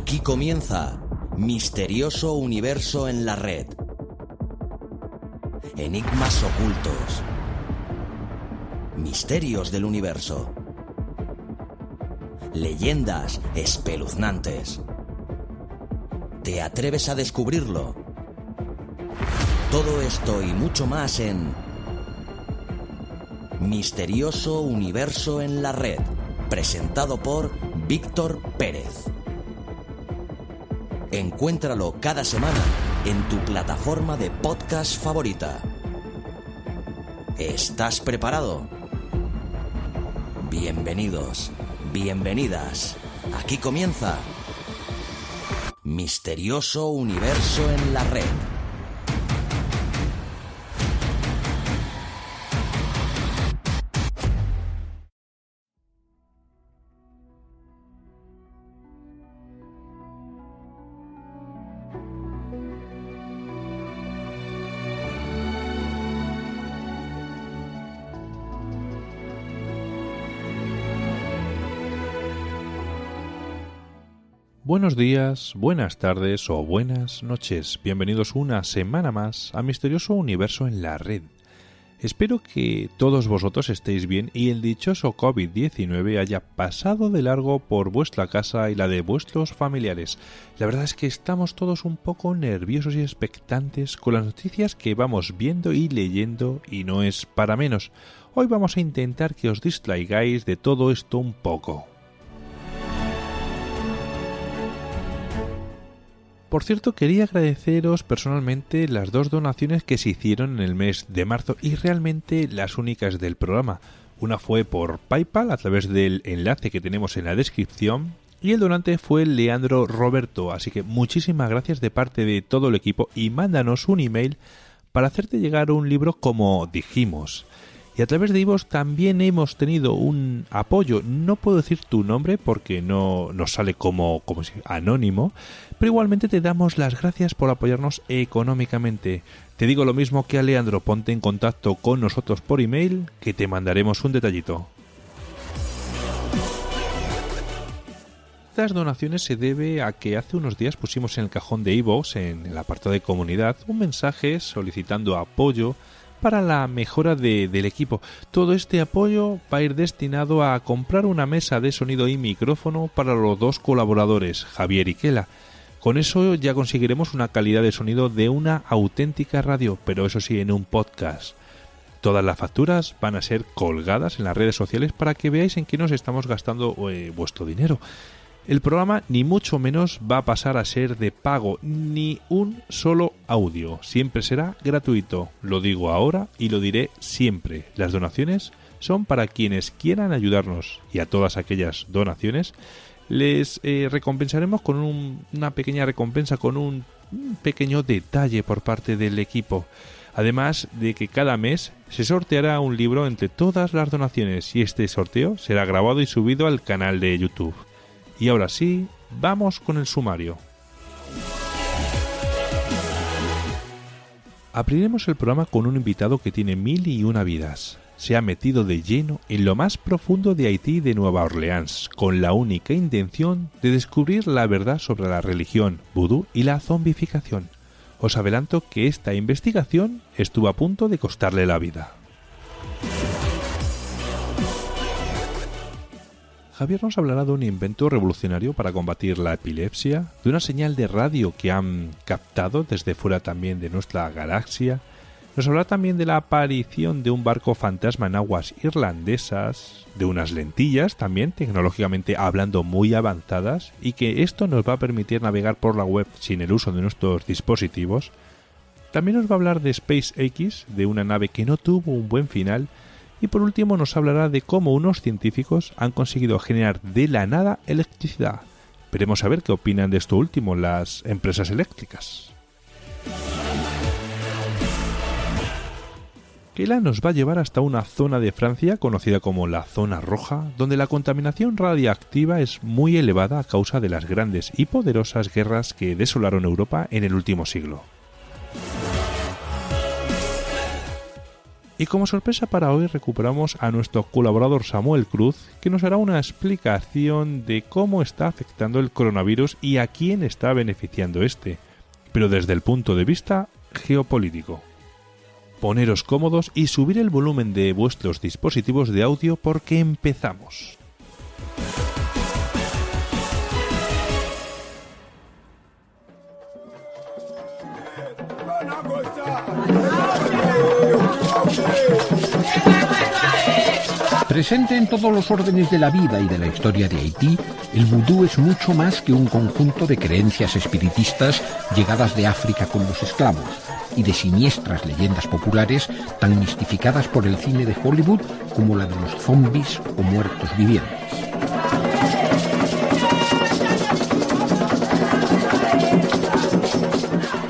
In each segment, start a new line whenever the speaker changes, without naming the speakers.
Aquí comienza Misterioso Universo en la Red. Enigmas ocultos. Misterios del universo. Leyendas espeluznantes. ¿Te atreves a descubrirlo? Todo esto y mucho más en Misterioso Universo en la Red, presentado por Víctor Pérez. Encuéntralo cada semana en tu plataforma de podcast favorita. ¿Estás preparado? Bienvenidos, bienvenidas. Aquí comienza Misterioso Universo en la Red.
Buenos días, buenas tardes o buenas noches. Bienvenidos una semana más a Misterioso Universo en la Red. Espero que todos vosotros estéis bien y el dichoso COVID-19 haya pasado de largo por vuestra casa y la de vuestros familiares. La verdad es que estamos todos un poco nerviosos y expectantes con las noticias que vamos viendo y leyendo, y no es para menos. Hoy vamos a intentar que os distraigáis de todo esto un poco. Por cierto, quería agradeceros personalmente las 2 donaciones que se hicieron en el mes de marzo y realmente las únicas del programa. Una fue por PayPal a través del enlace que tenemos en la descripción y el donante fue Leandro Roberto, así que muchísimas gracias de parte de todo el equipo y mándanos un email para hacerte llegar un libro como dijimos. Y a través de iVoox también hemos tenido un apoyo. No puedo decir tu nombre porque no nos sale como anónimo, pero igualmente te damos las gracias por apoyarnos económicamente. Te digo lo mismo que a Leandro, ponte en contacto con nosotros por email que te mandaremos un detallito. Estas donaciones se debe a que hace unos días pusimos en el cajón de iVoox, en el apartado de comunidad, un mensaje solicitando apoyo para la mejora del equipo. Todo este apoyo va a ir destinado a comprar una mesa de sonido y micrófono para los 2 colaboradores, Javier y Kela. Con eso ya conseguiremos una calidad de sonido de una auténtica radio, pero eso sí, en un podcast. Todas las facturas van a ser colgadas en las redes sociales para que veáis en qué nos estamos gastando vuestro dinero. El programa ni mucho menos va a pasar a ser de pago, ni un solo audio. Siempre será gratuito. Lo digo ahora y lo diré siempre. Las donaciones son para quienes quieran ayudarnos y a todas aquellas donaciones les recompensaremos con una pequeña recompensa, con un pequeño detalle por parte del equipo. Además de que cada mes se sorteará un libro entre todas las donaciones y este sorteo será grabado y subido al canal de YouTube. Y ahora sí, vamos con el sumario. Abriremos el programa con un invitado que tiene 1001 vidas. Se ha metido de lleno en lo más profundo de Haití y de Nueva Orleans, con la única intención de descubrir la verdad sobre la religión vudú y la zombificación. Os adelanto que esta investigación estuvo a punto de costarle la vida. Javier nos hablará de un invento revolucionario para combatir la epilepsia, de una señal de radio que han captado desde fuera también de nuestra galaxia. Nos hablará también de la aparición de un barco fantasma en aguas irlandesas, de unas lentillas también tecnológicamente hablando muy avanzadas y que esto nos va a permitir navegar por la web sin el uso de nuestros dispositivos. También nos va a hablar de SpaceX, de una nave que no tuvo un buen final. Y por último nos hablará de cómo unos científicos han conseguido generar de la nada electricidad. Veremos a ver qué opinan de esto último las empresas eléctricas. Kela nos va a llevar hasta una zona de Francia conocida como la Zona Roja, donde la contaminación radiactiva es muy elevada a causa de las grandes y poderosas guerras que desolaron Europa en el último siglo. Y como sorpresa para hoy recuperamos a nuestro colaborador Samuel Cruz, que nos hará una explicación de cómo está afectando el coronavirus y a quién está beneficiando este, pero desde el punto de vista geopolítico. Poneros cómodos y subir el volumen de vuestros dispositivos de audio porque empezamos.
Presente en todos los órdenes de la vida y de la historia de Haití, el vudú es mucho más que un conjunto de creencias espiritistas llegadas de África con los esclavos y de siniestras leyendas populares tan mistificadas por el cine de Hollywood como la de los zombies o muertos vivientes.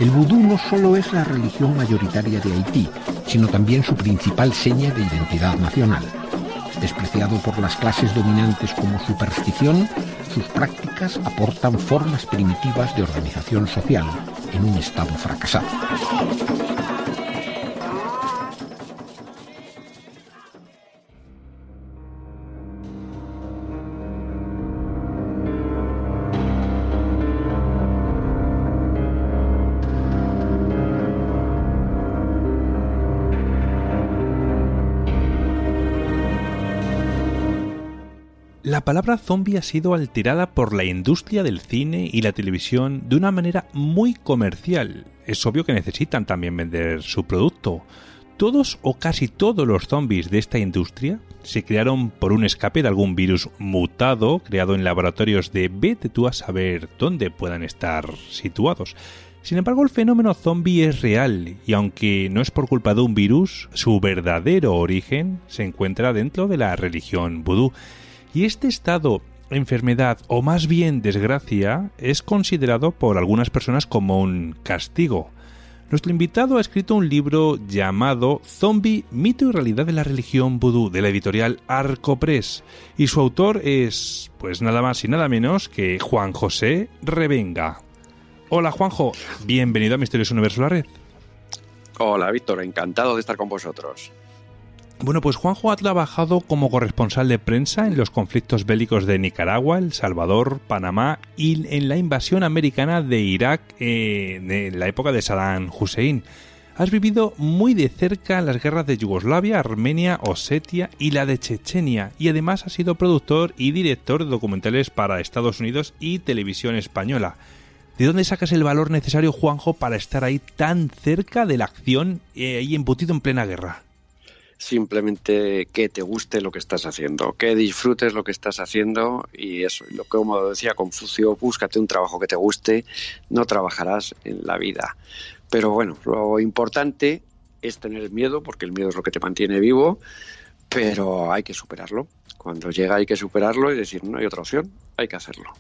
El vudú no solo es la religión mayoritaria de Haití, sino también su principal seña de identidad nacional. Despreciado por las clases dominantes como superstición, sus prácticas aportan formas primitivas de organización social en un estado fracasado.
La palabra zombie ha sido alterada por la industria del cine y la televisión de una manera muy comercial. Es obvio que necesitan también vender su producto. Todos o casi todos los zombies de esta industria se crearon por un escape de algún virus mutado creado en laboratorios de vete tú a saber dónde puedan estar situados. Sin embargo, el fenómeno zombie es real y aunque no es por culpa de un virus, su verdadero origen se encuentra dentro de la religión vudú. Y este estado, enfermedad o más bien desgracia es considerado por algunas personas como un castigo. Nuestro invitado ha escrito un libro llamado Zombie, mito y realidad de la religión vudú, de la editorial Arcopress, y su autor es, pues nada más y nada menos que Juan José Revenga. Hola Juanjo, bienvenido a Misterios Universo La Red.
Hola Víctor, encantado de estar con vosotros.
Bueno, pues Juanjo ha trabajado como corresponsal de prensa en los conflictos bélicos de Nicaragua, El Salvador, Panamá y en la invasión americana de Irak en la época de Saddam Hussein. Has vivido muy de cerca las guerras de Yugoslavia, Armenia, Osetia y la de Chechenia, y además has sido productor y director de documentales para Estados Unidos y Televisión Española. ¿De dónde sacas el valor necesario, Juanjo, para estar ahí tan cerca de la acción y embutido en plena guerra?
Simplemente que te guste lo que estás haciendo, que disfrutes lo que estás haciendo y eso, lo que como decía Confucio, búscate un trabajo que te guste, no trabajarás en la vida. Pero bueno, lo importante es tener miedo, porque el miedo es lo que te mantiene vivo, pero hay que superarlo. Cuando llega hay que superarlo y decir, no hay otra opción, hay que hacerlo.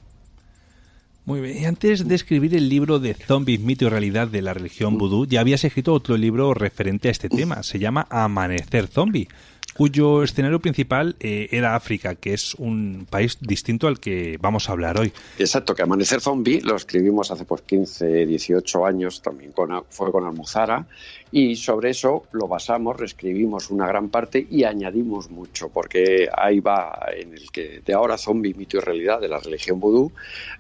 Muy bien, y antes de escribir el libro de Zombies, mito y realidad de la religión vudú, ya habías escrito otro libro referente a este tema, se llama Amanecer Zombie, cuyo escenario principal era África, que es un país distinto al que vamos a hablar hoy.
Exacto, que Amanecer Zombie lo escribimos hace 15, 18 años, también fue con Almuzara, y sobre eso lo basamos, reescribimos una gran parte y añadimos mucho, porque ahí va en el que de ahora Zombie, mito y realidad de la religión vudú,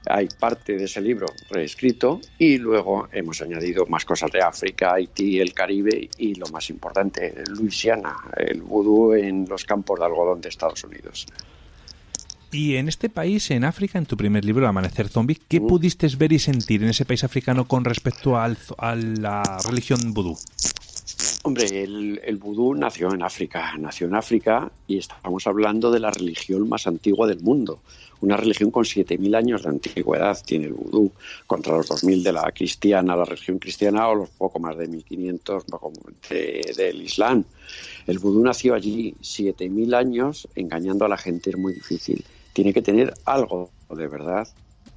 hay parte de ese libro reescrito y luego hemos añadido más cosas de África, Haití, el Caribe y lo más importante, Luisiana, el vudú en los campos de algodón de Estados Unidos.
Y en este país, en África, en tu primer libro, Amanecer Zombie, ¿qué pudiste ver y sentir en ese país africano con respecto a la religión vudú?
Hombre, el vudú nació en África y estamos hablando de la religión más antigua del mundo. Una religión con 7.000 años de antigüedad tiene el vudú, contra los 2.000 de la cristiana, la religión cristiana, o los poco más de 1.500 del Islam. El vudú nació allí, 7.000 años engañando a la gente es muy difícil. Tiene que tener algo de verdad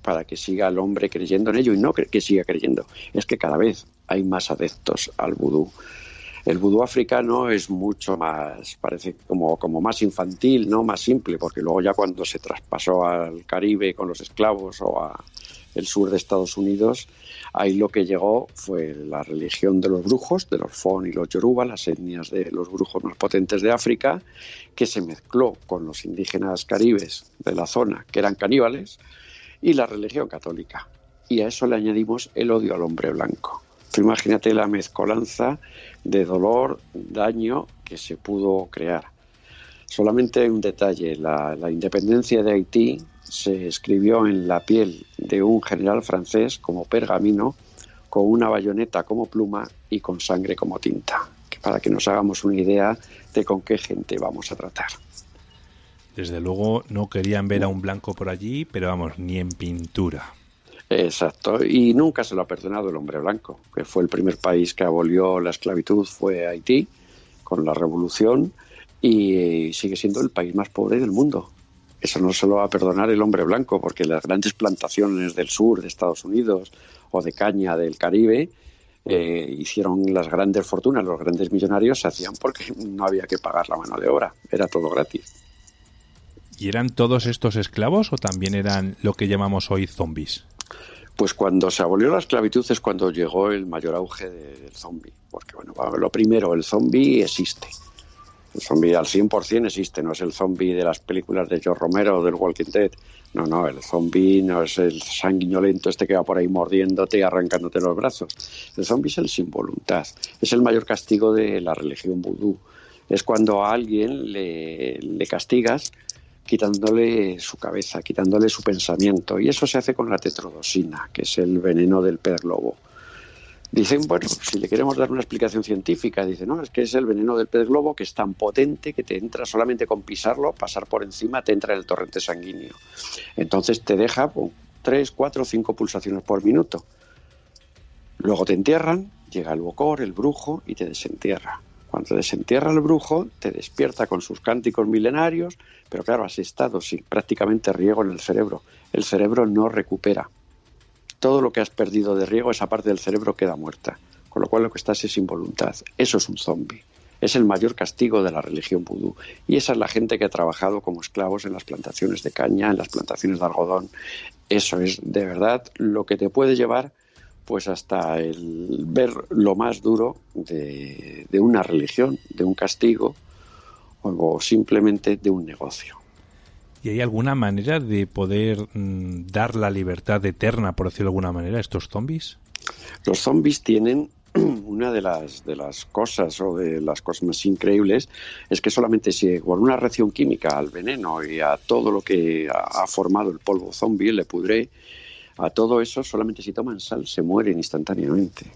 para que siga el hombre creyendo en ello, y no que siga creyendo. Es que cada vez hay más adeptos al vudú. El vudú africano es mucho más, parece como más infantil, ¿no? Más simple, porque luego ya cuando se traspasó al Caribe con los esclavos o a el sur de Estados Unidos, ahí lo que llegó fue la religión de los brujos, de los Fon y los Yoruba, las etnias de los brujos más potentes de África, que se mezcló con los indígenas caribes de la zona, que eran caníbales, y la religión católica. Y a eso le añadimos el odio al hombre blanco. Tú imagínate la mezcolanza de dolor, daño que se pudo crear. Solamente un detalle, la independencia de Haití se escribió en la piel de un general francés como pergamino, con una bayoneta como pluma y con sangre como tinta, para que nos hagamos una idea de con qué gente vamos a tratar.
Desde luego no querían ver a un blanco por allí, pero vamos, ni en pintura.
Exacto, y nunca se lo ha perdonado el hombre blanco, que fue el primer país que abolió la esclavitud, fue Haití, con la revolución, y sigue siendo el país más pobre del mundo. Eso no se lo va a perdonar el hombre blanco, porque las grandes plantaciones del sur de Estados Unidos o de caña del Caribe hicieron las grandes fortunas, los grandes millonarios se hacían porque no había que pagar la mano de obra, era todo gratis.
¿Y eran todos estos esclavos o también eran lo que llamamos hoy zombies?
Pues cuando se abolió la esclavitud es cuando llegó el mayor auge del zombie, porque bueno, lo primero, el zombie existe. El zombie al 100% existe, no es el zombie de las películas de George Romero o del Walking Dead. No, el zombie no es el sanguinolento este que va por ahí mordiéndote y arrancándote los brazos. El zombie es el sin voluntad, es el mayor castigo de la religión vudú. Es cuando a alguien le castigas quitándole su cabeza, quitándole su pensamiento, y eso se hace con la tetrodosina, que es el veneno del pez globo. Dicen, bueno, si le queremos dar una explicación científica, dicen, no, es que es el veneno del pez globo que es tan potente que te entra solamente con pisarlo, pasar por encima, te entra en el torrente sanguíneo. Entonces te deja 3, 4, 5 pulsaciones por minuto. Luego te entierran, llega el bocor, el brujo, y te desentierra. Cuando te desentierra el brujo, te despierta con sus cánticos milenarios, pero claro, has estado sin prácticamente riego en el cerebro. El cerebro no recupera. Todo lo que has perdido de riego, esa parte del cerebro queda muerta, con lo cual lo que estás es sin voluntad. Eso es un zombie. Es el mayor castigo de la religión vudú. Y esa es la gente que ha trabajado como esclavos en las plantaciones de caña, en las plantaciones de algodón. Eso es de verdad lo que te puede llevar pues hasta el ver lo más duro de una religión, de un castigo o simplemente de un negocio.
¿Y hay alguna manera de poder dar la libertad eterna, por decirlo de alguna manera, a estos zombies?
Los zombies tienen una de las cosas o de las cosas más increíbles es que solamente si por una reacción química al veneno y a todo lo que ha formado el polvo zombie, le pudré, a todo eso solamente si toman sal se mueren instantáneamente.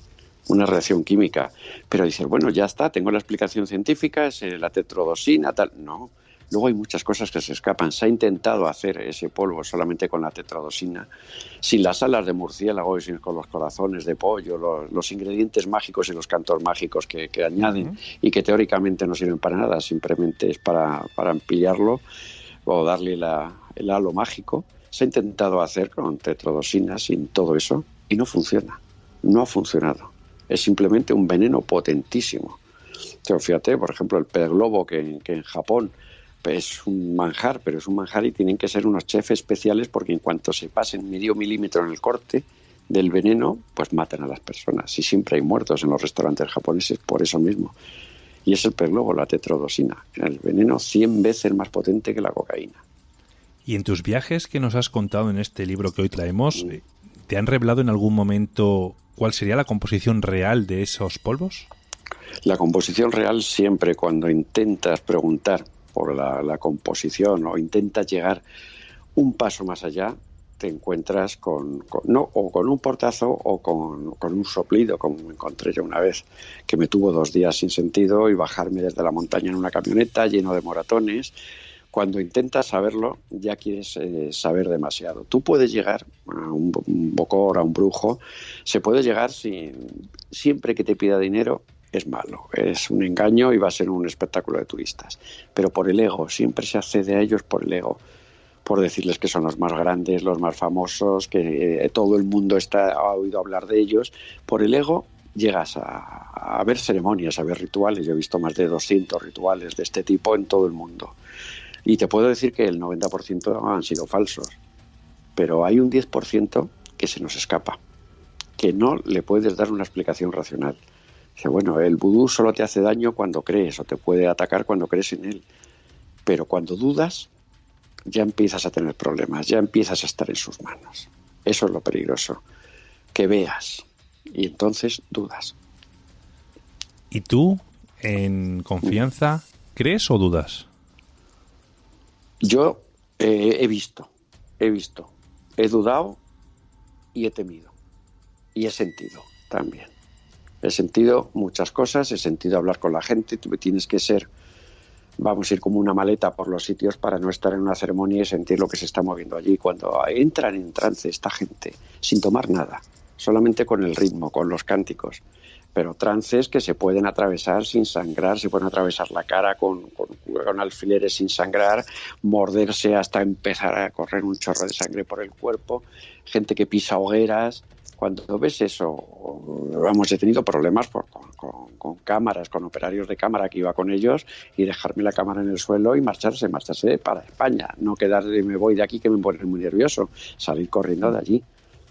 Una reacción química. Pero dices, bueno, ya está, tengo la explicación científica, es la tetrodosina, tal. No. Luego hay muchas cosas que se escapan. Se ha intentado hacer ese polvo solamente con la tetrodosina, sin las alas de murciélago y sin con los corazones de pollo, los ingredientes mágicos y los cantos mágicos que añaden y que teóricamente no sirven para nada, simplemente es para ampliarlo o darle el halo mágico. Se ha intentado hacer con tetrodosina sin todo eso y no funciona. No ha funcionado. Es simplemente un veneno potentísimo. Entonces, fíjate, por ejemplo, el pez globo que en Japón es un manjar, pero es un manjar y tienen que ser unos chefs especiales porque en cuanto se pasen medio milímetro en el corte del veneno, pues matan a las personas. Y siempre hay muertos en los restaurantes japoneses por eso mismo. Y es el pez globo, la tetrodosina, el veneno 100 veces más potente que la cocaína.
Y en tus viajes que nos has contado en este libro que hoy traemos, ¿te han revelado en algún momento cuál sería la composición real de esos polvos?
La composición real siempre, cuando intentas preguntar por la composición o intentas llegar un paso más allá, te encuentras con un portazo o con un soplido, como me encontré yo una vez, que me tuvo 2 días sin sentido y bajarme desde la montaña en una camioneta lleno de moratones. Cuando intentas saberlo, ya quieres saber demasiado. Tú puedes llegar a un bocor, a un brujo, se puede llegar siempre que te pida dinero, es malo, es un engaño y va a ser un espectáculo de turistas. Pero por el ego, siempre se accede a ellos por el ego, por decirles que son los más grandes, los más famosos, que todo el mundo ha oído hablar de ellos. Por el ego llegas a ver ceremonias, a ver rituales. Yo he visto más de 200 rituales de este tipo en todo el mundo. Y te puedo decir que el 90% han sido falsos. Pero hay un 10% que se nos escapa, que no le puedes dar una explicación racional. Dice, bueno, el vudú solo te hace daño cuando crees o te puede atacar cuando crees en él. Pero cuando dudas, ya empiezas a tener problemas, ya empiezas a estar en sus manos. Eso es lo peligroso, que veas y entonces dudas.
¿Y tú, en confianza, crees o dudas?
Yo he visto, he dudado y he temido y he sentido también. He sentido muchas cosas, he sentido hablar con la gente. Tú tienes que ser, vamos a ir como una maleta por los sitios para no estar en una ceremonia y sentir lo que se está moviendo allí. Cuando entran en trance esta gente, sin tomar nada, solamente con el ritmo, con los cánticos, pero trances que se pueden atravesar sin sangrar, se pueden atravesar la cara con alfileres sin sangrar, morderse hasta empezar a correr un chorro de sangre por el cuerpo, gente que pisa hogueras. Cuando ves eso, he tenido problemas con cámaras, con operarios de cámara que iba con ellos y dejarme la cámara en el suelo y marcharse para España. No quedar de me voy de aquí que me pone muy nervioso, salir corriendo de allí.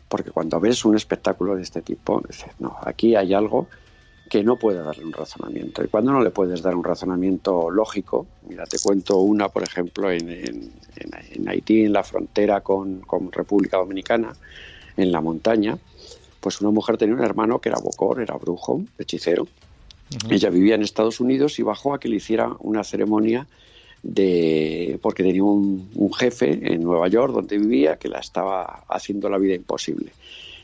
Porque cuando ves un espectáculo de este tipo, dices, no, aquí hay algo que no puede darle un razonamiento. Y cuando no le puedes dar un razonamiento lógico, mira, te cuento una, por ejemplo, en Haití, en la frontera con República Dominicana, en la montaña, pues una mujer tenía un hermano que era bocor, era brujo, hechicero. Uh-huh. Ella vivía en Estados Unidos y bajó a que le hiciera una ceremonia porque tenía un jefe en Nueva York donde vivía que la estaba haciendo la vida imposible.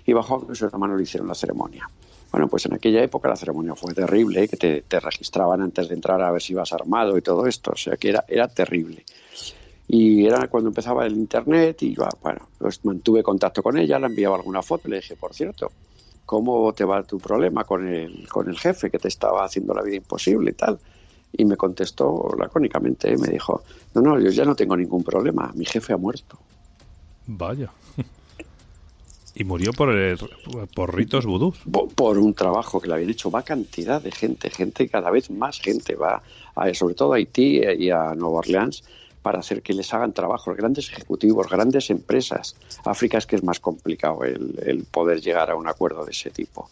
Y bajó a que su hermano le hicieron la ceremonia. Bueno, pues en aquella época la ceremonia fue terrible, que te registraban antes de entrar a ver si ibas armado y todo esto, o sea que era terrible. Y era cuando empezaba el internet y yo, bueno, pues mantuve contacto con ella, le enviaba alguna foto y le dije, por cierto, ¿cómo te va tu problema con el jefe que te estaba haciendo la vida imposible y tal? Y me contestó lacónicamente y me dijo, no, yo ya no tengo ningún problema, mi jefe ha muerto.
Vaya. ¿Y murió por ritos vudús?
Por un trabajo que le habían hecho. Va cantidad de gente, cada vez más gente va, sobre todo a Haití y a Nueva Orleans, para hacer que les hagan trabajo, grandes ejecutivos, grandes empresas. África es que es más complicado el poder llegar a un acuerdo de ese tipo.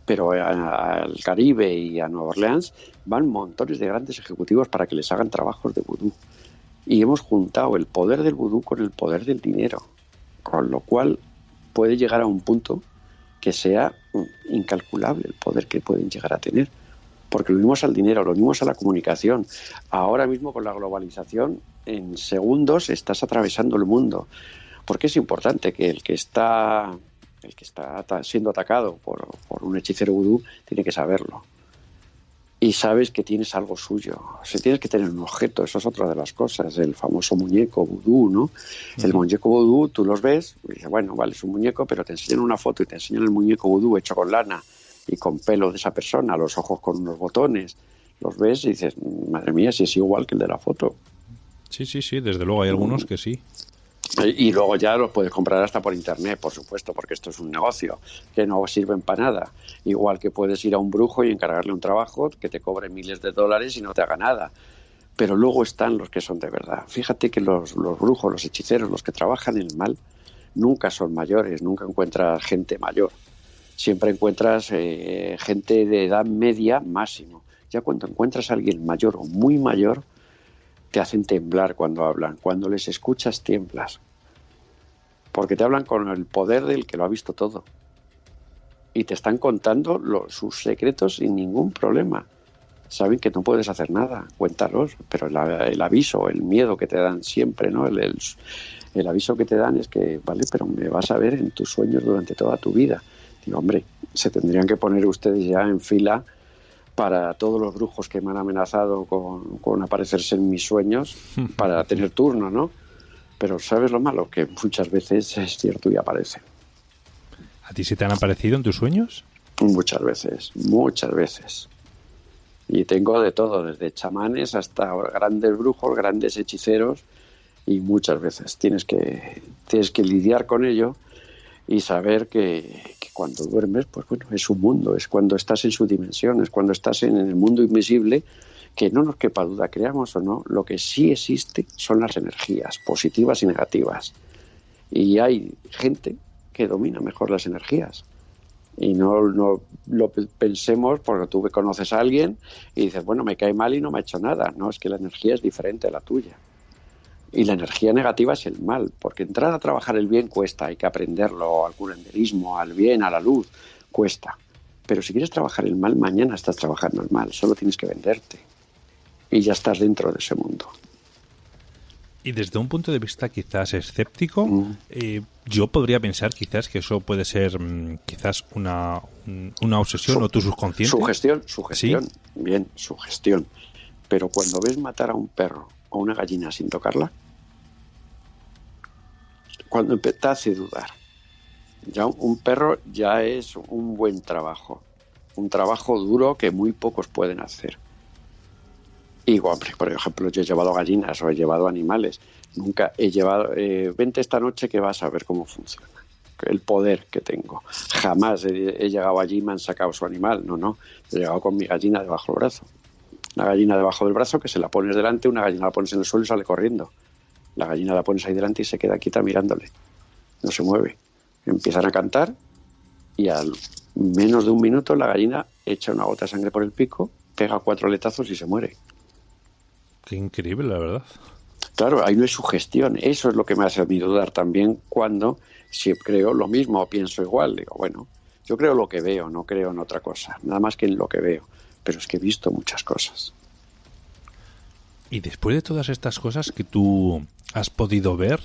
Pero al Caribe y a Nueva Orleans van montones de grandes ejecutivos para que les hagan trabajos de vudú. Y hemos juntado el poder del vudú con el poder del dinero, con lo cual puede llegar a un punto que sea incalculable el poder que pueden llegar a tener. Porque lo unimos al dinero, lo unimos a la comunicación. Ahora mismo con la globalización, en segundos estás atravesando el mundo. Porque es importante que el que está siendo atacado por un hechicero vudú tiene que saberlo. Y sabes que tienes algo suyo. O sea, tienes que tener un objeto, eso es otra de las cosas. El famoso muñeco vudú, ¿no? Uh-huh. El muñeco vudú, tú los ves y dices, bueno, vale, es un muñeco, pero te enseñan una foto y te enseñan el muñeco vudú hecho con lana y con pelo de esa persona, los ojos con unos botones. Los ves y dices, madre mía, si es igual que el de la foto.
Sí, desde luego hay algunos que sí.
Y luego ya los puedes comprar hasta por internet, por supuesto, porque esto es un negocio que no sirven para nada. Igual que puedes ir a un brujo y encargarle un trabajo que te cobre miles de dólares y no te haga nada. Pero luego están los que son de verdad. Fíjate que los brujos, los hechiceros, los que trabajan el mal, nunca son mayores, nunca encuentras gente mayor. Siempre encuentras gente de edad media máximo. Ya cuando encuentras a alguien mayor o muy mayor, te hacen temblar cuando hablan. Cuando les escuchas, tiemblas. Porque te hablan con el poder del que lo ha visto todo. Y te están contando sus secretos sin ningún problema. Saben que no puedes hacer nada, cuéntalos. Pero el aviso, el miedo que te dan siempre, ¿no? El aviso que te dan es que, vale, pero me vas a ver en tus sueños durante toda tu vida. Digo, hombre, se tendrían que poner ustedes ya en fila para todos los brujos que me han amenazado con aparecerse en mis sueños para tener turno, ¿no? Pero ¿sabes lo malo? Que muchas veces es cierto y aparecen.
¿A ti se te han aparecido en tus sueños?
Muchas veces. Y tengo de todo, desde chamanes hasta grandes brujos, grandes hechiceros, y muchas veces tienes que lidiar con ello y saber que cuando duermes, pues bueno, es un mundo, es cuando estás en su dimensión, es cuando estás en el mundo invisible, que no nos quepa duda, creamos o no, lo que sí existe son las energías, positivas y negativas. Y hay gente que domina mejor las energías. Y no lo pensemos porque tú conoces a alguien y dices, bueno, me cae mal y no me ha hecho nada. No, es que la energía es diferente a la tuya. Y la energía negativa es el mal, porque entrar a trabajar el bien cuesta, hay que aprenderlo, al curanderismo, al bien, a la luz, cuesta. Pero si quieres trabajar el mal, mañana estás trabajando el mal, solo tienes que venderte. Y ya estás dentro de ese mundo.
Y desde un punto de vista quizás escéptico, yo podría pensar quizás que eso puede ser quizás una obsesión o tu subconsciente.
Sugestión.
¿Sí?
Bien, sugestión. Pero cuando ves matar a un perro o una gallina sin tocarla, cuando te hace dudar, ya un perro ya es un buen trabajo, un trabajo duro que muy pocos pueden hacer. Y, bueno, por ejemplo, yo he llevado gallinas o he llevado animales. Nunca he llevado... vente esta noche que vas a ver cómo funciona. El poder que tengo. Jamás he llegado allí y me han sacado su animal. No. He llegado con mi gallina debajo del brazo. Una gallina debajo del brazo que se la pones delante, una gallina la pones en el suelo y sale corriendo. La gallina la pones ahí delante y se queda quieta mirándole. No se mueve. Empiezan a cantar y al menos de un minuto la gallina echa una gota de sangre por el pico, pega 4 aletazos y se muere.
Qué increíble, la verdad.
Claro, ahí no es sugestión. Eso es lo que me hace a mí dudar también cuando, si creo lo mismo o pienso igual, digo, bueno, yo creo lo que veo, no creo en otra cosa, nada más que en lo que veo. Pero es que he visto muchas cosas.
Y después de todas estas cosas que tú has podido ver,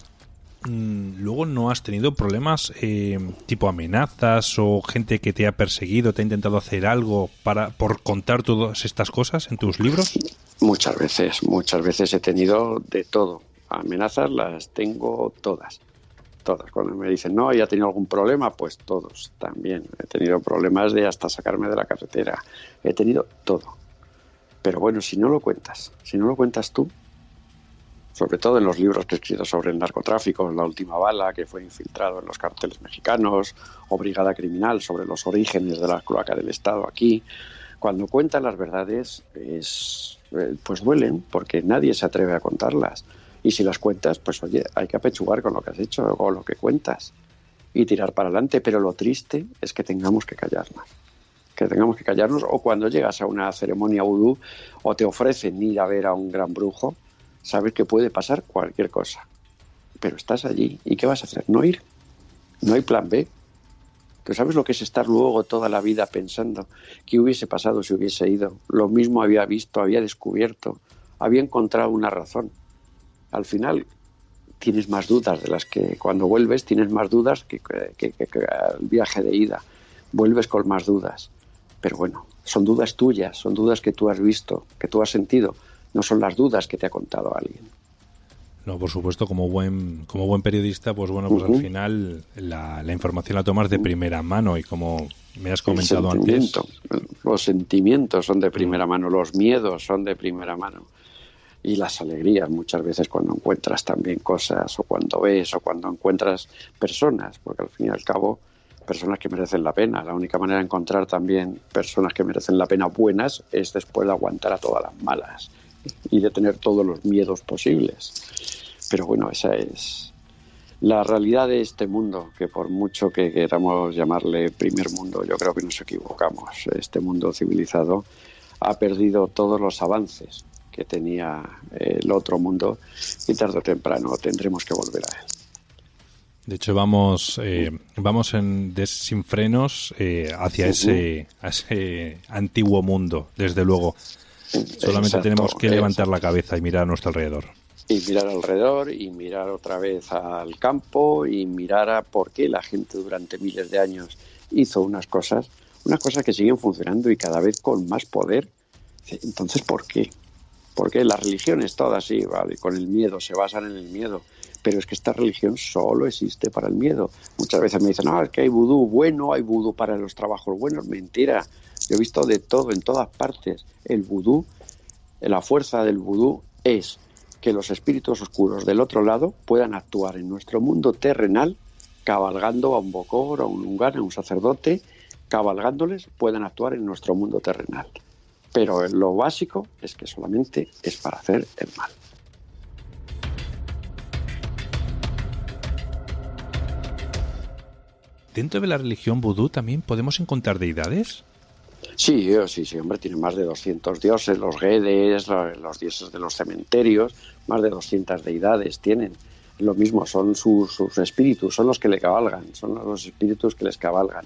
luego no has tenido problemas tipo amenazas o gente que te ha perseguido, te ha intentado hacer algo por contar todas estas cosas en tus libros.
Muchas veces he tenido de todo. Amenazas las tengo todas. Cuando me dicen, no, ¿ya ha tenido algún problema? Pues todos también. He tenido problemas de hasta sacarme de la carretera. He tenido todo. Pero bueno, si no lo cuentas tú, sobre todo en los libros que he escrito sobre el narcotráfico, La última bala, que fue infiltrado en los carteles mexicanos, o Brigada Criminal, sobre los orígenes de la cloaca del Estado aquí, cuando cuentan las verdades, pues duelen, porque nadie se atreve a contarlas. Y si las cuentas, pues oye, hay que apechugar con lo que has hecho o lo que cuentas y tirar para adelante. Pero lo triste es que tengamos que callarnos. O cuando llegas a una ceremonia vudú o te ofrecen ir a ver a un gran brujo, sabes que puede pasar cualquier cosa. Pero estás allí y ¿qué vas a hacer? No ir. No hay plan B. ¿Tú sabes lo que es estar luego toda la vida pensando qué hubiese pasado si hubiese ido? Lo mismo había visto, había descubierto, había encontrado una razón. Al final tienes más dudas de las que cuando vuelves tienes más dudas que al viaje de ida. Vuelves con más dudas. Pero bueno, son dudas tuyas, son dudas que tú has visto, que tú has sentido. No son las dudas que te ha contado alguien.
No, por supuesto, como buen periodista, pues bueno, pues al final la información la tomas de primera mano y como me has comentado antes.
Los sentimientos son de primera mano, los miedos son de primera mano. Y las alegrías muchas veces cuando encuentras también cosas o cuando ves o cuando encuentras personas, porque al fin y al cabo personas que merecen la pena. La única manera de encontrar también personas que merecen la pena buenas es después de aguantar a todas las malas y de tener todos los miedos posibles. Pero bueno, esa es la realidad de este mundo, que por mucho que queramos llamarle primer mundo, yo creo que nos equivocamos. Este mundo civilizado ha perdido todos los avances que tenía el otro mundo y tarde o temprano tendremos que volver a él.
De hecho, vamos sin frenos hacia ese antiguo mundo, desde luego. Solamente tenemos que levantar la cabeza y mirar a nuestro alrededor.
Y mirar alrededor y mirar otra vez al campo y mirar a por qué la gente durante miles de años hizo unas cosas que siguen funcionando y cada vez con más poder. Entonces, ¿por qué? Porque las religiones todas sí, vale, con el miedo, se basan en el miedo. Pero es que esta religión solo existe para el miedo. Muchas veces me dicen, es que hay vudú bueno, hay vudú para los trabajos buenos. Mentira. Yo he visto de todo, en todas partes. El vudú, la fuerza del vudú es que los espíritus oscuros del otro lado puedan actuar en nuestro mundo terrenal, cabalgando a un bokor, a un ungana, a un sacerdote, cabalgándoles, puedan actuar en nuestro mundo terrenal. Pero lo básico es que solamente es para hacer el mal.
¿Dentro de la religión vudú también podemos encontrar deidades?
Sí, hombre, tiene más de 200 dioses, los guedes, los dioses de los cementerios, más de 200 deidades tienen. Lo mismo, son sus espíritus, son los que le cabalgan, son los espíritus que les cabalgan.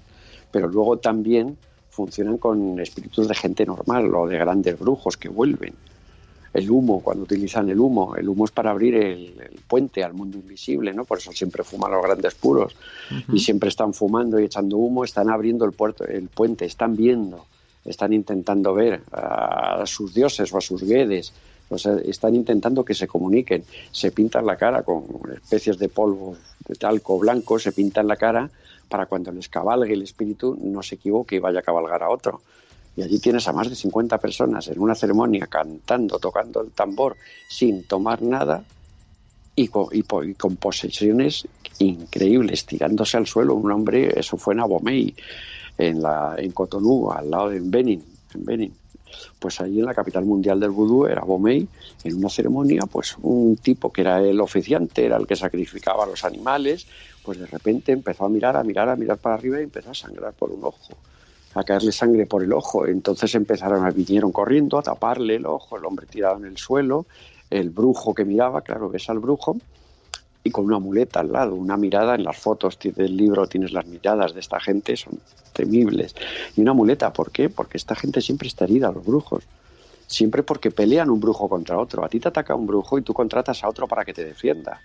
Pero luego también funcionan con espíritus de gente normal o de grandes brujos que vuelven. El humo, cuando utilizan el humo es para abrir el puente al mundo invisible, ¿no? Por eso siempre fuman los grandes puros. Uh-huh. Y siempre están fumando y echando humo, están abriendo el puente, están viendo, están intentando ver a sus dioses o a sus guedes, o sea, están intentando que se comuniquen, se pintan la cara con especies de polvo de talco blanco, se pintan la cara para cuando les cabalgue el espíritu no se equivoque y vaya a cabalgar a otro. Y allí tienes a más de 50 personas en una ceremonia cantando, tocando el tambor, sin tomar nada y con posesiones increíbles, tirándose al suelo. Un hombre, eso fue en Abomey, en Cotonú, al lado de Benin. Pues allí en la capital mundial del vudú era Abomey, en una ceremonia, pues un tipo que era el oficiante, era el que sacrificaba a los animales, pues de repente empezó a mirar para arriba y empezó a sangrar por un ojo, a caerle sangre por el ojo. Entonces vinieron corriendo a taparle el ojo, el hombre tirado en el suelo, el brujo que miraba, claro, ves al brujo, y con una muleta al lado, una mirada. En las fotos del libro tienes las miradas de esta gente, son temibles. Y una muleta, ¿por qué? Porque esta gente siempre está herida, los brujos. Siempre porque pelean un brujo contra otro. A ti te ataca un brujo y tú contratas a otro para que te defienda.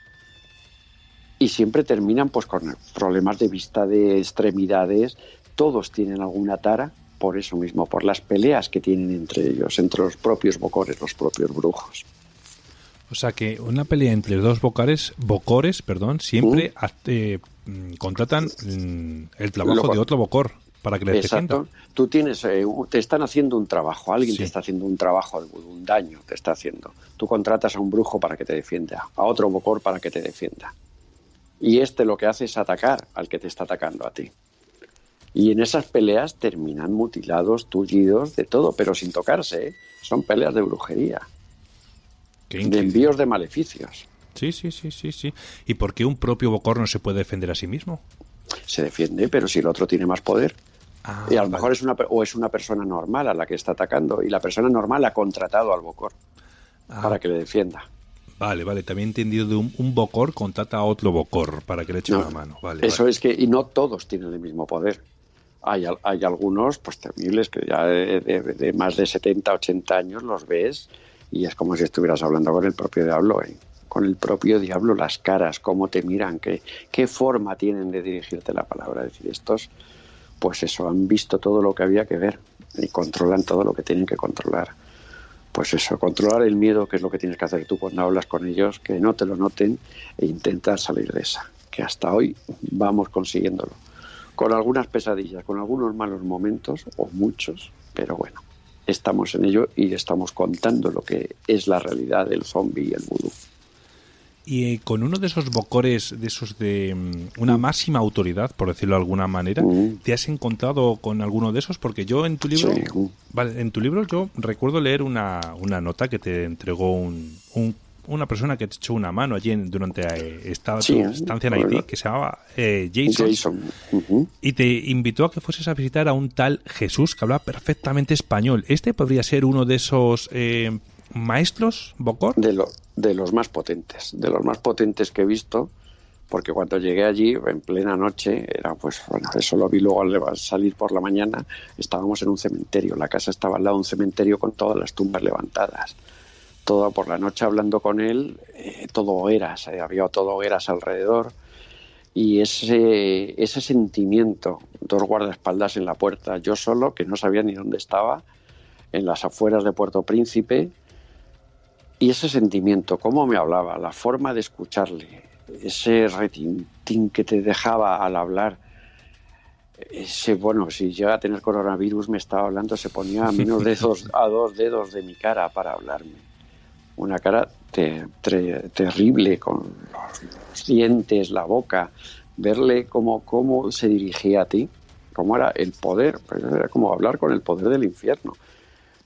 Y siempre terminan pues con problemas de vista, de extremidades. Todos tienen alguna tara por eso mismo, por las peleas que tienen entre ellos, entre los propios bocores, los propios brujos.
O sea que una pelea entre dos bocores, siempre contratan el trabajo de otro bocor para que les defienda.
Exacto. Tú tienes, te están haciendo un trabajo, alguien te está haciendo un trabajo, un daño te está haciendo. Tú contratas a un brujo para que te defienda, a otro bocor para que te defienda. Y lo que hace es atacar al que te está atacando a ti. Y en esas peleas terminan mutilados, tullidos, de todo, pero sin tocarse, ¿eh? Son peleas de brujería. De envíos de maleficios.
Sí. ¿Y por qué un propio bocor no se puede defender a sí mismo?
Se defiende, pero si el otro tiene más poder. Y a lo mejor es una persona normal a la que está atacando, y la persona normal ha contratado al bocor para que le defienda.
Vale, también entendido de un bocor contrata a otro bocor para que le eche una mano.
Eso es que, y no todos tienen el mismo poder. Hay algunos pues temibles que ya de más de 70, 80 años los ves y es como si estuvieras hablando con el propio diablo, ¿eh? Con el propio diablo, las caras, cómo te miran, qué forma tienen de dirigirte la palabra. Es decir, estos, pues eso, han visto todo lo que había que ver y controlan todo lo que tienen que controlar. Pues eso, controlar el miedo, que es lo que tienes que hacer tú cuando hablas con ellos, que no te lo noten e intentar salir de esa, que hasta hoy vamos consiguiéndolo. Con algunas pesadillas, con algunos malos momentos, o muchos, pero bueno, estamos en ello y estamos contando lo que es la realidad del zombie y el vudú.
Y con uno de esos bocores, de esos de una máxima autoridad, por decirlo de alguna manera, ¿te has encontrado con alguno de esos? Porque yo en tu libro, en tu libro yo recuerdo leer una nota que te entregó una persona que te echó una mano allí durante tu estancia en Haití, que se llamaba Jason. Y te invitó a que fueses a visitar a un tal Jesús que hablaba perfectamente español. ¿Este podría ser uno de esos maestros bocor?
De los más potentes que he visto, porque cuando llegué allí en plena noche, eso lo vi luego al salir por la mañana, estábamos en un cementerio, la casa estaba al lado de un cementerio con todas las tumbas levantadas. Toda por la noche hablando con él, todo hogueras, había todo hogueras alrededor, y ese sentimiento, dos guardaespaldas en la puerta, yo solo, que no sabía ni dónde estaba, en las afueras de Puerto Príncipe, y ese sentimiento, cómo me hablaba, la forma de escucharle, ese retintín que te dejaba al hablar, si llega a tener coronavirus me estaba hablando, se ponía a menos de a 2 dedos de mi cara para hablarme. Una cara terrible, con los dientes, la boca, verle cómo se dirigía a ti, cómo era el poder, pues era como hablar con el poder del infierno.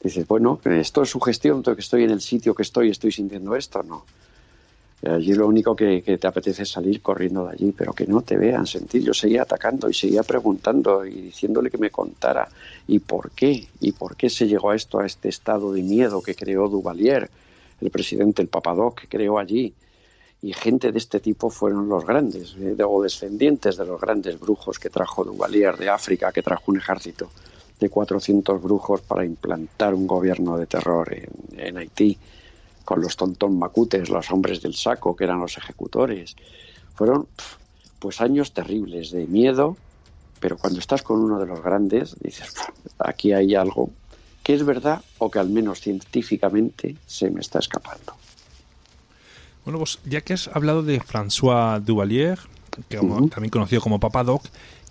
Dices, bueno, esto es sugestión, que estoy en el sitio que estoy sintiendo esto, no. Allí lo único que te apetece es salir corriendo de allí, pero que no te vean sentir. Yo seguía atacando y seguía preguntando y diciéndole que me contara y por qué se llegó a esto, a este estado de miedo que creó Duvalier, el presidente, el Papadoc, que creó allí. Y gente de este tipo fueron los grandes, o descendientes de los grandes brujos que trajo Duvalier de África, que trajo un ejército de 400 brujos para implantar un gobierno de terror en Haití, con los tontón macutes, los hombres del saco, que eran los ejecutores. Fueron pues años terribles de miedo, pero cuando estás con uno de los grandes, dices, aquí hay algo que es verdad o que al menos científicamente se me está escapando.
Bueno, pues ya que has hablado de François Duvalier, que también conocido como Papadoc,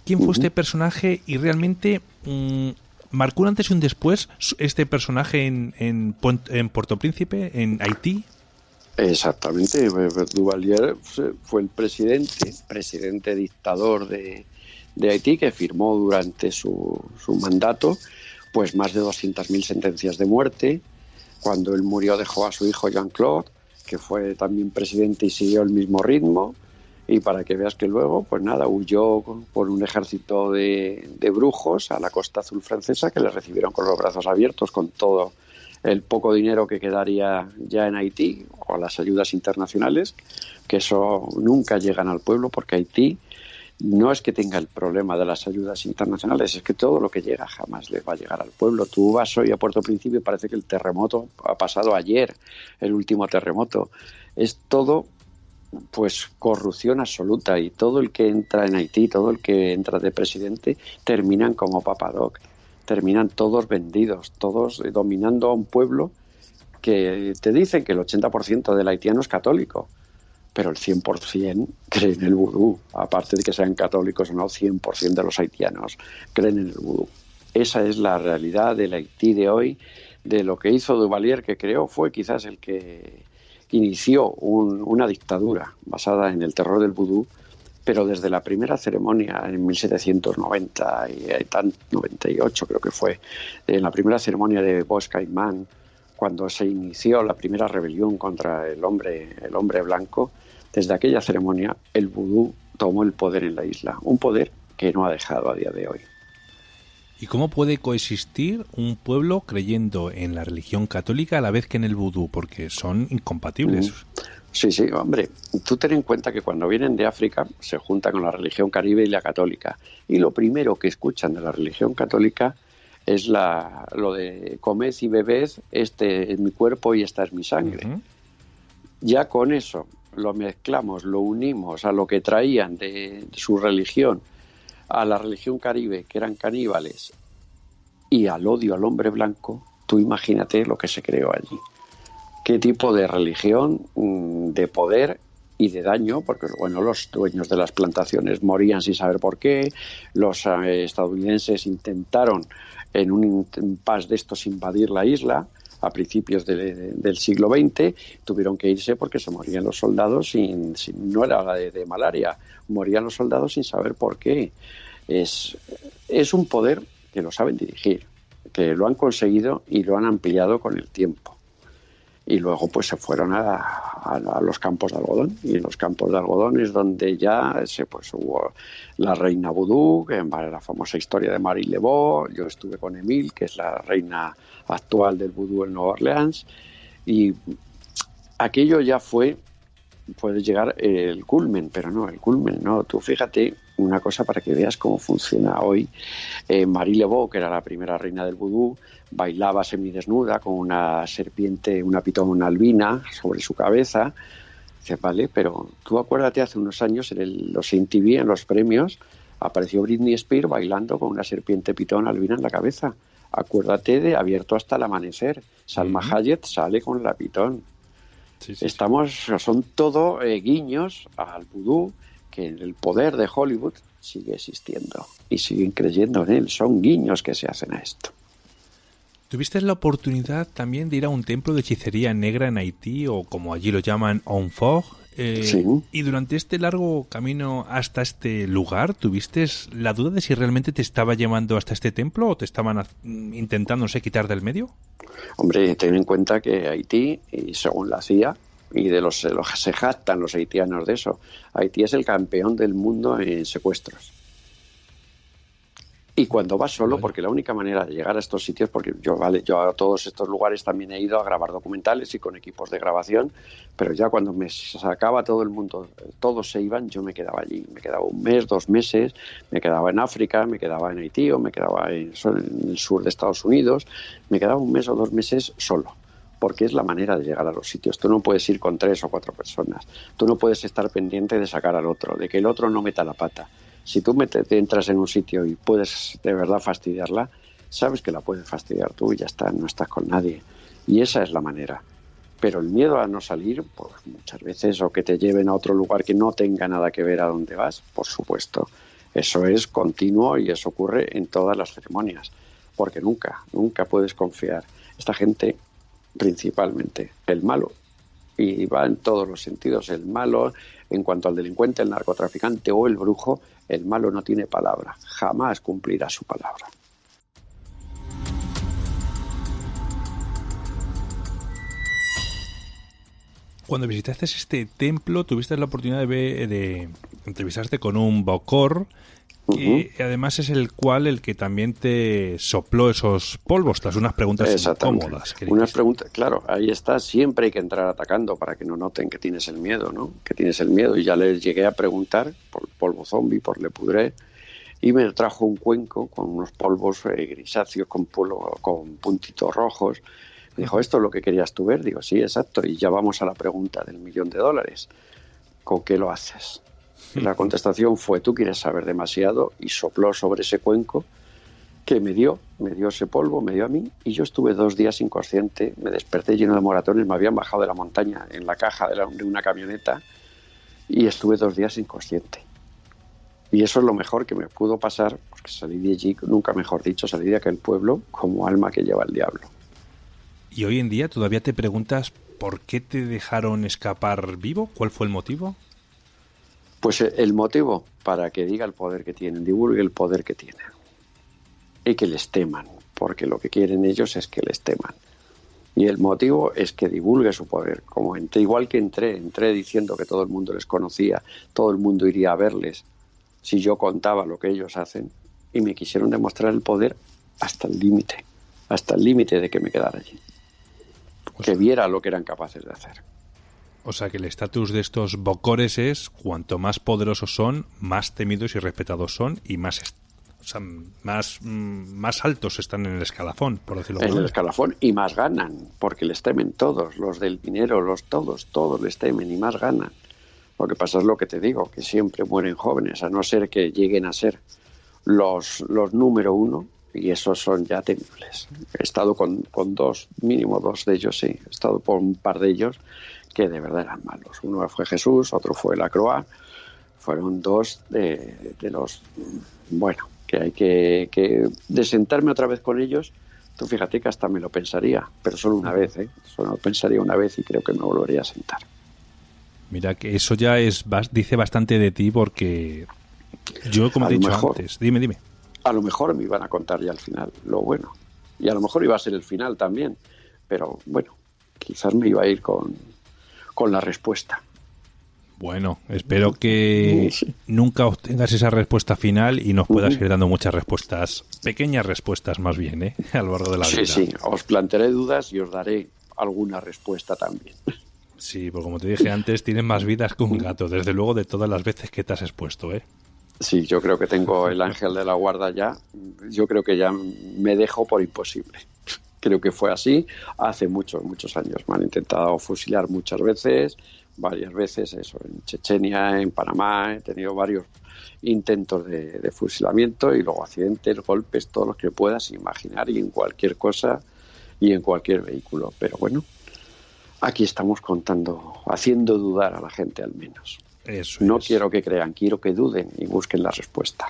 ¿quién fue este personaje y realmente marcó un antes y un después este personaje en Puerto Príncipe, en Haití?
Exactamente, Duvalier fue el presidente dictador de Haití, que firmó durante su mandato pues más de 200.000 sentencias de muerte. Cuando él murió dejó a su hijo Jean-Claude, que fue también presidente y siguió el mismo ritmo. Y para que veas que luego, pues nada, huyó por un ejército de brujos a la Costa Azul francesa, que le recibieron con los brazos abiertos, con todo el poco dinero que quedaría ya en Haití, o las ayudas internacionales, que eso nunca llegan al pueblo, porque Haití no es que tenga el problema de las ayudas internacionales, es que todo lo que llega jamás les va a llegar al pueblo. Tú vas hoy a Puerto Príncipe y parece que el terremoto ha pasado ayer, el último terremoto. Es todo pues corrupción absoluta, y todo el que entra en Haití, todo el que entra de presidente, terminan como Papadoc, terminan todos vendidos, todos dominando a un pueblo que te dicen que el 80% del haitiano es católico, pero el 100% cree en el vudú. Aparte de que sean católicos o no, 100% de los haitianos creen en el vudú. Esa es la realidad del Haití de hoy. De lo que hizo Duvalier, que creó, fue quizás el que inició una dictadura basada en el terror del vudú, pero desde la primera ceremonia en 1798 creo que fue, en la primera ceremonia de Bois Caimán, cuando se inició la primera rebelión contra el hombre blanco, desde aquella ceremonia el vudú tomó el poder en la isla, un poder que no ha dejado a día de hoy.
¿Y cómo puede coexistir un pueblo creyendo en la religión católica a la vez que en el vudú? Porque son incompatibles.
Sí, hombre, tú ten en cuenta que cuando vienen de África se juntan con la religión caribe y la católica, y lo primero que escuchan de la religión católica es lo de comed y bebed, este es mi cuerpo y esta es mi sangre. Uh-huh. Ya con eso lo mezclamos, lo unimos a lo que traían de su religión, a la religión caribe, que eran caníbales, y al odio al hombre blanco. Tú imagínate lo que se creó allí. Qué tipo de religión, de poder y de daño, porque bueno, los dueños de las plantaciones morían sin saber por qué. Los estadounidenses intentaron en un impasse de estos invadir la isla a principios del siglo XX, tuvieron que irse porque se morían los soldados no era la de malaria, morían los soldados sin saber por qué. Es un poder que lo saben dirigir, que lo han conseguido y lo han ampliado con el tiempo. Y luego pues se fueron a los campos de algodón, y en los campos de algodón es donde ya hubo la reina vudú, que la famosa historia de Marie Laveau. Yo estuve con Emile, que es la reina actual del vudú en Nueva Orleans, y aquello ya puede llegar el culmen, pero no, el culmen no. Tú fíjate una cosa para que veas cómo funciona hoy. Marie Laveau, que era la primera reina del vudú, bailaba semidesnuda con una serpiente, una pitón albina sobre su cabeza. Dice, vale, pero tú acuérdate, hace unos años en los MTV, en los premios, apareció Britney Spears bailando con una serpiente pitón albina en la cabeza. Acuérdate de Abierto hasta el amanecer. Salma Hayek sale con la pitón. Sí. Son todo guiños al vudú, que en el poder de Hollywood sigue existiendo y siguen creyendo en él. Son guiños que se hacen a esto.
¿Tuviste la oportunidad también de ir a un templo de hechicería negra en Haití, o como allí lo llaman, Onfog? Sí. Y durante este largo camino hasta este lugar, ¿tuviste la duda de si realmente te estaba llevando hasta este templo o te estaban intentando, quitar del medio?
Hombre, ten en cuenta que Haití, y según la CIA, y se jactan los haitianos de eso. Haití es el campeón del mundo en secuestros. Y cuando vas solo, porque la única manera de llegar a estos sitios, porque yo a todos estos lugares también he ido a grabar documentales y con equipos de grabación, pero ya cuando me sacaba todo el mundo, todos se iban, yo me quedaba allí. Me quedaba 1 mes, 2 meses, me quedaba en África, me quedaba en Haití, o me quedaba en el sur de Estados Unidos, me quedaba 1 mes o 2 meses solo. Porque es la manera de llegar a los sitios. Tú no puedes ir con 3 o 4 personas. Tú no puedes estar pendiente de sacar al otro, de que el otro no meta la pata. Si tú te entras en un sitio y puedes de verdad fastidiarla, sabes que la puedes fastidiar tú y ya está, no estás con nadie. Y esa es la manera. Pero el miedo a no salir, pues muchas veces, o que te lleven a otro lugar que no tenga nada que ver a dónde vas, por supuesto. Eso es continuo y eso ocurre en todas las ceremonias. Porque nunca puedes confiar. Esta gente, principalmente, el malo, y va en todos los sentidos, el malo, en cuanto al delincuente, el narcotraficante o el brujo, el malo no tiene palabra, jamás cumplirá su palabra.
Cuando visitaste este templo, tuviste la oportunidad de entrevistarte con un bokor, que además es el que también te sopló esos polvos tras unas preguntas incómodas.
Unas preguntas, claro, ahí está, siempre hay que entrar atacando para que no noten que tienes el miedo, ¿no? Que tienes el miedo. Y ya les llegué a preguntar por polvo zombie, por Le Poudre, y me trajo un cuenco con unos polvos grisáceos con puntitos rojos. Me dijo, ¿esto es lo que querías tú ver? Digo, sí, exacto. Y ya vamos a la pregunta del $1.000.000. ¿Con qué lo haces? La contestación fue, tú quieres saber demasiado, y sopló sobre ese cuenco que me dio ese polvo, me dio a mí, y yo estuve 2 días inconsciente, me desperté lleno de moratones, me habían bajado de la montaña en la caja de una camioneta y estuve 2 días inconsciente. Y eso es lo mejor que me pudo pasar, porque salí de allí, nunca mejor dicho, salí de aquel pueblo como alma que lleva el diablo.
¿Y hoy en día todavía te preguntas por qué te dejaron escapar vivo? ¿Cuál fue el motivo?
Pues el motivo, para que diga el poder que tienen, divulgue el poder que tienen y que les teman, porque lo que quieren ellos es que les teman. Y el motivo es que divulgue su poder. Como igual que entré diciendo que todo el mundo les conocía, todo el mundo iría a verles si yo contaba lo que ellos hacen, y me quisieron demostrar el poder hasta el límite de que me quedara allí, que viera lo que eran capaces de hacer.
O sea que el estatus de estos bokores es cuanto más poderosos son, más temidos y respetados son, y más altos están en el escalafón, por decirlo así.
En el escalafón, y más ganan, porque les temen todos, los del dinero, todos les temen y más ganan. Lo que pasa es lo que te digo, que siempre mueren jóvenes, a no ser que lleguen a ser los número 1, y esos son ya temibles. He estado con 2, mínimo 2 de ellos, sí. He estado por un par de ellos que de verdad eran malos. Uno fue Jesús, otro fue Lacroix. Fueron 2 de los... Bueno, que hay que de sentarme otra vez con ellos. Tú fíjate que hasta me lo pensaría, pero solo una vez, ¿eh? Solo lo pensaría una vez y creo que me volvería a sentar.
Mira, que eso ya dice bastante de ti, porque yo, como te he dicho antes... Dime.
A lo mejor me iban a contar ya al final lo bueno. Y a lo mejor iba a ser el final también. Pero bueno, quizás me iba a ir con la respuesta.
Bueno, espero que nunca obtengas esa respuesta final y nos puedas ir dando muchas respuestas, pequeñas respuestas más bien, a lo largo de la vida.
Sí, os plantearé dudas y os daré alguna respuesta también.
Sí, porque como te dije antes, tienes más vidas que un gato, desde luego, de todas las veces que te has expuesto, ¿eh?
Sí, yo creo que tengo el ángel de la guarda ya. Yo creo que ya me dejo por imposible. Creo que fue así hace muchos años. Me han intentado fusilar muchas veces, varias veces, eso, en Chechenia, en Panamá. He tenido varios intentos de fusilamiento y luego accidentes, golpes, todos los que puedas imaginar, y en cualquier cosa y en cualquier vehículo. Pero bueno, aquí estamos haciendo dudar a la gente al menos.
Eso
no quiero que crean, quiero que duden y busquen la respuesta.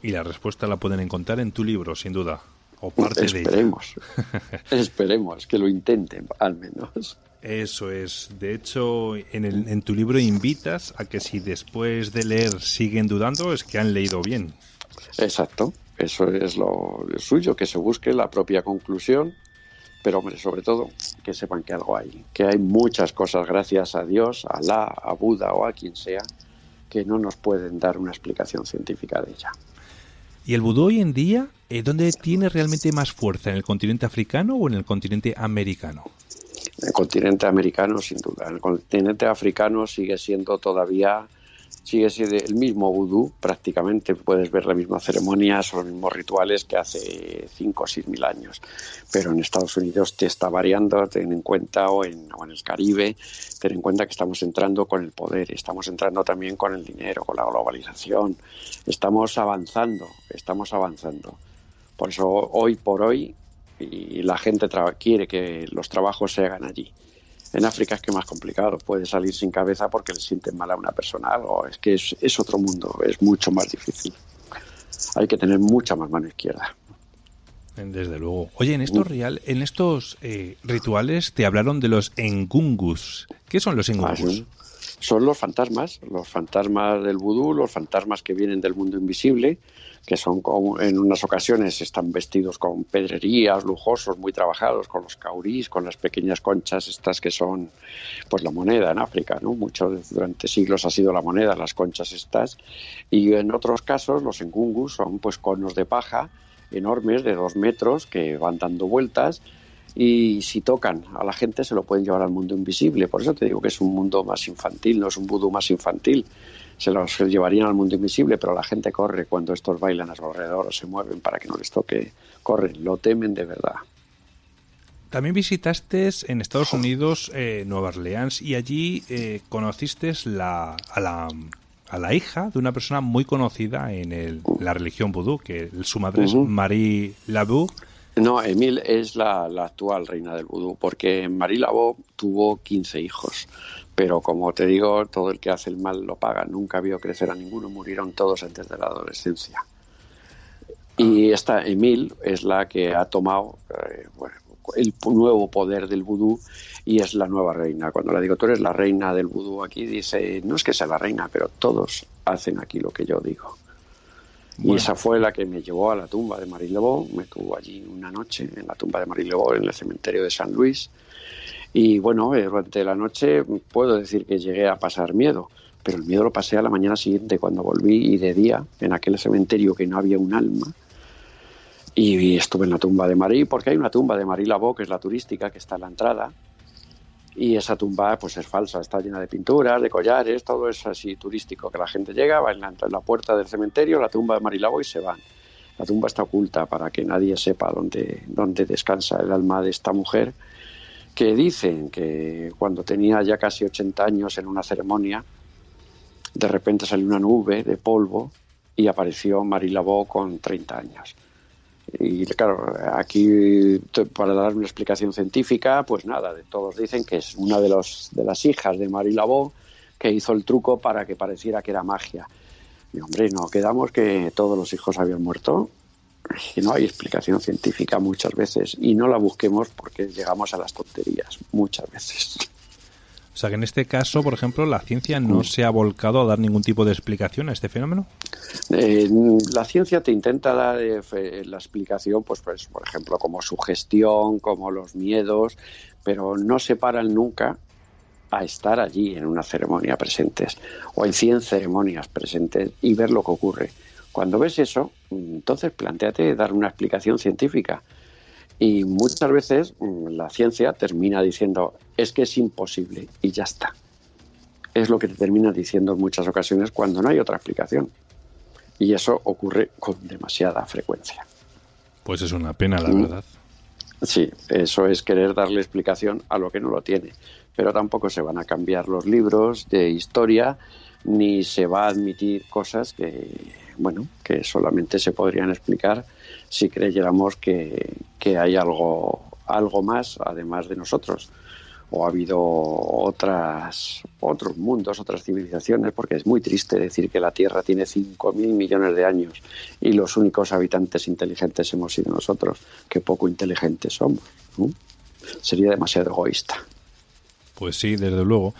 Y la respuesta la pueden encontrar en tu libro, sin duda, o parte
Esperemos.
de ella.
Esperemos que lo intenten, al menos.
Eso es. De hecho, en tu libro invitas a que si después de leer siguen dudando, es que han leído bien.
Exacto. Eso es lo suyo, que se busque la propia conclusión, pero hombre, sobre todo, que sepan que algo hay, que hay muchas cosas, gracias a Dios, a Alá, a Buda o a quien sea, que no nos pueden dar una explicación científica de ella.
¿Y el vudú hoy en día, dónde tiene realmente más fuerza? ¿En el continente africano o en el continente americano?
El continente americano, sin duda. El continente africano sigue siendo el mismo vudú, prácticamente puedes ver las mismas ceremonias o los mismos rituales que hace 5 o 6 mil años, pero en Estados Unidos te está variando, ten en cuenta, o en el Caribe, ten en cuenta que estamos entrando con el poder, estamos entrando también con el dinero, con la globalización, estamos avanzando. Por eso hoy por hoy y la gente quiere que los trabajos se hagan allí. En África es que es más complicado, puede salir sin cabeza porque le sienten mal a una persona algo, es que es otro mundo, es mucho más difícil. Hay que tener mucha más mano izquierda.
Desde luego. Oye, en estos rituales te hablaron de los engungus. ¿Qué son los engungus?
Son los fantasmas del vudú, los fantasmas que vienen del mundo invisible, que son en unas ocasiones están vestidos con pedrerías, lujosos, muy trabajados, con los caurís, con las pequeñas conchas estas que son pues la moneda en África, ¿no? Durante siglos ha sido la moneda, las conchas estas, y en otros casos los engungus son pues conos de paja enormes de 2 metros que van dando vueltas, y si tocan a la gente se lo pueden llevar al mundo invisible. Por eso te digo que es un mundo más infantil, no es un vudú más infantil. Se los llevarían al mundo invisible, pero la gente corre cuando estos bailan a su alrededor o se mueven para que no les toque. Corren, lo temen de verdad.
También visitaste en Estados Unidos Nueva Orleans y allí conociste a la hija de una persona muy conocida en la religión vudú, que su madre es Marie Laveau.
No, Emile es la actual reina del vudú, porque Marie Laveau tuvo 15 hijos. Pero como te digo, todo el que hace el mal lo paga. Nunca vio crecer a ninguno, murieron todos antes de la adolescencia. Y esta Emile es la que ha tomado el nuevo poder del vudú y es la nueva reina. Cuando le digo, tú eres la reina del vudú aquí, dice, no es que sea la reina, pero todos hacen aquí lo que yo digo. Bueno. Y esa fue la que me llevó a la tumba de Marie Laveau. Me tuvo allí una noche en la tumba de Marie Laveau, en el cementerio de San Luis. Y bueno, durante la noche puedo decir que llegué a pasar miedo, pero el miedo lo pasé a la mañana siguiente cuando volví, y de día en aquel cementerio que no había un alma. Y estuve en la tumba de Marie, porque hay una tumba de Marie Laveau, que es la turística, que está en la entrada, y esa tumba pues es falsa, está llena de pinturas, de collares, todo es así turístico, que la gente llega, va en la puerta del cementerio, la tumba de Marie Laveau, y se van. La tumba está oculta para que nadie sepa dónde descansa el alma de esta mujer, que dicen que cuando tenía ya casi 80 años en una ceremonia, de repente salió una nube de polvo y apareció Marie Laveau con 30 años. Y claro, aquí para dar una explicación científica, pues nada, todos dicen que es una de las hijas de Marie Laveau que hizo el truco para que pareciera que era magia. Y hombre, no, quedamos que todos los hijos habían muerto. Y no hay explicación científica muchas veces, y no la busquemos porque llegamos a las tonterías muchas veces.
O sea que en este caso, por ejemplo, la ciencia no se ha volcado a dar ningún tipo de explicación a este fenómeno.
La ciencia te intenta dar la explicación, pues por ejemplo, como sugestión, como los miedos, pero no se paran nunca a estar allí en una ceremonia presentes o en 100 ceremonias presentes y ver lo que ocurre. Cuando ves eso, entonces plantéate dar una explicación científica. Y muchas veces la ciencia termina diciendo, es que es imposible, y ya está. Es lo que te termina diciendo en muchas ocasiones cuando no hay otra explicación. Y eso ocurre con demasiada frecuencia.
Pues es una pena, la verdad.
Sí, eso es querer darle explicación a lo que no lo tiene. Pero tampoco se van a cambiar los libros de historia, ni se va a admitir cosas que solamente se podrían explicar si creyéramos que hay algo más además de nosotros, o ha habido otros mundos, otras civilizaciones, porque es muy triste decir que la Tierra tiene 5.000 millones de años y los únicos habitantes inteligentes hemos sido nosotros. Qué poco inteligentes somos, ¿no? Sería demasiado egoísta.
Pues sí, desde luego.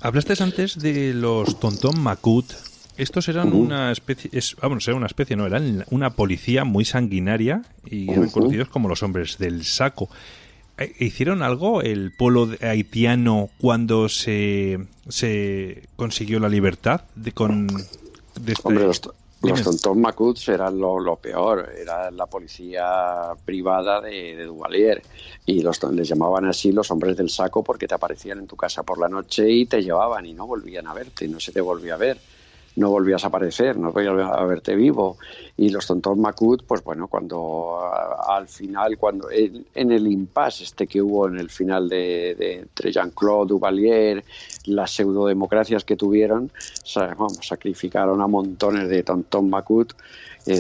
Hablaste antes de los Tonton Macoute. Estos eran una especie, eran una policía muy sanguinaria y eran conocidos como los hombres del saco. ¿Hicieron algo el pueblo haitiano cuando se consiguió la libertad
Hombre, los tontons macuts eran lo peor, era la policía privada de Duvalier, y les llamaban así los hombres del saco porque te aparecían en tu casa por la noche y te llevaban y no volvían a verte, y no se te volvía a ver. No volvías a aparecer, no volvías a verte vivo. Y los tontons macut, pues bueno, cuando al final, cuando en el impasse que hubo en el final entre Jean-Claude Duvalier, las pseudodemocracias que tuvieron, sacrificaron a montones de tontons macut,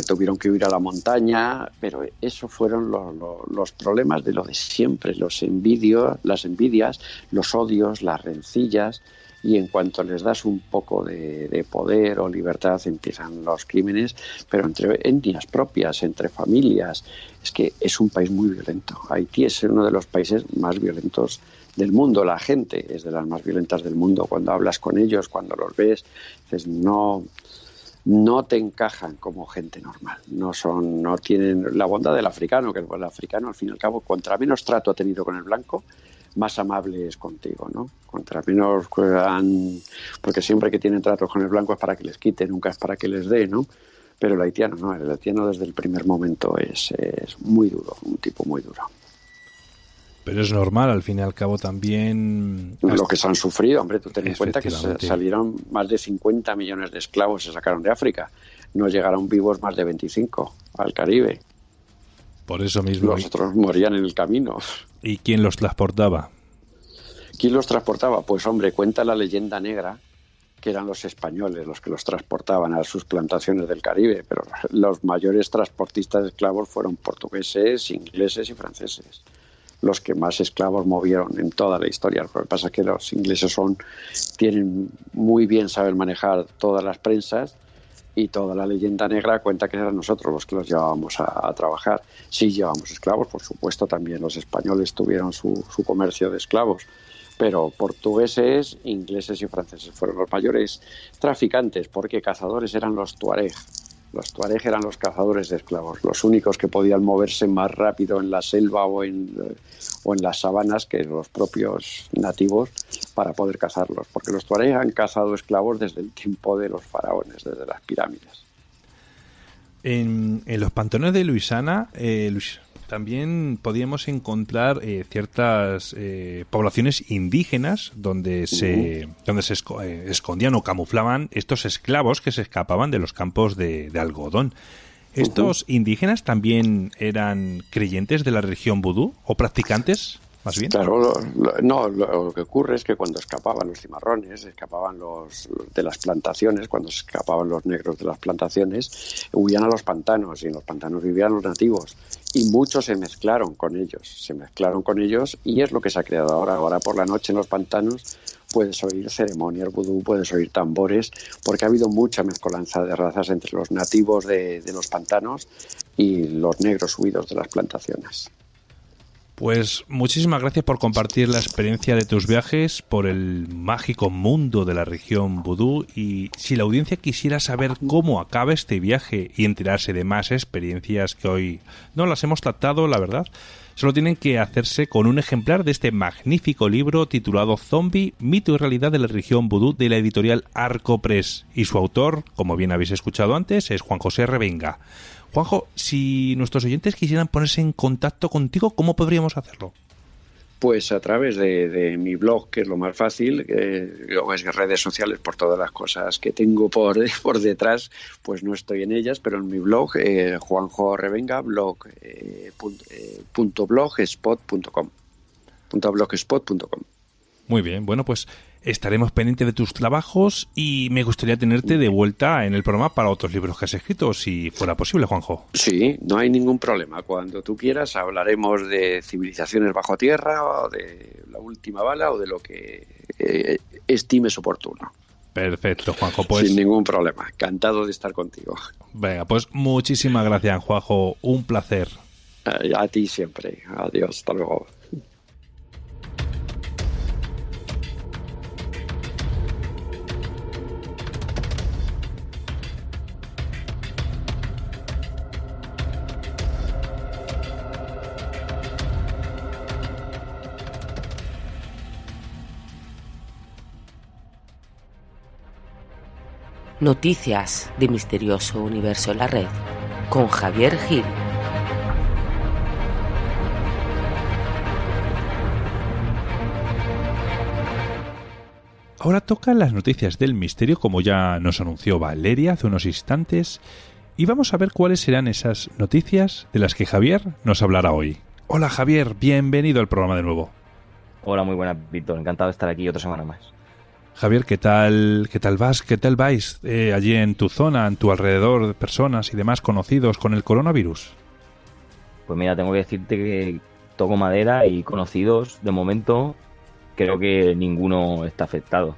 tuvieron que huir a la montaña, pero eso fueron los problemas de lo de siempre, las envidias, los odios, las rencillas. Y en cuanto les das un poco de poder o libertad, empiezan los crímenes, pero entre etnias propias, entre familias. Es que es un país muy violento. Haití es uno de los países más violentos del mundo. La gente es de las más violentas del mundo. Cuando hablas con ellos, cuando los ves, dices, no te encajan como gente normal. No tienen la bondad del africano, que el africano, al fin y al cabo, contra menos trato ha tenido con el blanco, más amable es contigo, ¿no? Contra menos porque siempre que tienen tratos con el blanco es para que les quite, nunca es para que les dé, ¿no? Pero el haitiano no, el haitiano desde el primer momento es muy duro, un tipo muy duro.
Pero es normal, al fin y al cabo también...
Lo que se han sufrido, hombre, tú ten en cuenta que salieron más de 50 millones de esclavos, se sacaron de África, no llegaron vivos más de 25 al Caribe.
Por eso mismo.
Los otros morían en el camino.
¿Y quién los transportaba?
¿Quién los transportaba? Pues hombre, cuenta la leyenda negra que eran los españoles los que los transportaban a sus plantaciones del Caribe, pero los mayores transportistas de esclavos fueron portugueses, ingleses y franceses, los que más esclavos movieron en toda la historia. Lo que pasa es que los ingleses tienen muy bien saber manejar todas las prensas, y toda la leyenda negra cuenta que eran nosotros los que los llevábamos a trabajar. Sí llevamos esclavos, por supuesto, también los españoles tuvieron su comercio de esclavos, pero portugueses, ingleses y franceses fueron los mayores traficantes, porque cazadores eran los tuareg. Los tuareg eran los cazadores de esclavos, los únicos que podían moverse más rápido en la selva o en las sabanas que los propios nativos para poder cazarlos, porque los tuareg han cazado esclavos desde el tiempo de los faraones, desde las pirámides.
En los pantanos de Luisiana también podíamos encontrar ciertas poblaciones indígenas donde se escondían o camuflaban estos esclavos que se escapaban de los campos de algodón. ¿Estos indígenas también eran creyentes de la religión vudú o practicantes, más bien?
Claro, lo que ocurre es que cuando escapaban los cimarrones, escapaban los de las plantaciones, cuando se escapaban los negros de las plantaciones, huían a los pantanos, y en los pantanos vivían los nativos, y muchos se mezclaron con ellos, y es lo que se ha creado ahora. Ahora por la noche en los pantanos puedes oír ceremonias vudú, puedes oír tambores, porque ha habido mucha mezcolanza de razas entre los nativos de los pantanos y los negros huidos de las plantaciones.
Pues muchísimas gracias por compartir la experiencia de tus viajes por el mágico mundo de la región vudú, y si la audiencia quisiera saber cómo acaba este viaje y enterarse de más experiencias que hoy no las hemos tratado, la verdad, solo tienen que hacerse con un ejemplar de este magnífico libro titulado Zombie, mito y realidad de la región vudú, de la editorial Arco Press, y su autor, como bien habéis escuchado antes, es Juan José Revenga. Juanjo, si nuestros oyentes quisieran ponerse en contacto contigo, ¿cómo podríamos hacerlo?
Pues a través de mi blog, que es lo más fácil, o es redes sociales, por todas las cosas que tengo por detrás, pues no estoy en ellas, pero en mi blog, Juanjo Revenga, blogspot.com.
Muy bien, bueno, pues estaremos pendientes de tus trabajos y me gustaría tenerte de vuelta en el programa para otros libros que has escrito, si fuera posible, Juanjo.
Sí, no hay ningún problema. Cuando tú quieras hablaremos de civilizaciones bajo tierra, o de La Última Bala, o de lo que estimes oportuno.
Perfecto, Juanjo. Pues
sin ningún problema. Encantado de estar contigo.
Venga, pues muchísimas gracias, Juanjo. Un placer.
A ti siempre. Adiós. Hasta luego.
Noticias de Misterioso Universo en la Red con Javier Gil.
Ahora tocan las noticias del misterio, como ya nos anunció Valeria hace unos instantes, y vamos a ver cuáles serán esas noticias de las que Javier nos hablará hoy. Hola Javier, bienvenido al programa de nuevo.
Hola, muy buenas, Víctor. Encantado de estar aquí otra semana más.
Javier, ¿qué tal vas? ¿Qué tal vais allí en tu zona, en tu alrededor, personas y demás conocidos con el coronavirus?
Pues mira, tengo que decirte que toco madera y conocidos, de momento, creo que ninguno está afectado.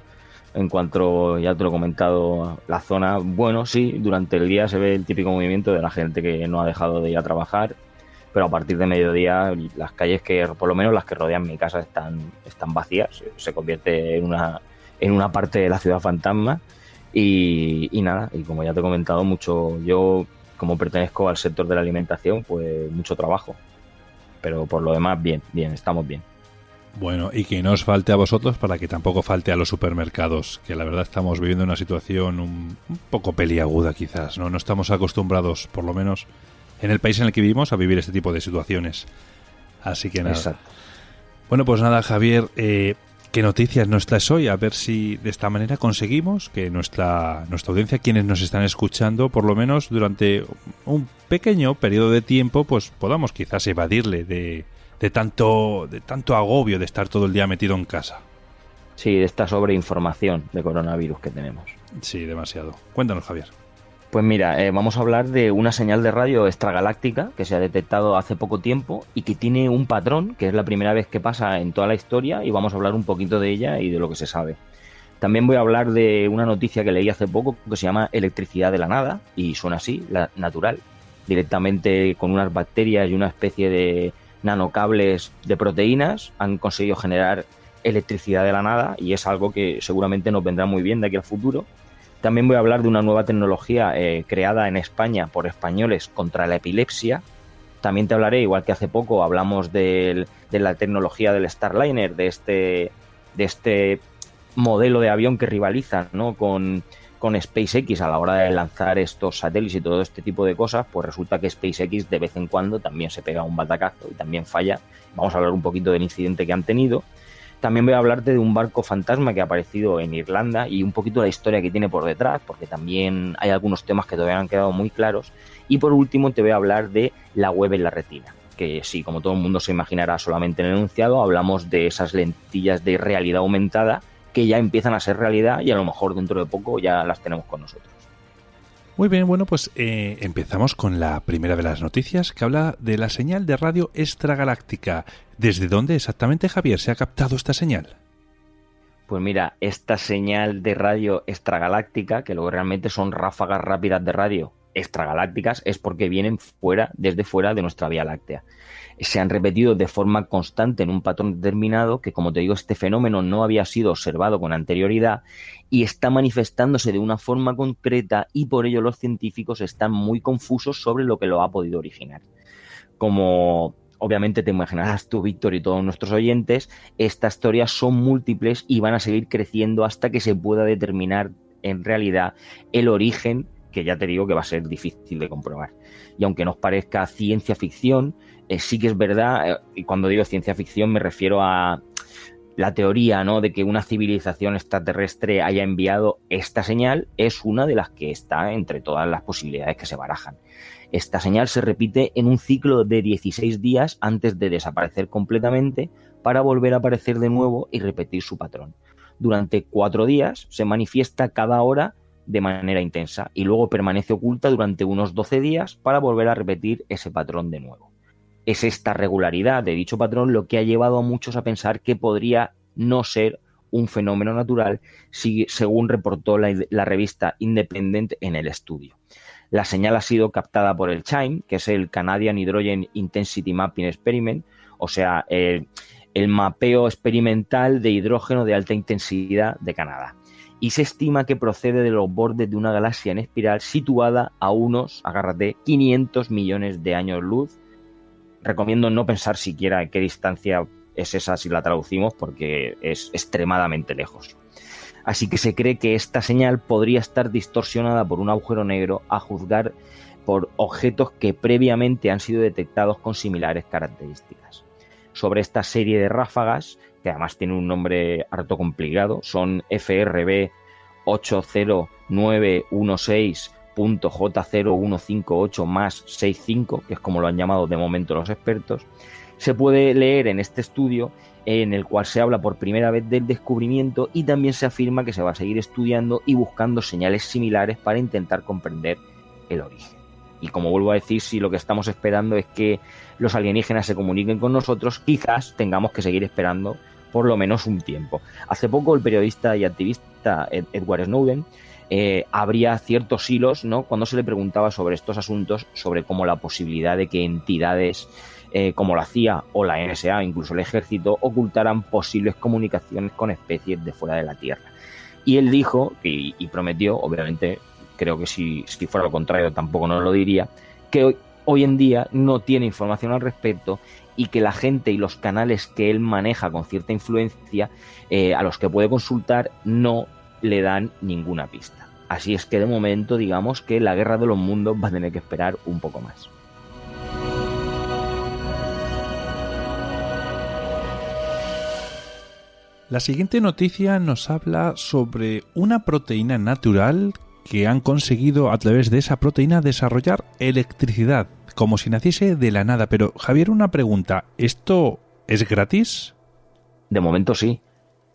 En cuanto, ya te lo he comentado, la zona, bueno, sí, durante el día se ve el típico movimiento de la gente que no ha dejado de ir a trabajar, pero a partir de mediodía las calles que, por lo menos las que rodean mi casa, están vacías, se convierte en una parte de la ciudad fantasma y nada, y como ya te he comentado mucho, yo como pertenezco al sector de la alimentación, pues mucho trabajo, pero por lo demás bien, estamos bien.
Bueno, y que no os falte a vosotros para que tampoco falte a los supermercados, que la verdad estamos viviendo una situación un poco peliaguda quizás, ¿no? No estamos acostumbrados, por lo menos en el país en el que vivimos, a vivir este tipo de situaciones. Así que nada.
Exacto.
Bueno, pues nada, Javier, ¿qué noticias nos traes hoy? A ver si de esta manera conseguimos que nuestra audiencia, quienes nos están escuchando, por lo menos durante un pequeño periodo de tiempo, pues podamos quizás evadirle de tanto agobio de estar todo el día metido en casa.
Sí, de esta sobreinformación de coronavirus que tenemos.
Sí, demasiado. Cuéntanos, Javier.
Pues mira, vamos a hablar de una señal de radio extragaláctica que se ha detectado hace poco tiempo y que tiene un patrón, que es la primera vez que pasa en toda la historia, y vamos a hablar un poquito de ella y de lo que se sabe. También voy a hablar de una noticia que leí hace poco que se llama electricidad de la nada, y suena así, la natural. Directamente con unas bacterias y una especie de nanocables de proteínas han conseguido generar electricidad de la nada, y es algo que seguramente nos vendrá muy bien de aquí al futuro. También voy a hablar de una nueva tecnología creada en España por españoles contra la epilepsia. También te hablaré, igual que hace poco hablamos de la tecnología del Starliner, de este modelo de avión que rivaliza, ¿no?, con SpaceX a la hora de lanzar estos satélites y todo este tipo de cosas. Pues resulta que SpaceX de vez en cuando también se pega un batacazo y también falla. Vamos a hablar un poquito del incidente que han tenido. También voy a hablarte de un barco fantasma que ha aparecido en Irlanda y un poquito de la historia que tiene por detrás, porque también hay algunos temas que todavía no han quedado muy claros. Y por último te voy a hablar de la web en la retina, que sí, como todo el mundo se imaginará solamente en el enunciado, hablamos de esas lentillas de realidad aumentada que ya empiezan a ser realidad y a lo mejor dentro de poco ya las tenemos con nosotros.
Muy bien, bueno, pues empezamos con la primera de las noticias, que habla de la señal de radio extragaláctica. ¿Desde dónde exactamente, Javier, se ha captado esta señal?
Pues mira, esta señal de radio extragaláctica, que luego realmente son ráfagas rápidas de radio extragalácticas, es porque vienen desde fuera de nuestra Vía Láctea. Se han repetido de forma constante en un patrón determinado que, como te digo, este fenómeno no había sido observado con anterioridad y está manifestándose de una forma concreta, y por ello los científicos están muy confusos sobre lo que lo ha podido originar. Como obviamente te imaginarás tú, Víctor, y todos nuestros oyentes, estas teorías son múltiples y van a seguir creciendo hasta que se pueda determinar en realidad el origen, que ya te digo que va a ser difícil de comprobar. Y aunque nos parezca ciencia ficción, sí que es verdad, y cuando digo ciencia ficción me refiero a la teoría, ¿no?, de que una civilización extraterrestre haya enviado esta señal, es una de las que está entre todas las posibilidades que se barajan. Esta señal se repite en un ciclo de 16 días antes de desaparecer completamente para volver a aparecer de nuevo y repetir su patrón. Durante 4 días se manifiesta cada hora de manera intensa y luego permanece oculta durante unos 12 días para volver a repetir ese patrón de nuevo. Es esta regularidad de dicho patrón lo que ha llevado a muchos a pensar que podría no ser un fenómeno natural, según reportó la revista Independent en el estudio. La señal ha sido captada por el CHIME, que es el Canadian Hydrogen Intensity Mapping Experiment, o sea, el mapeo experimental de hidrógeno de alta intensidad de Canadá. Y se estima que procede de los bordes de una galaxia en espiral situada a unos, agárrate, 500 millones de años luz. Recomiendo no pensar siquiera en qué distancia es esa si la traducimos, porque es extremadamente lejos. Así que se cree que esta señal podría estar distorsionada por un agujero negro, a juzgar por objetos que previamente han sido detectados con similares características. Sobre esta serie de ráfagas, que además tiene un nombre harto complicado, son FRB 80916.J0158+65, que es como lo han llamado de momento los expertos, se puede leer en este estudio, en el cual se habla por primera vez del descubrimiento, y también se afirma que se va a seguir estudiando y buscando señales similares para intentar comprender el origen. Y como vuelvo a decir, si lo que estamos esperando es que los alienígenas se comuniquen con nosotros, quizás tengamos que seguir esperando por lo menos un tiempo. Hace poco el periodista y activista Edward Snowden abría ciertos hilos, ¿no?, cuando se le preguntaba sobre estos asuntos, sobre cómo la posibilidad de que entidades como la CIA o la NSA, incluso el ejército, ocultaran posibles comunicaciones con especies de fuera de la Tierra. Y él dijo, y prometió, obviamente, creo que si fuera lo contrario tampoco nos lo diría, que hoy en día no tiene información al respecto, y que la gente y los canales que él maneja con cierta influencia, a los que puede consultar, no le dan ninguna pista. Así es que de momento digamos que la guerra de los mundos va a tener que esperar un poco más.
La siguiente noticia nos habla sobre una proteína natural que han conseguido a través de esa proteína desarrollar electricidad, como si naciese de la nada. Pero, Javier, una pregunta, ¿esto es gratis?
De momento sí.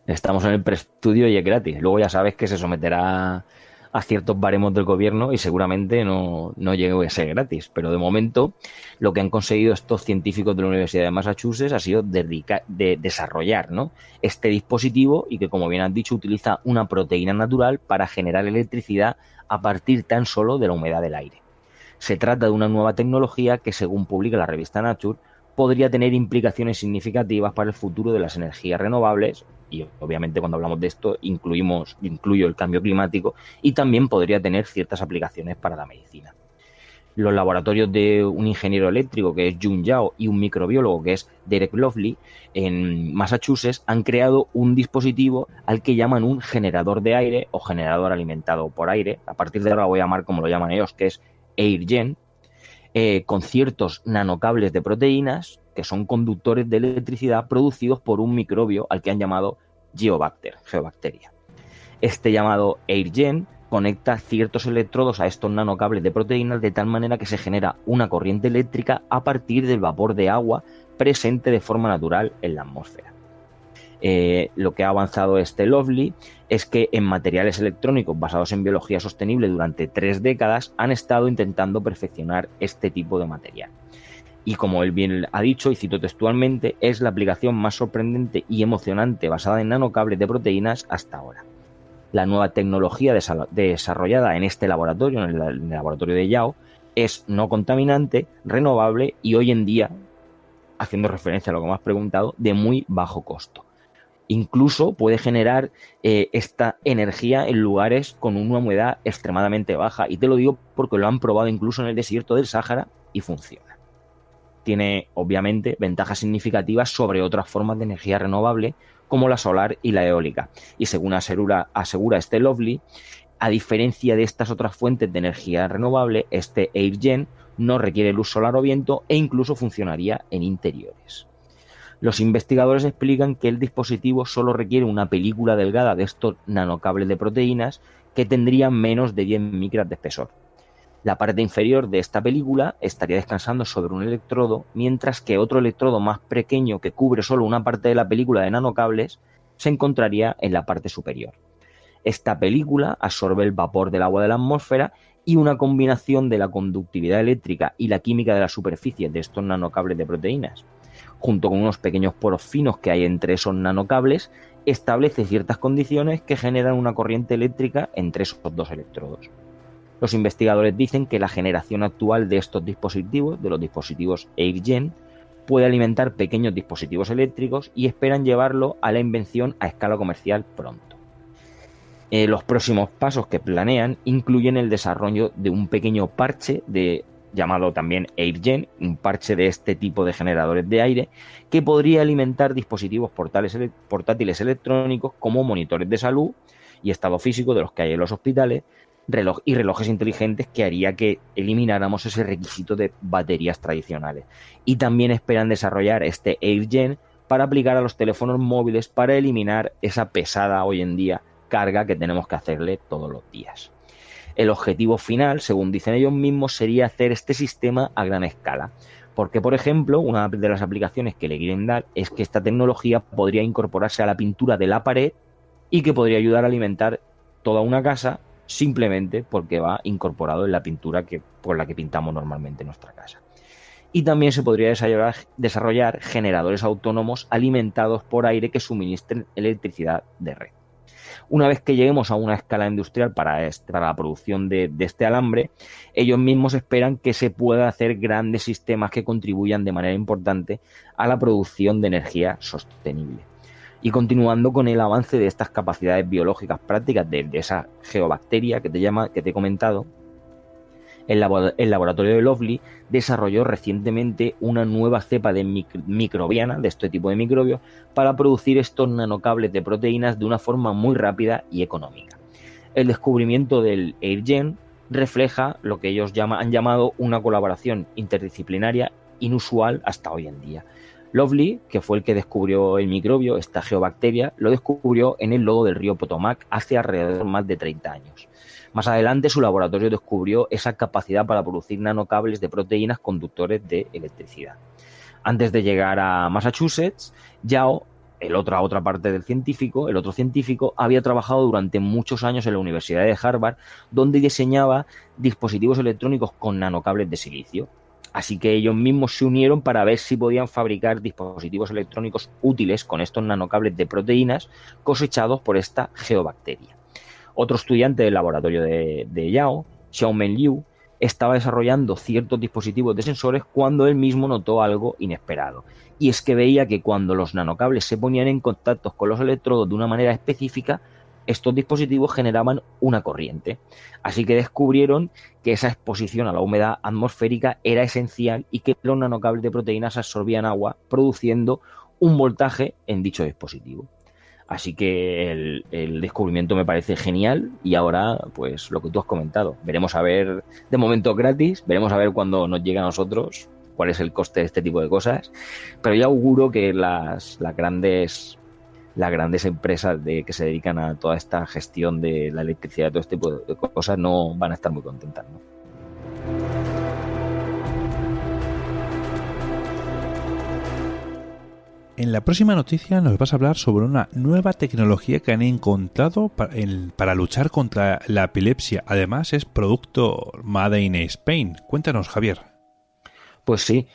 Estamos en el preestudio y es gratis. Luego ya sabes que se someterá a ciertos baremos del gobierno y seguramente no llegue a ser gratis. Pero de momento lo que han conseguido estos científicos de la Universidad de Massachusetts ha sido desarrollar, ¿no?, este dispositivo, y que, como bien has dicho, utiliza una proteína natural para generar electricidad a partir tan solo de la humedad del aire. Se trata de una nueva tecnología que, según publica la revista Nature, podría tener implicaciones significativas para el futuro de las energías renovables, y obviamente cuando hablamos de esto incluyo el cambio climático, y también podría tener ciertas aplicaciones para la medicina. Los laboratorios de un ingeniero eléctrico, que es Jun Yao, y un microbiólogo, que es Derek Lovely, en Massachusetts, han creado un dispositivo al que llaman un generador de aire o generador alimentado por aire. A partir de ahora lo voy a llamar como lo llaman ellos, que es AirGen, con ciertos nanocables de proteínas que son conductores de electricidad producidos por un microbio al que han llamado geobacteria. Este llamado AirGen conecta ciertos electrodos a estos nanocables de proteínas de tal manera que se genera una corriente eléctrica a partir del vapor de agua presente de forma natural en la atmósfera. Lo que ha avanzado este Lovely es que en materiales electrónicos basados en biología sostenible durante 3 décadas han estado intentando perfeccionar este tipo de material. Y como él bien ha dicho, y cito textualmente, es la aplicación más sorprendente y emocionante basada en nanocables de proteínas hasta ahora. La nueva tecnología desarrollada en este laboratorio, en el laboratorio de Yao, es no contaminante, renovable y hoy en día, haciendo referencia a lo que me has preguntado, de muy bajo costo. Incluso puede generar esta energía en lugares con una humedad extremadamente baja. Y te lo digo porque lo han probado incluso en el desierto del Sáhara y funciona. Tiene, obviamente, ventajas significativas sobre otras formas de energía renovable como la solar y la eólica. Y según asegura este Lovely, a diferencia de estas otras fuentes de energía renovable, este AirGen no requiere luz solar o viento e incluso funcionaría en interiores. Los investigadores explican que el dispositivo solo requiere una película delgada de estos nanocables de proteínas que tendrían menos de 10 micras de espesor. La parte inferior de esta película estaría descansando sobre un electrodo, mientras que otro electrodo más pequeño que cubre solo una parte de la película de nanocables se encontraría en la parte superior. Esta película absorbe el vapor del agua de la atmósfera y una combinación de la conductividad eléctrica y la química de la superficie de estos nanocables de proteínas, junto con unos pequeños poros finos que hay entre esos nanocables, establece ciertas condiciones que generan una corriente eléctrica entre esos dos electrodos. Los investigadores dicen que la generación actual de estos dispositivos, de los dispositivos AirGen, puede alimentar pequeños dispositivos eléctricos y esperan llevarlo a la invención a escala comercial pronto. Los próximos pasos que planean incluyen el desarrollo de un pequeño parche llamado también AirGen, un parche de este tipo de generadores de aire que podría alimentar dispositivos portátiles electrónicos como monitores de salud y estado físico de los que hay en los hospitales, y relojes inteligentes que haría que elimináramos ese requisito de baterías tradicionales. Y también esperan desarrollar este AirGen para aplicar a los teléfonos móviles para eliminar esa pesada hoy en día carga que tenemos que hacerle todos los días. El objetivo final, según dicen ellos mismos, sería hacer este sistema a gran escala. Porque, por ejemplo, una de las aplicaciones que le quieren dar es que esta tecnología podría incorporarse a la pintura de la pared y que podría ayudar a alimentar toda una casa simplemente porque va incorporado en la pintura por la que pintamos normalmente nuestra casa. Y también se podría desarrollar generadores autónomos alimentados por aire que suministren electricidad de red. Una vez que lleguemos a una escala industrial para la producción de este alambre, ellos mismos esperan que se pueda hacer grandes sistemas que contribuyan de manera importante a la producción de energía sostenible. Y continuando con el avance de estas capacidades biológicas prácticas de esa geobacteria que te he comentado, el laboratorio de Lovely desarrolló recientemente una nueva cepa de microbiana de este tipo de microbios para producir estos nanocables de proteínas de una forma muy rápida y económica. El descubrimiento del AirGen refleja lo que ellos han llamado una colaboración interdisciplinaria inusual hasta hoy en día. Lovely, que fue el que descubrió el microbio, esta geobacteria, lo descubrió en el lodo del río Potomac hace alrededor de más de 30 años. Más adelante, su laboratorio descubrió esa capacidad para producir nanocables de proteínas conductores de electricidad. Antes de llegar a Massachusetts, Yao, el otro científico, había trabajado durante muchos años en la Universidad de Harvard, donde diseñaba dispositivos electrónicos con nanocables de silicio. Así que ellos mismos se unieron para ver si podían fabricar dispositivos electrónicos útiles con estos nanocables de proteínas cosechados por esta geobacteria. Otro estudiante del laboratorio de Yao, Xiaomen Liu, estaba desarrollando ciertos dispositivos de sensores cuando él mismo notó algo inesperado. Y es que veía que cuando los nanocables se ponían en contacto con los electrodos de una manera específica, estos dispositivos generaban una corriente. Así que descubrieron que esa exposición a la humedad atmosférica era esencial y que los nanocables de proteínas absorbían agua, produciendo un voltaje en dicho dispositivo. Así que el descubrimiento me parece genial y ahora, pues lo que tú has comentado, veremos a ver, de momento gratis, veremos a ver cuando nos llegue a nosotros cuál es el coste de este tipo de cosas, pero ya auguro que las grandes empresas que se dedican a toda esta gestión de la electricidad, todo este tipo de cosas, no van a estar muy contentas, ¿no?
En la próxima noticia nos vas a hablar sobre una nueva tecnología que han encontrado para luchar contra la epilepsia. Además, es producto Made in Spain. Cuéntanos, Javier.
Pues sí.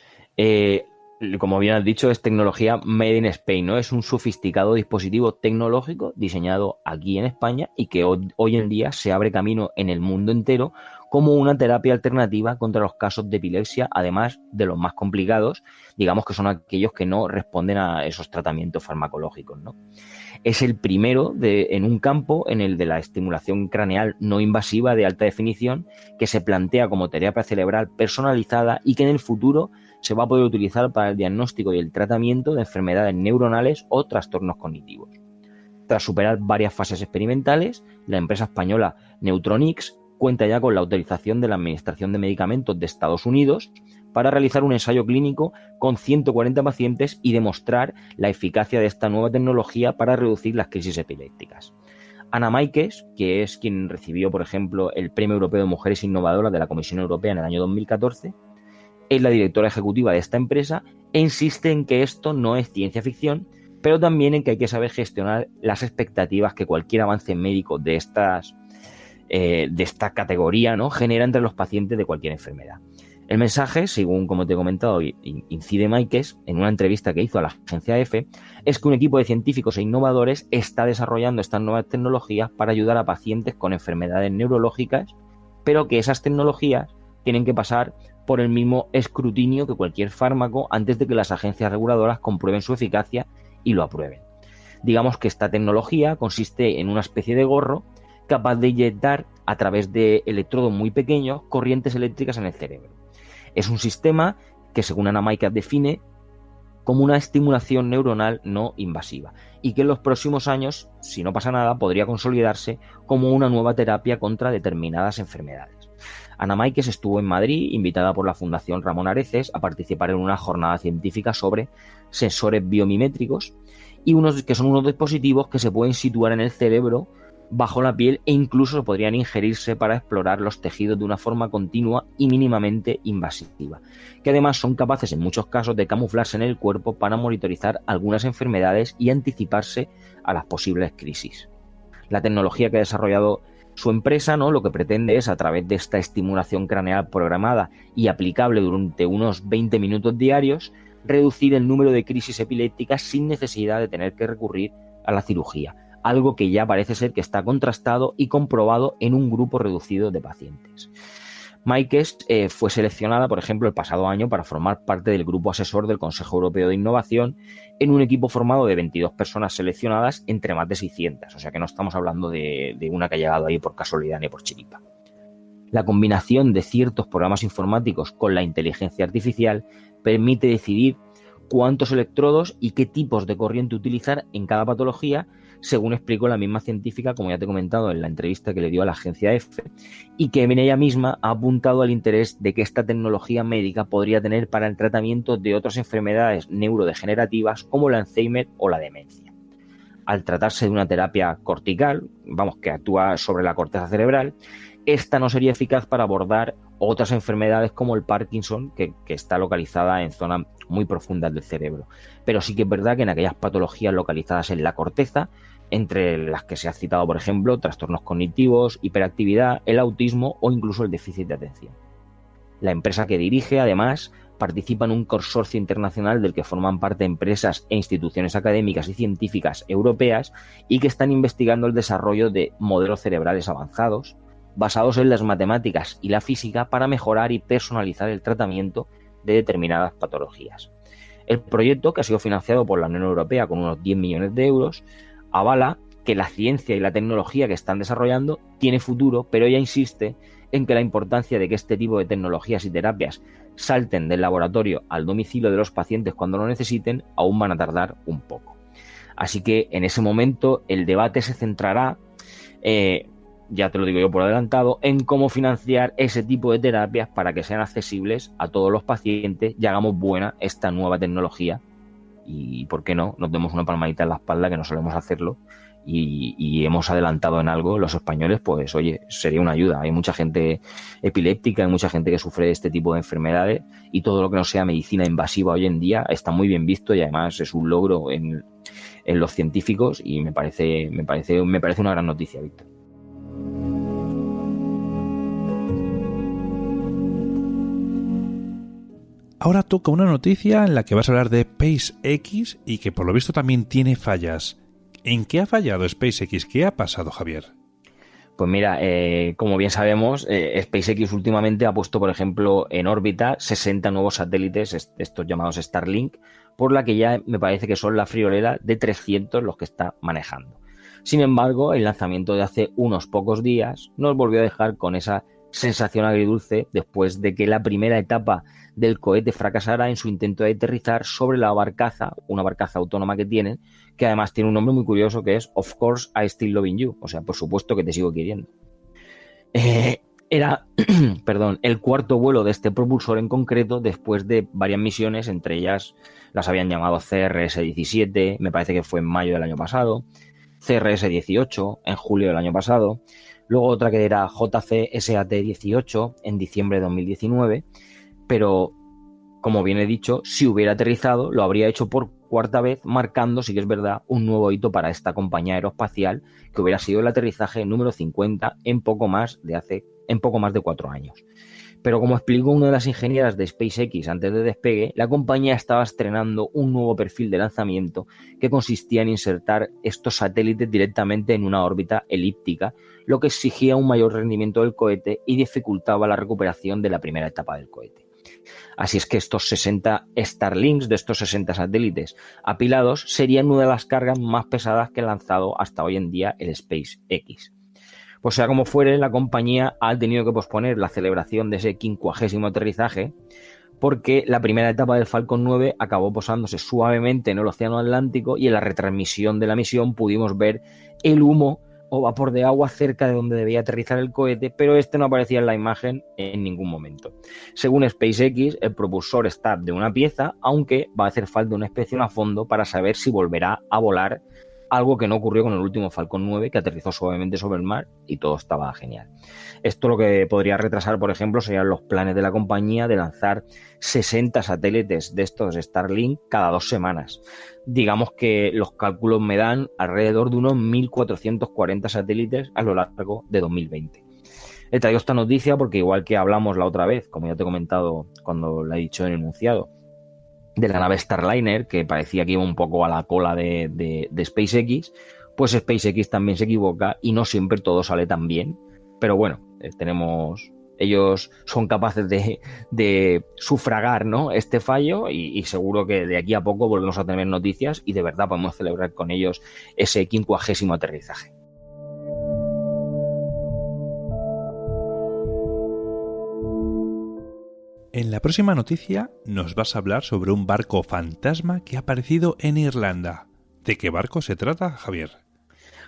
Como bien has dicho, es tecnología Made in Spain, ¿no? Es un sofisticado dispositivo tecnológico diseñado aquí en España y que hoy en día se abre camino en el mundo entero como una terapia alternativa contra los casos de epilepsia, además de los más complicados, digamos que son aquellos que no responden a esos tratamientos farmacológicos, ¿no? Es el primero en un campo en el de la estimulación craneal no invasiva de alta definición que se plantea como terapia cerebral personalizada y que en el futuro se va a poder utilizar para el diagnóstico y el tratamiento de enfermedades neuronales o trastornos cognitivos. Tras superar varias fases experimentales, la empresa española Neutronix cuenta ya con la autorización de la Administración de Medicamentos de Estados Unidos para realizar un ensayo clínico con 140 pacientes y demostrar la eficacia de esta nueva tecnología para reducir las crisis epilépticas. Ana Máiquez, que es quien recibió, por ejemplo, el Premio Europeo de Mujeres Innovadoras de la Comisión Europea en el año 2014, es la directora ejecutiva de esta empresa e insiste en que esto no es ciencia ficción, pero también en que hay que saber gestionar las expectativas que cualquier avance médico de esta categoría, ¿no?, genera entre los pacientes de cualquier enfermedad. El mensaje, según como te he comentado, incide Máiquez en una entrevista que hizo a la agencia EFE, es que un equipo de científicos e innovadores está desarrollando estas nuevas tecnologías para ayudar a pacientes con enfermedades neurológicas, pero que esas tecnologías tienen que pasar por el mismo escrutinio que cualquier fármaco antes de que las agencias reguladoras comprueben su eficacia y lo aprueben. Digamos que esta tecnología consiste en una especie de gorro capaz de inyectar a través de electrodos muy pequeños corrientes eléctricas en el cerebro. Es un sistema que, según Ana Máiquez define, como una estimulación neuronal no invasiva y que en los próximos años, si no pasa nada, podría consolidarse como una nueva terapia contra determinadas enfermedades. Ana Máiquez estuvo en Madrid, invitada por la Fundación Ramón Areces a participar en una jornada científica sobre sensores biomimétricos y que son unos dispositivos que se pueden situar en el cerebro, bajo la piel e incluso podrían ingerirse para explorar los tejidos de una forma continua y mínimamente invasiva, que además son capaces en muchos casos de camuflarse en el cuerpo para monitorizar algunas enfermedades y anticiparse a las posibles crisis. La tecnología que ha desarrollado su empresa, ¿no?, lo que pretende es, a través de esta estimulación craneal programada y aplicable durante unos 20 minutos diarios, reducir el número de crisis epilépticas sin necesidad de tener que recurrir a la cirugía, algo que ya parece ser que está contrastado y comprobado en un grupo reducido de pacientes. Máiquez fue seleccionada, por ejemplo, el pasado año para formar parte del grupo asesor del Consejo Europeo de Innovación en un equipo formado de 22 personas seleccionadas entre más de 600, o sea que no estamos hablando de una que ha llegado ahí por casualidad ni por chiripa. La combinación de ciertos programas informáticos con la inteligencia artificial permite decidir cuántos electrodos y qué tipos de corriente utilizar en cada patología, según explicó la misma científica, como ya te he comentado en la entrevista que le dio a la agencia EFE, y que ella misma ha apuntado al interés de que esta tecnología médica podría tener para el tratamiento de otras enfermedades neurodegenerativas como el Alzheimer o la demencia. Al tratarse de una terapia cortical, que actúa sobre la corteza cerebral, esta no sería eficaz para abordar otras enfermedades como el Parkinson, que está localizada en zonas muy profundas del cerebro. Pero sí que es verdad que en aquellas patologías localizadas en la corteza, entre las que se ha citado, por ejemplo, trastornos cognitivos, hiperactividad, el autismo o incluso el déficit de atención. La empresa que dirige, además, participa en un consorcio internacional del que forman parte empresas e instituciones académicas y científicas europeas y que están investigando el desarrollo de modelos cerebrales avanzados, basados en las matemáticas y la física para mejorar y personalizar el tratamiento de determinadas patologías. El proyecto, que ha sido financiado por la Unión Europea con unos 10 millones de euros, avala que la ciencia y la tecnología que están desarrollando tiene futuro, pero ella insiste en que la importancia de que este tipo de tecnologías y terapias salten del laboratorio al domicilio de los pacientes cuando lo necesiten, aún van a tardar un poco. Así que en ese momento el debate se centrará, ya te lo digo yo por adelantado, en cómo financiar ese tipo de terapias para que sean accesibles a todos los pacientes y hagamos buena esta nueva tecnología. Y, ¿por qué no?, nos demos una palmadita en la espalda, que no solemos hacerlo, y hemos adelantado en algo los españoles, pues oye, sería una ayuda. Hay mucha gente epiléptica, hay mucha gente que sufre de este tipo de enfermedades y todo lo que no sea medicina invasiva hoy en día está muy bien visto y además es un logro en los científicos y me parece una gran noticia, Víctor.
Ahora toca una noticia en la que vas a hablar de SpaceX y que por lo visto también tiene fallas. ¿En qué ha fallado SpaceX? ¿Qué ha pasado, Javier?
Pues mira, como bien sabemos, SpaceX últimamente ha puesto, por ejemplo, en órbita 60 nuevos satélites, estos llamados Starlink, por la que ya me parece que son la friolera de 300 los que está manejando. Sin embargo, el lanzamiento de hace unos pocos días nos volvió a dejar con esa sensación agridulce después de que la primera etapa del cohete fracasara en su intento de aterrizar sobre la barcaza, una barcaza autónoma que tienen, que además tiene un nombre muy curioso que es Of Course I Still Loving You, o sea, por supuesto que te sigo queriendo. Era el cuarto vuelo de este propulsor en concreto después de varias misiones, entre ellas las habían llamado CRS-17, me parece que fue en mayo del año pasado, CRS-18 en julio del año pasado, luego otra que era JCSAT-18 en diciembre de 2019, pero como bien he dicho, si hubiera aterrizado lo habría hecho por cuarta vez, marcando, sí que es verdad, un nuevo hito para esta compañía aeroespacial, que hubiera sido el aterrizaje número 50 en poco más de 4 años. Pero como explicó una de las ingenieras de SpaceX antes de despegue, la compañía estaba estrenando un nuevo perfil de lanzamiento que consistía en insertar estos satélites directamente en una órbita elíptica, lo que exigía un mayor rendimiento del cohete y dificultaba la recuperación de la primera etapa del cohete. Así es que estos 60 Starlinks, de estos 60 satélites apilados, serían una de las cargas más pesadas que ha lanzado hasta hoy en día el SpaceX. Pues sea como fuere, la compañía ha tenido que posponer la celebración de ese 50º aterrizaje porque la primera etapa del Falcon 9 acabó posándose suavemente en el Océano Atlántico y en la retransmisión de la misión pudimos ver el humo o vapor de agua cerca de donde debía aterrizar el cohete, pero este no aparecía en la imagen en ningún momento. Según SpaceX, el propulsor está de una pieza, aunque va a hacer falta una inspección a fondo para saber si volverá a volar, algo que no ocurrió con el último Falcon 9, que aterrizó suavemente sobre el mar y todo estaba genial. Esto lo que podría retrasar, por ejemplo, serían los planes de la compañía de lanzar 60 satélites de estos Starlink cada 2 semanas. Digamos que los cálculos me dan alrededor de unos 1.440 satélites a lo largo de 2020. He traído esta noticia porque, igual que hablamos la otra vez, como ya te he comentado cuando la he dicho en el enunciado, de la nave Starliner, que parecía que iba un poco a la cola de SpaceX, pues SpaceX también se equivoca y no siempre todo sale tan bien. Pero bueno, ellos son capaces de sufragar, ¿no?, este fallo y seguro que de aquí a poco volvemos a tener noticias y de verdad podemos celebrar con ellos ese 50º aterrizaje.
En la próxima noticia nos vas a hablar sobre un barco fantasma que ha aparecido en Irlanda. ¿De qué barco se trata, Javier?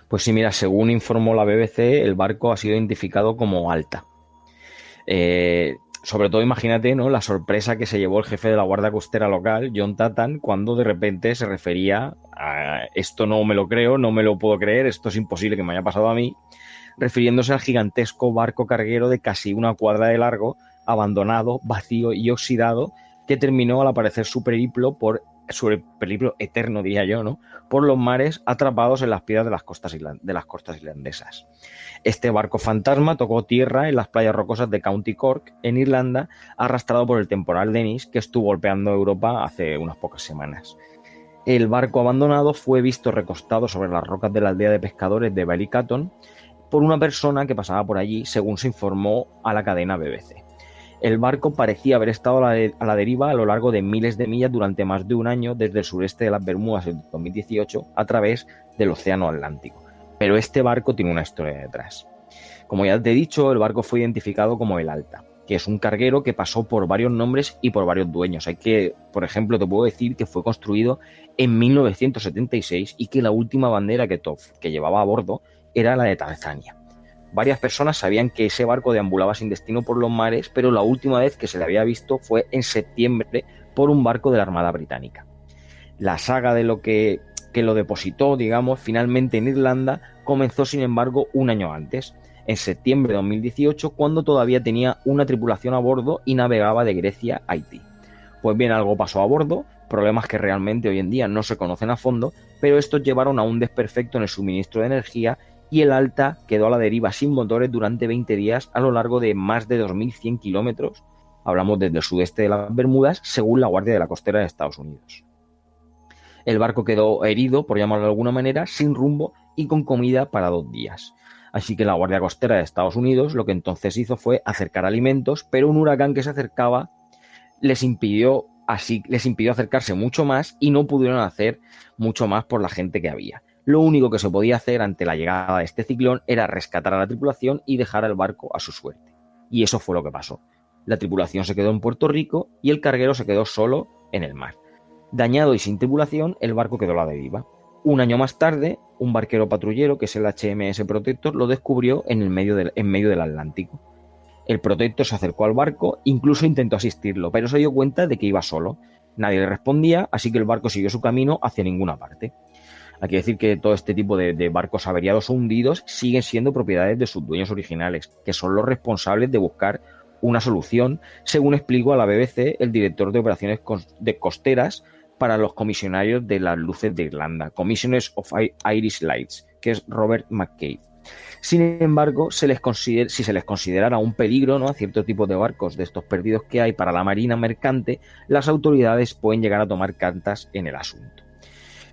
Pues sí, mira, según informó la BBC, el barco ha sido identificado como Alta. Sobre todo, imagínate, ¿no?, la sorpresa que se llevó el jefe de la Guardia Costera local, John Tattan, cuando de repente se refería a esto no me lo creo, no me lo puedo creer, esto es imposible que me haya pasado a mí, refiriéndose al gigantesco barco carguero de casi 1 cuadra de largo, abandonado, vacío y oxidado, que terminó al aparecer su periplo eterno, diría yo, ¿no?, por los mares, atrapados en las piedras de las costas irlandesas. Este barco fantasma tocó tierra en las playas rocosas de County Cork, en Irlanda, arrastrado por el temporal Dennis, que estuvo golpeando Europa hace unas pocas semanas. El barco abandonado fue visto recostado sobre las rocas de la aldea de pescadores de Ballycatton por una persona que pasaba por allí, según se informó a la cadena BBC. El barco parecía haber estado a la deriva a lo largo de miles de millas durante más de un año desde el sureste de las Bermudas en 2018 a través del Océano Atlántico. Pero este barco tiene una historia detrás. Como ya te he dicho, el barco fue identificado como el Alta, que es un carguero que pasó por varios nombres y por varios dueños. Por ejemplo, te puedo decir que fue construido en 1976 y que la última bandera que llevaba a bordo era la de Tanzania. Varias personas sabían que ese barco deambulaba sin destino por los mares, pero la última vez que se le había visto fue en septiembre por un barco de la Armada Británica. La saga de lo que lo depositó, digamos, finalmente en Irlanda, comenzó, sin embargo, un año antes, en septiembre de 2018, cuando todavía tenía una tripulación a bordo y navegaba de Grecia a Haití. Pues bien, algo pasó a bordo, problemas que realmente hoy en día no se conocen a fondo, pero estos llevaron a un desperfecto en el suministro de energía y el Alta quedó a la deriva sin motores durante 20 días a lo largo de más de 2.100 kilómetros. Hablamos desde el sudeste de las Bermudas, según la Guardia de la Costera de Estados Unidos. El barco quedó herido, por llamarlo de alguna manera, sin rumbo y con comida para 2 días. Así que la Guardia Costera de Estados Unidos lo que entonces hizo fue acercar alimentos, pero un huracán que se acercaba les impidió acercarse mucho más y no pudieron hacer mucho más por la gente que había. Lo único que se podía hacer ante la llegada de este ciclón era rescatar a la tripulación y dejar al barco a su suerte. Y eso fue lo que pasó. La tripulación se quedó en Puerto Rico y el carguero se quedó solo en el mar. Dañado y sin tripulación, el barco quedó a la deriva. Un año más tarde, un barquero patrullero, que es el HMS Protector, lo descubrió en medio del Atlántico. El Protector se acercó al barco, incluso intentó asistirlo, pero se dio cuenta de que iba solo. Nadie le respondía, así que el barco siguió su camino hacia ninguna parte. Hay que decir que todo este tipo de barcos averiados o hundidos siguen siendo propiedades de sus dueños originales, que son los responsables de buscar una solución, según explicó a la BBC el director de operaciones costeras para los comisionarios de las luces de Irlanda, Commissioners of Irish Lights, que es Robert McCabe. Sin embargo, si se les considerara un peligro, ¿no?, a cierto tipo de barcos de estos perdidos que hay para la marina mercante, las autoridades pueden llegar a tomar cartas en el asunto.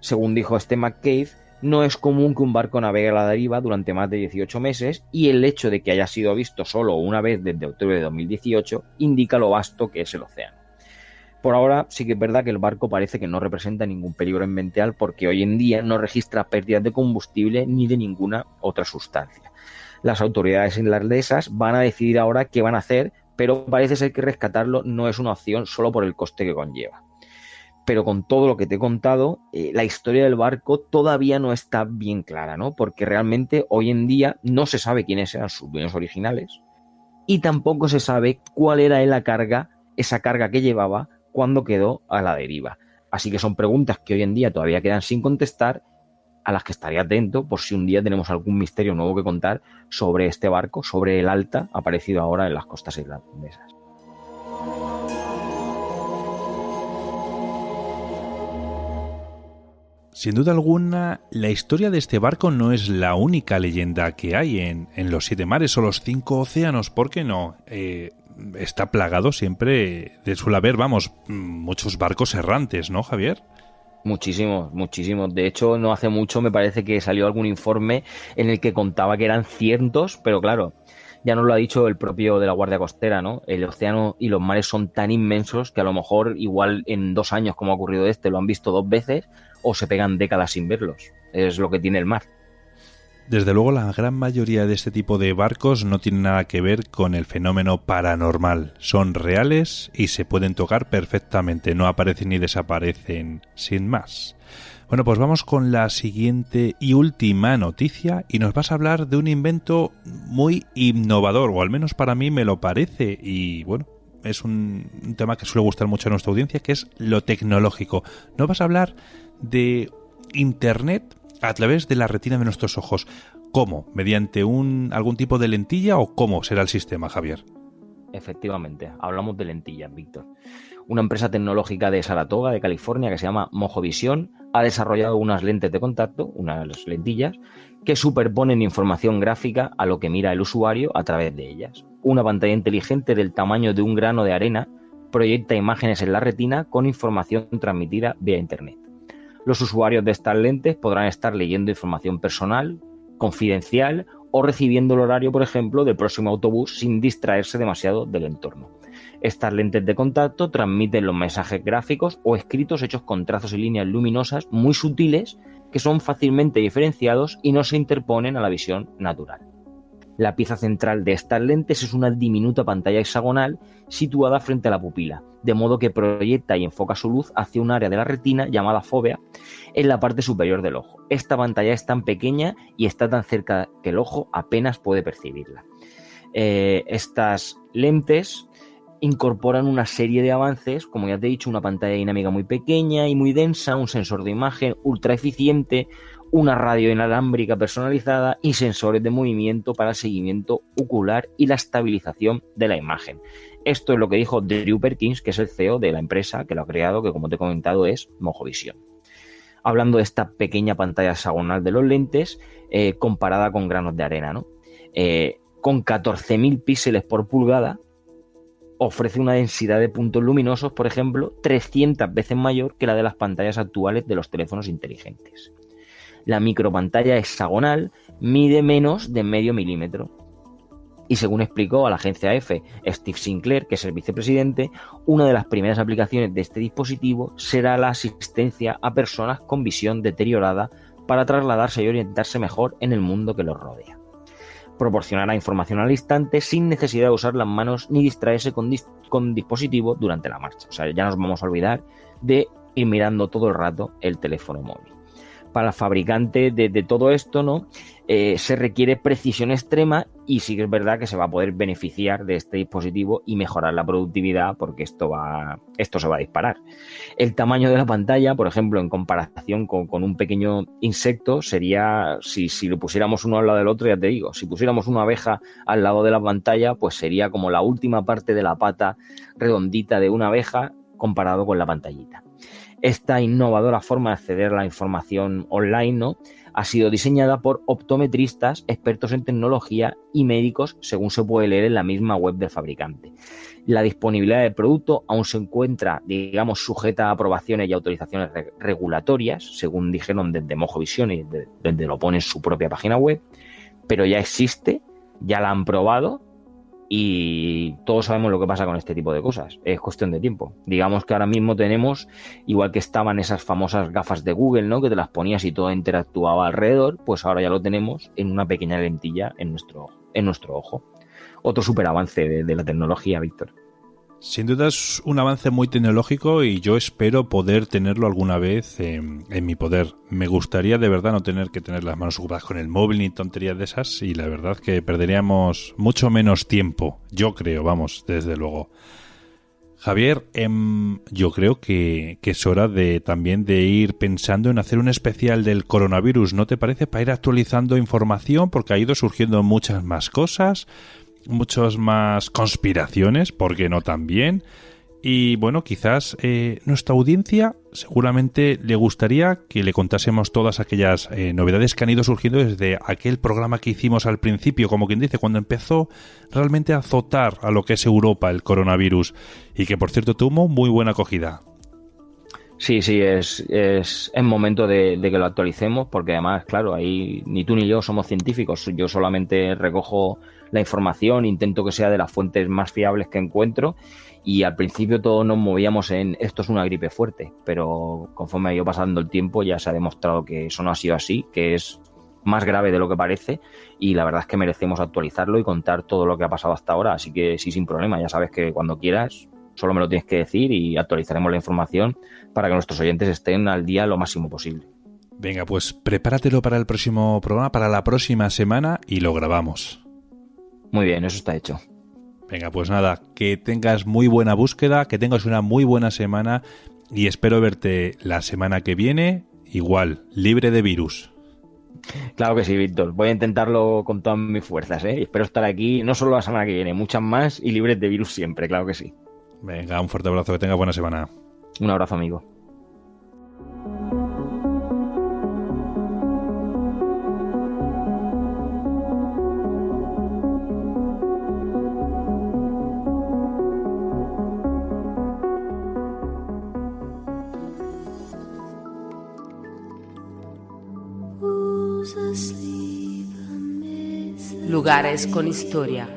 Según dijo McCabe, no es común que un barco navegue a la deriva durante más de 18 meses y el hecho de que haya sido visto solo una vez desde octubre de 2018 indica lo vasto que es el océano. Por ahora sí que es verdad que el barco parece que no representa ningún peligro ambiental porque hoy en día no registra pérdidas de combustible ni de ninguna otra sustancia. Las autoridades irlandesas van a decidir ahora qué van a hacer pero parece ser que rescatarlo no es una opción solo por el coste que conlleva. Pero con todo lo que te he contado, la historia del barco todavía no está bien clara, ¿no? Porque realmente hoy en día no se sabe quiénes eran sus dueños originales y tampoco se sabe cuál era esa carga que llevaba cuando quedó a la deriva. Así que son preguntas que hoy en día todavía quedan sin contestar, a las que estaría atento por si un día tenemos algún misterio nuevo que contar sobre este barco, sobre el Alta, aparecido ahora en las costas irlandesas.
Sin duda alguna, la historia de este barco no es la única leyenda que hay en los 7 mares o los 5 océanos, ¿por qué no? Está plagado siempre, suele haber, muchos barcos errantes, ¿no, Javier?
Muchísimos. De hecho, no hace mucho me parece que salió algún informe en el que contaba que eran cientos, pero claro, ya nos lo ha dicho el propio de la Guardia Costera, ¿no? El océano y los mares son tan inmensos que a lo mejor igual en 2 años, como ha ocurrido lo han visto 2 veces o se pegan décadas sin verlos. Es lo que tiene el mar.
Desde luego, la gran mayoría de este tipo de barcos no tienen nada que ver con el fenómeno paranormal. Son reales y se pueden tocar perfectamente, no aparecen ni desaparecen, sin más. Bueno, pues vamos con la siguiente y última noticia y nos vas a hablar de un invento muy innovador, o al menos para mí me lo parece, y bueno, es un tema que suele gustar mucho a nuestra audiencia, que es lo tecnológico. Nos vas a hablar de Internet a través de la retina de nuestros ojos. ¿Cómo? ¿Mediante algún tipo de lentilla o cómo será el sistema, Javier?
Efectivamente, hablamos de lentillas, Víctor. Una empresa tecnológica de Saratoga, de California, que se llama Mojovision, ha desarrollado unas lentes de contacto, unas lentillas, que superponen información gráfica a lo que mira el usuario a través de ellas. Una pantalla inteligente del tamaño de un grano de arena proyecta imágenes en la retina con información transmitida vía Internet. Los usuarios de estas lentes podrán estar leyendo información personal, confidencial o recibiendo el horario, por ejemplo, del próximo autobús sin distraerse demasiado del entorno. Estas lentes de contacto transmiten los mensajes gráficos o escritos hechos con trazos y líneas luminosas muy sutiles que son fácilmente diferenciados y no se interponen a la visión natural. La pieza central de estas lentes es una diminuta pantalla hexagonal situada frente a la pupila, de modo que proyecta y enfoca su luz hacia un área de la retina llamada fóvea en la parte superior del ojo. Esta pantalla es tan pequeña y está tan cerca que el ojo apenas puede percibirla. Estas lentes incorporan una serie de avances, como ya te he dicho, una pantalla dinámica muy pequeña y muy densa, un sensor de imagen ultra eficiente, una radio inalámbrica personalizada y sensores de movimiento para el seguimiento ocular y la estabilización de la imagen. Esto es lo que dijo Drew Perkins, que es el CEO de la empresa que lo ha creado, que como te he comentado es Mojovision. Hablando de esta pequeña pantalla hexagonal de los lentes, comparada con granos de arena, ¿no? Con 14.000 píxeles por pulgada, ofrece una densidad de puntos luminosos, por ejemplo, 300 veces mayor que la de las pantallas actuales de los teléfonos inteligentes. La micropantalla hexagonal mide menos de medio milímetro. Y según explicó a la agencia EFE Steve Sinclair, que es el vicepresidente, una de las primeras aplicaciones de este dispositivo será la asistencia a personas con visión deteriorada para trasladarse y orientarse mejor en el mundo que los rodea. Proporcionará información al instante sin necesidad de usar las manos ni distraerse con dispositivos durante la marcha. O sea, ya nos vamos a olvidar de ir mirando todo el rato el teléfono móvil. Para el fabricante de todo esto, ¿no? Se requiere precisión extrema y sí que es verdad que se va a poder beneficiar de este dispositivo y mejorar la productividad porque esto se va a disparar. El tamaño de la pantalla, por ejemplo, en comparación con un pequeño insecto, sería, si lo pusiéramos uno al lado del otro, ya te digo, si pusiéramos una abeja al lado de la pantalla, pues sería como la última parte de la pata redondita de una abeja comparado con la pantallita. Esta innovadora forma de acceder a la información online, ¿no?, ha sido diseñada por optometristas, expertos en tecnología y médicos, según se puede leer en la misma web del fabricante. La disponibilidad del producto aún se encuentra, digamos, sujeta a aprobaciones y autorizaciones regulatorias, según dijeron desde Mojovision y desde lo pone en su propia página web, pero ya existe, ya la han probado. Y todos sabemos lo que pasa con este tipo de cosas. Es cuestión de tiempo. Digamos que ahora mismo tenemos, igual que estaban esas famosas gafas de Google, ¿no?, que te las ponías y todo interactuaba alrededor, pues ahora ya lo tenemos en una pequeña lentilla en nuestro ojo. otro súper avance de la tecnología, Víctor.
Sin duda es un avance muy tecnológico y yo espero poder tenerlo alguna vez en mi poder. Me gustaría de verdad no tener que tener las manos ocupadas con el móvil ni tonterías de esas, y la verdad que perderíamos mucho menos tiempo, yo creo, vamos, desde luego. Javier, yo creo que es hora también de ir pensando en hacer un especial del coronavirus, ¿no te parece? Para ir actualizando información, porque ha ido surgiendo muchas más cosas, muchas más conspiraciones, ¿por qué no también? Y bueno, quizás nuestra audiencia seguramente le gustaría que le contásemos todas aquellas novedades que han ido surgiendo desde aquel programa que hicimos al principio, como quien dice, cuando empezó realmente a azotar a lo que es Europa el coronavirus, y que por cierto tuvo muy buena acogida.
Sí, es momento de que lo actualicemos, porque además, claro, ahí ni tú ni yo somos científicos. Yo solamente recojo la información, intento que sea de las fuentes más fiables que encuentro, y al principio todos nos movíamos en esto es una gripe fuerte, pero conforme ha ido pasando el tiempo ya se ha demostrado que eso no ha sido así, que es más grave de lo que parece, y la verdad es que merecemos actualizarlo y contar todo lo que ha pasado hasta ahora. Así que sí, sin problema, ya sabes que cuando quieras solo me lo tienes que decir y actualizaremos la información para que nuestros oyentes estén al día lo máximo posible.
Venga, pues prepáratelo para el próximo programa, para la próxima semana, y lo grabamos.
Muy bien, eso está hecho.
Venga, pues nada, que tengas muy buena búsqueda, que tengas una muy buena semana, y espero verte la semana que viene, igual, libre de virus.
Claro que sí, Víctor. Voy a intentarlo con todas mis fuerzas, ¿eh? Y espero estar aquí no solo la semana que viene, muchas más, y libres de virus siempre, claro que sí.
Venga, un fuerte abrazo, que tengas buena semana.
Un abrazo, amigo.
Lugares con historia,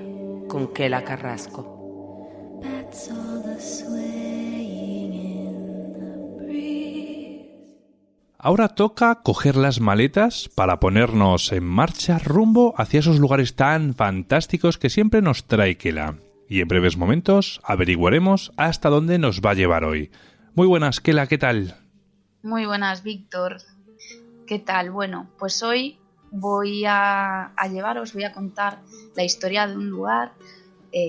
con Kela Carrasco.
Ahora toca coger las maletas para ponernos en marcha rumbo hacia esos lugares tan fantásticos que siempre nos trae Kela. Y en breves momentos averiguaremos hasta dónde nos va a llevar hoy. Muy buenas, Kela, ¿qué tal?
Muy buenas, Víctor. ¿Qué tal? Bueno, pues hoy voy a contar la historia de un lugar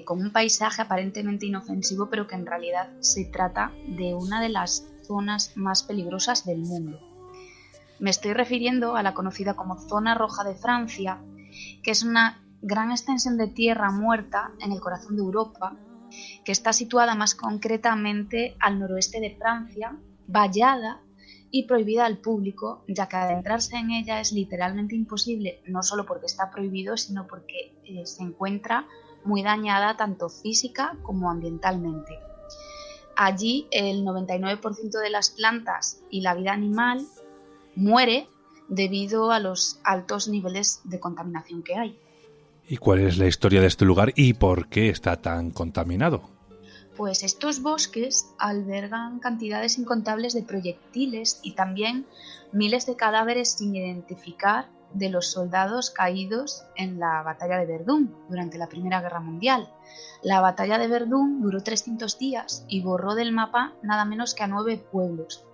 con un paisaje aparentemente inofensivo, pero que en realidad se trata de una de las zonas más peligrosas del mundo. Me estoy refiriendo a la conocida como Zona Roja de Francia, que es una gran extensión de tierra muerta en el corazón de Europa, que está situada más concretamente al noroeste de Francia, vallada y prohibida al público, ya que adentrarse en ella es literalmente imposible, no solo porque está prohibido, sino porque se encuentra muy dañada tanto física como ambientalmente. Allí el 99% de las plantas y la vida animal muere debido a los altos niveles de contaminación que hay.
¿Y cuál es la historia de este lugar y por qué está tan contaminado?
Pues estos bosques albergan cantidades incontables de proyectiles y también miles de cadáveres sin identificar de los soldados caídos en la batalla de Verdún durante la Primera Guerra Mundial. La batalla de Verdún duró 300 días y borró del mapa nada menos que a 9 pueblos.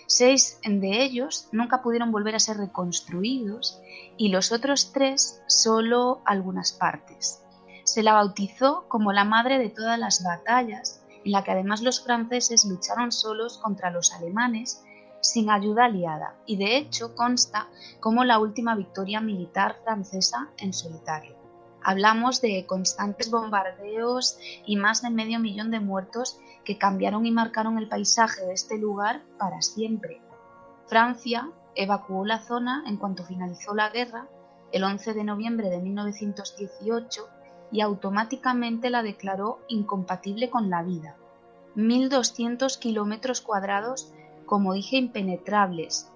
6 de ellos nunca pudieron volver a ser reconstruidos y los otros 3 solo algunas partes. Se la bautizó como la madre de todas las batallas, en la que además los franceses lucharon solos contra los alemanes sin ayuda aliada, y de hecho consta como la última victoria militar francesa en solitario. Hablamos de constantes bombardeos y más de 500.000 de muertos que cambiaron y marcaron el paisaje de este lugar para siempre. Francia evacuó la zona en cuanto finalizó la guerra, el 11 de noviembre de 1918, y automáticamente la declaró incompatible con la vida. 1.200 kilómetros cuadrados, como dije, impenetrables.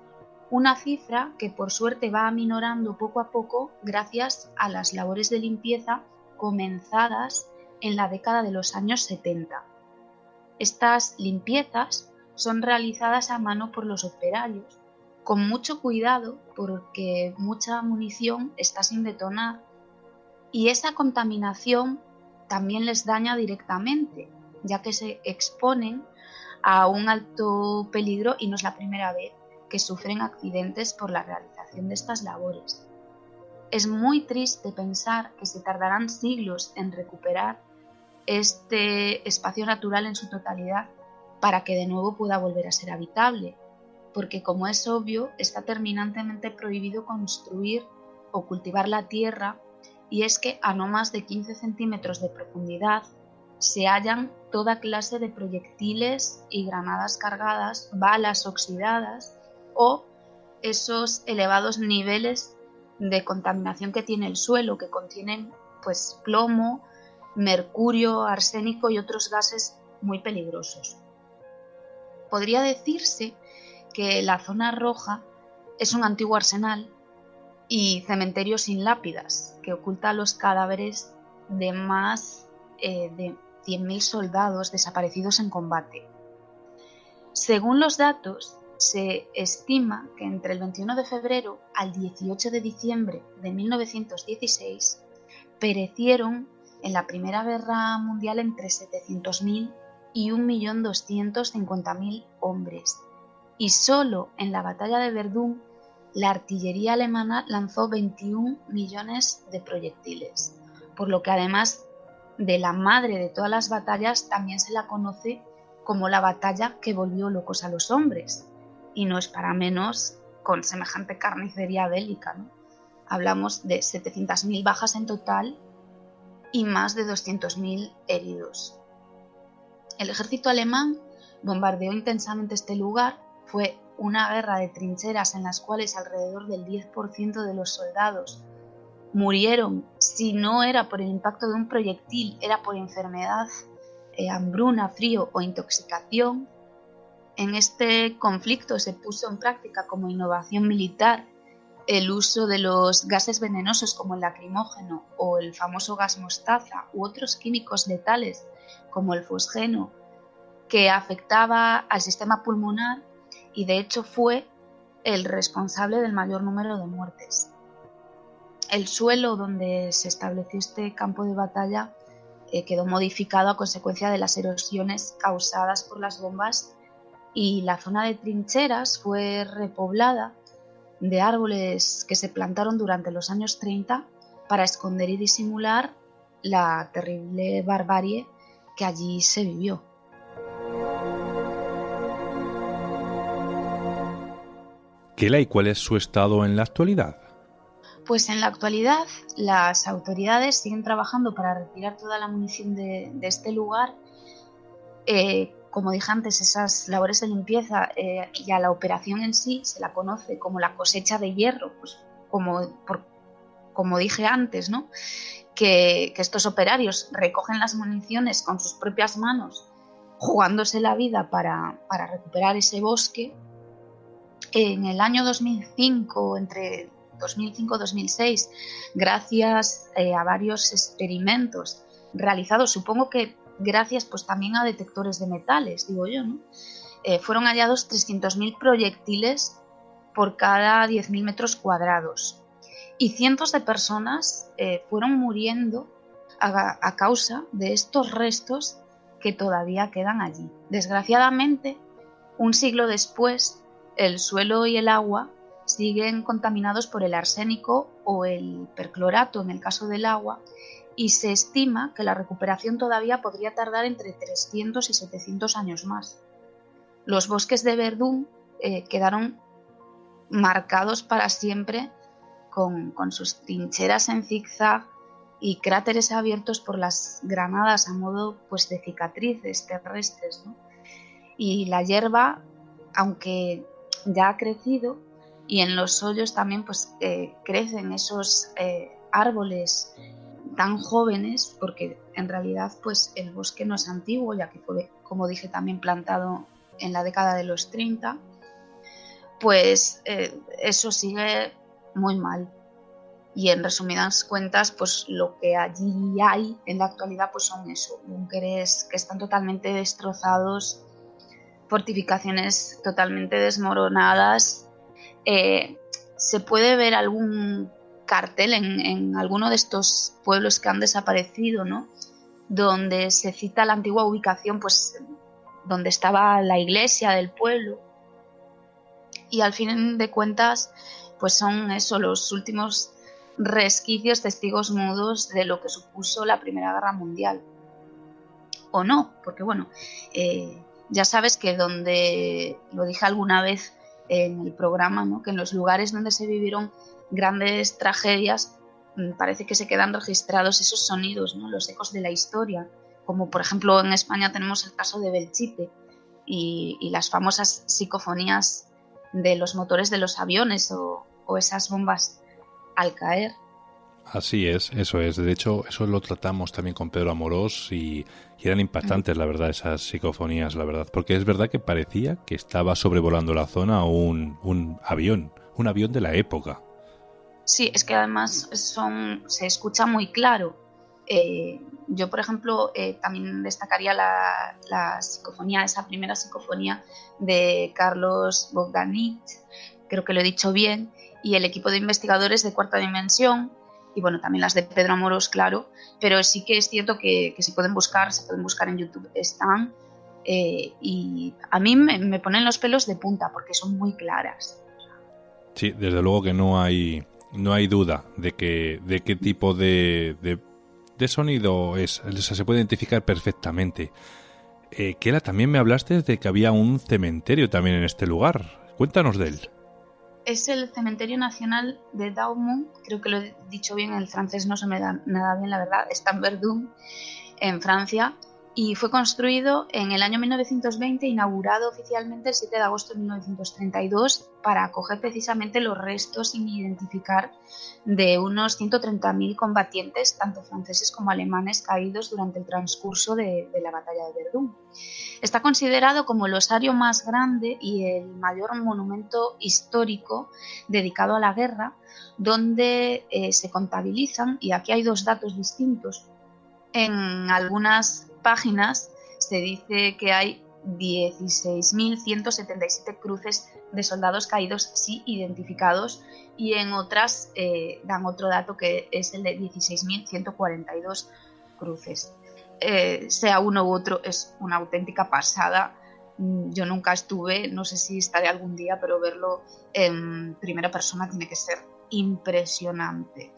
Una cifra que por suerte va aminorando poco a poco gracias a las labores de limpieza comenzadas en la década de los años 70. Estas limpiezas son realizadas a mano por los operarios, con mucho cuidado porque mucha munición está sin detonar, y esa contaminación también les daña directamente, ya que se exponen a un alto peligro y no es la primera vez que sufren accidentes por la realización de estas labores. Es muy triste pensar que se tardarán siglos en recuperar este espacio natural en su totalidad para que de nuevo pueda volver a ser habitable, porque como es obvio, está terminantemente prohibido construir o cultivar la tierra, y es que a no más de 15 centímetros de profundidad se hallan toda clase de proyectiles y granadas cargadas, balas oxidadas o esos elevados niveles de contaminación que tiene el suelo, que contienen pues plomo, mercurio, arsénico y otros gases muy peligrosos. Podría decirse que la zona roja es un antiguo arsenal y cementerio sin lápidas que oculta los cadáveres de más de 100.000 soldados desaparecidos en combate. Según los datos, se estima que entre el 21 de febrero al 18 de diciembre de 1916 perecieron en la Primera Guerra Mundial entre 700.000 y 1.250.000 hombres. Y solo en la batalla de Verdún la artillería alemana lanzó 21 millones de proyectiles, por lo que además de la madre de todas las batallas también se la conoce como la batalla que volvió locos a los hombres, y no es para menos con semejante carnicería bélica, ¿no? Hablamos de 700.000 bajas en total y más de 200.000 heridos. El ejército alemán bombardeó intensamente este lugar. Fue una guerra de trincheras en las cuales alrededor del 10% de los soldados murieron, si no era por el impacto de un proyectil, era por enfermedad, hambruna, frío o intoxicación. En este conflicto se puso en práctica como innovación militar el uso de los gases venenosos como el lacrimógeno o el famoso gas mostaza u otros químicos letales como el fosgeno, que afectaba al sistema pulmonar y de hecho fue el responsable del mayor número de muertes. El suelo donde se estableció este campo de batalla quedó modificado a consecuencia de las erosiones causadas por las bombas, y la zona de trincheras fue repoblada de árboles que se plantaron durante los años 30 para esconder y disimular la terrible barbarie que allí se vivió.
Kela, ¿y cuál es su estado en la actualidad?
Pues en la actualidad las autoridades siguen trabajando para retirar toda la munición de este lugar. Como dije antes, esas labores de limpieza y a la operación en sí se la conoce como la cosecha de hierro, pues como dije antes, ¿no? Que estos operarios recogen las municiones con sus propias manos, jugándose la vida para recuperar ese bosque. En el año 2005, entre 2005 y 2006, gracias a varios experimentos realizados, supongo que gracias pues también a detectores de metales, digo yo, ¿no? Fueron hallados 300.000 proyectiles por cada 10.000 metros cuadrados y cientos de personas fueron muriendo a causa de estos restos que todavía quedan allí. Desgraciadamente, un siglo después, el suelo y el agua siguen contaminados por el arsénico o el perclorato en el caso del agua, y se estima que la recuperación todavía podría tardar entre 300 y 700 años más. Los bosques de Verdún quedaron marcados para siempre con sus trincheras en zigzag y cráteres abiertos por las granadas a modo pues, de cicatrices terrestres, ¿no? Y la hierba, aunque ya ha crecido, y en los hoyos también pues, crecen esos árboles tan jóvenes, porque en realidad pues, el bosque no es antiguo, ya que fue, como dije, también plantado en la década de los 30, pues eso sigue muy mal. Y en resumidas cuentas, pues lo que allí hay en la actualidad pues son eso, búnkeres que están totalmente destrozados, fortificaciones totalmente desmoronadas. Se puede ver algún cartel en alguno de estos pueblos que han desaparecido, ¿no? donde se cita la antigua ubicación, pues donde estaba la iglesia del pueblo. Y al fin de cuentas, pues son eso, los últimos resquicios, testigos mudos de lo que supuso la Primera Guerra Mundial. O no, porque bueno, ya sabes que donde, lo dije alguna vez en el programa, ¿no?, que en los lugares donde se vivieron grandes tragedias parece que se quedan registrados esos sonidos, ¿no?, los ecos de la historia, como por ejemplo en España tenemos el caso de Belchite y las famosas psicofonías de los motores de los aviones o esas bombas al caer.
Así es, eso es. De hecho, eso lo tratamos también con Pedro Amorós y eran impactantes, la verdad, esas psicofonías, la verdad. Porque es verdad que parecía que estaba sobrevolando la zona un avión de la época. Sí,
es que además se escucha muy claro. Yo, por ejemplo, también destacaría la psicofonía, esa primera psicofonía de Carlos Bogdanich, creo que lo he dicho bien, y el equipo de investigadores de Cuarta Dimensión, y bueno, también las de Pedro Amorós, claro, pero sí que es cierto que se pueden buscar en YouTube, están, y a mí me ponen los pelos de punta porque son muy claras.
Sí, desde luego que no hay duda de qué tipo de sonido es, o sea, se puede identificar perfectamente. Kela, también me hablaste de que había un cementerio también en este lugar. Cuéntanos de él.
Es el Cementerio Nacional de Douaumont, creo que lo he dicho bien, el francés no se me da nada bien, la verdad, está en Verdun, en Francia, y fue construido en el año 1920, inaugurado oficialmente el 7 de agosto de 1932 para acoger precisamente los restos sin identificar de unos 130.000 combatientes, tanto franceses como alemanes, caídos durante el transcurso de la batalla de Verdun. Está considerado como el osario más grande y el mayor monumento histórico dedicado a la guerra, donde se contabilizan, y aquí hay dos datos distintos, en algunas páginas se dice que hay 16.177 cruces de soldados caídos sí identificados, y en otras dan otro dato que es el de 16.142 cruces. Sea uno u otro, es una auténtica pasada. Yo nunca estuve, no sé si estaré algún día, pero verlo en primera persona tiene que ser impresionante.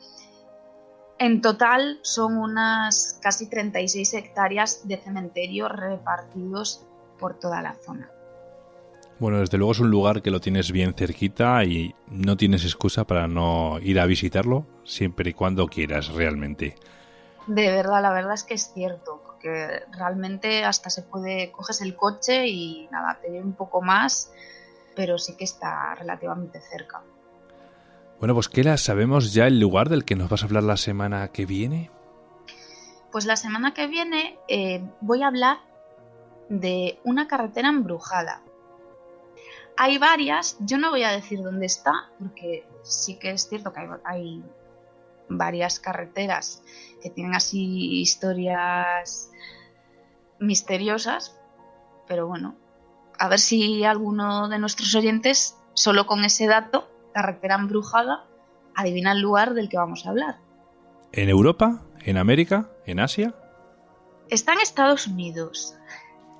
En total son unas casi 36 hectáreas de cementerio repartidos por toda la zona.
Bueno, desde luego es un lugar que lo tienes bien cerquita y no tienes excusa para no ir a visitarlo siempre y cuando quieras realmente.
De verdad, la verdad es que es cierto, porque realmente hasta coges el coche y nada, te lleva un poco más, pero sí que está relativamente cerca.
Bueno, pues Kela, ¿sabemos ya el lugar del que nos vas a hablar la semana que viene?
Pues la semana que viene voy a hablar de una carretera embrujada. Hay varias, yo no voy a decir dónde está, porque sí que es cierto que hay varias carreteras que tienen así historias misteriosas, pero bueno, a ver si alguno de nuestros oyentes, solo con ese dato, carretera embrujada, adivina el lugar del que vamos a hablar.
¿En Europa? ¿En América? ¿En Asia?
Está en Estados Unidos.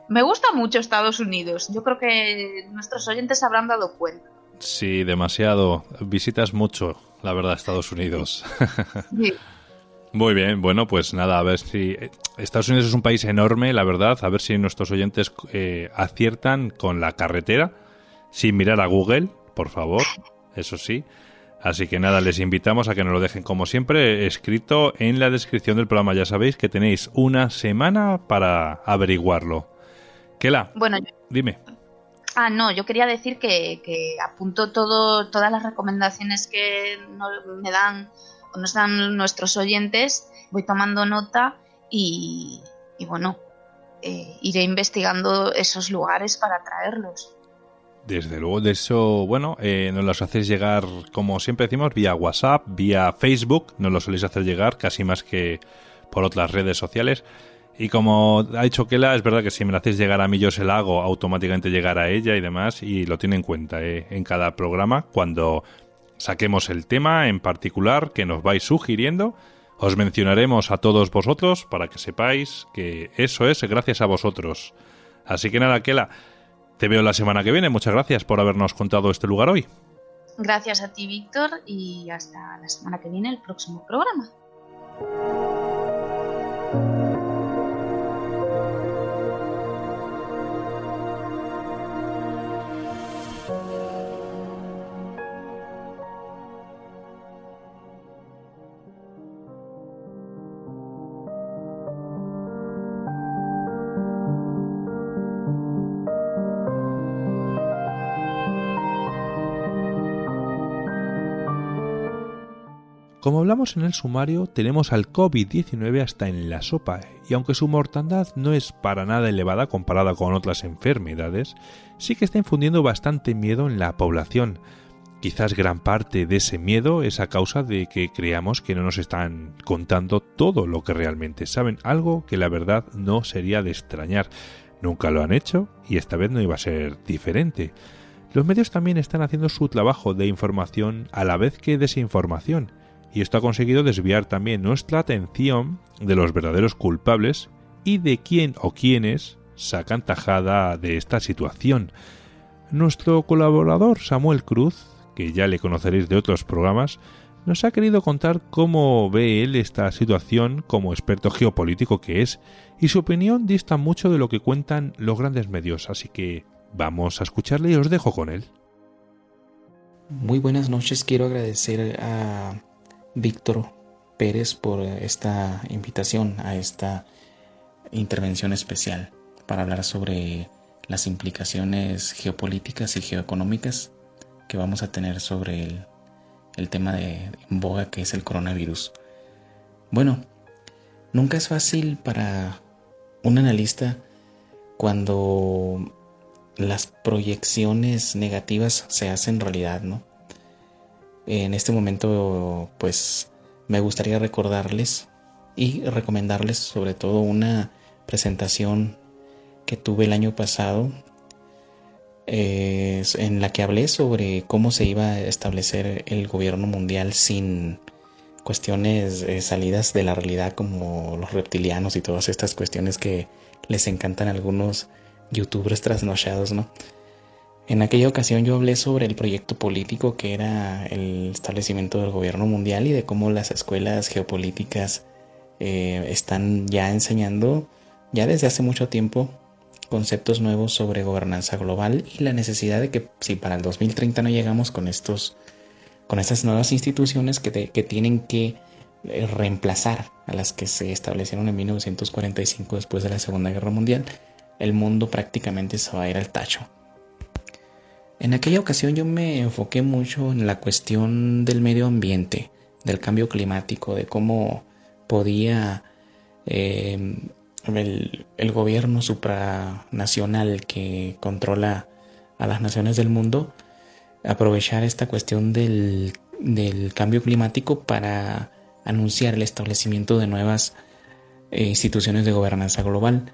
Me gusta mucho Estados Unidos. Yo creo que nuestros oyentes se habrán dado cuenta.
Sí, demasiado. Visitas mucho, la verdad, Estados Unidos.
Sí.
Muy bien, bueno, pues nada, a ver si... Estados Unidos es un país enorme, la verdad, a ver si nuestros oyentes aciertan con la carretera, sin mirar a Google, por favor, eso sí. Así que nada, les invitamos a que nos lo dejen como siempre escrito en la descripción del programa. Ya sabéis que tenéis una semana para averiguarlo. Kela,
bueno,
dime.
No, yo quería decir que apunto todas las recomendaciones que me dan o nos dan nuestros oyentes, voy tomando nota y bueno, iré investigando esos lugares para traerlos.
Desde luego, de eso, bueno, nos los hacéis llegar, como siempre decimos, vía WhatsApp, vía Facebook, nos lo soléis hacer llegar casi más que por otras redes sociales. Y como ha dicho Kela, es verdad que si me lo hacéis llegar a mí, yo se la hago automáticamente llegar a ella y demás, y lo tiene en cuenta en cada programa. Cuando saquemos el tema en particular que nos vais sugiriendo, Os mencionaremos a todos vosotros para que sepáis que eso es gracias a vosotros. Así que nada, Kela, te veo la semana que viene. Muchas gracias por habernos contado este lugar hoy.
Gracias a ti, Víctor, y hasta la semana que viene, el próximo programa.
Como hablamos en el sumario, tenemos al COVID-19 hasta en la sopa, y aunque su mortandad no es para nada elevada comparada con otras enfermedades, sí que está infundiendo bastante miedo en la población. Quizás gran parte de ese miedo es a causa de que creamos que no nos están contando todo lo que realmente saben, algo que la verdad no sería de extrañar. Nunca lo han hecho y esta vez no iba a ser diferente. Los medios también están haciendo su trabajo de información a la vez que desinformación, y esto ha conseguido desviar también nuestra atención de los verdaderos culpables y de quién o quiénes sacan tajada de esta situación. Nuestro colaborador Samuel Cruz, que ya le conoceréis de otros programas, nos ha querido contar cómo ve él esta situación como experto geopolítico que es, y su opinión dista mucho de lo que cuentan los grandes medios, así que vamos a escucharle y os dejo con él.
Muy buenas noches, quiero agradecer a Víctor Pérez por esta invitación a esta intervención especial para hablar sobre las implicaciones geopolíticas y geoeconómicas que vamos a tener sobre el tema en boga que es el coronavirus. Bueno, nunca es fácil para un analista cuando las proyecciones negativas se hacen realidad, ¿no? En este momento, pues, me gustaría recordarles y recomendarles sobre todo una presentación que tuve el año pasado en la que hablé sobre cómo se iba a establecer el gobierno mundial sin cuestiones salidas de la realidad como los reptilianos y todas estas cuestiones que les encantan a algunos youtubers trasnochados, ¿no? En aquella ocasión yo hablé sobre el proyecto político que era el establecimiento del gobierno mundial y de cómo las escuelas geopolíticas están ya enseñando ya desde hace mucho tiempo conceptos nuevos sobre gobernanza global y la necesidad de que si para el 2030 no llegamos con estas nuevas instituciones que tienen que reemplazar a las que se establecieron en 1945 después de la Segunda Guerra Mundial, el mundo prácticamente se va a ir al tacho. En aquella ocasión yo me enfoqué mucho en la cuestión del medio ambiente, del cambio climático, de cómo podía el gobierno supranacional que controla a las naciones del mundo aprovechar esta cuestión del cambio climático para anunciar el establecimiento de nuevas instituciones de gobernanza global.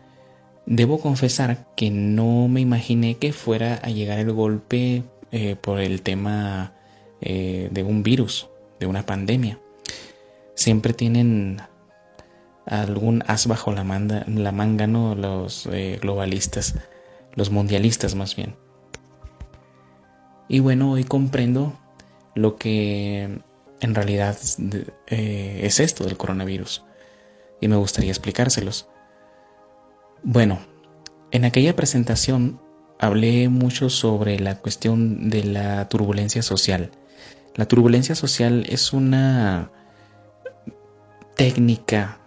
Debo confesar que no me imaginé que fuera a llegar el golpe por el tema de un virus, de una pandemia. Siempre tienen algún as bajo la manga, ¿no? Los globalistas, los mundialistas más bien. Y bueno, hoy comprendo lo que en realidad es esto del coronavirus y me gustaría explicárselos. Bueno, en aquella presentación hablé mucho sobre la cuestión de la turbulencia social. La turbulencia social es una técnica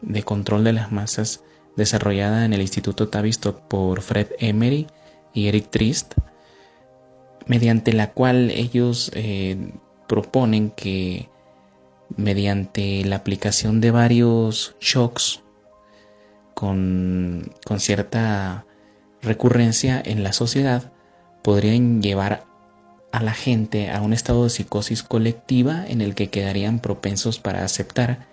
de control de las masas desarrollada en el Instituto Tavistock por Fred Emery y Eric Trist, mediante la cual ellos proponen que mediante la aplicación de varios shocks con cierta recurrencia en la sociedad podrían llevar a la gente a un estado de psicosis colectiva en el que quedarían propensos para aceptar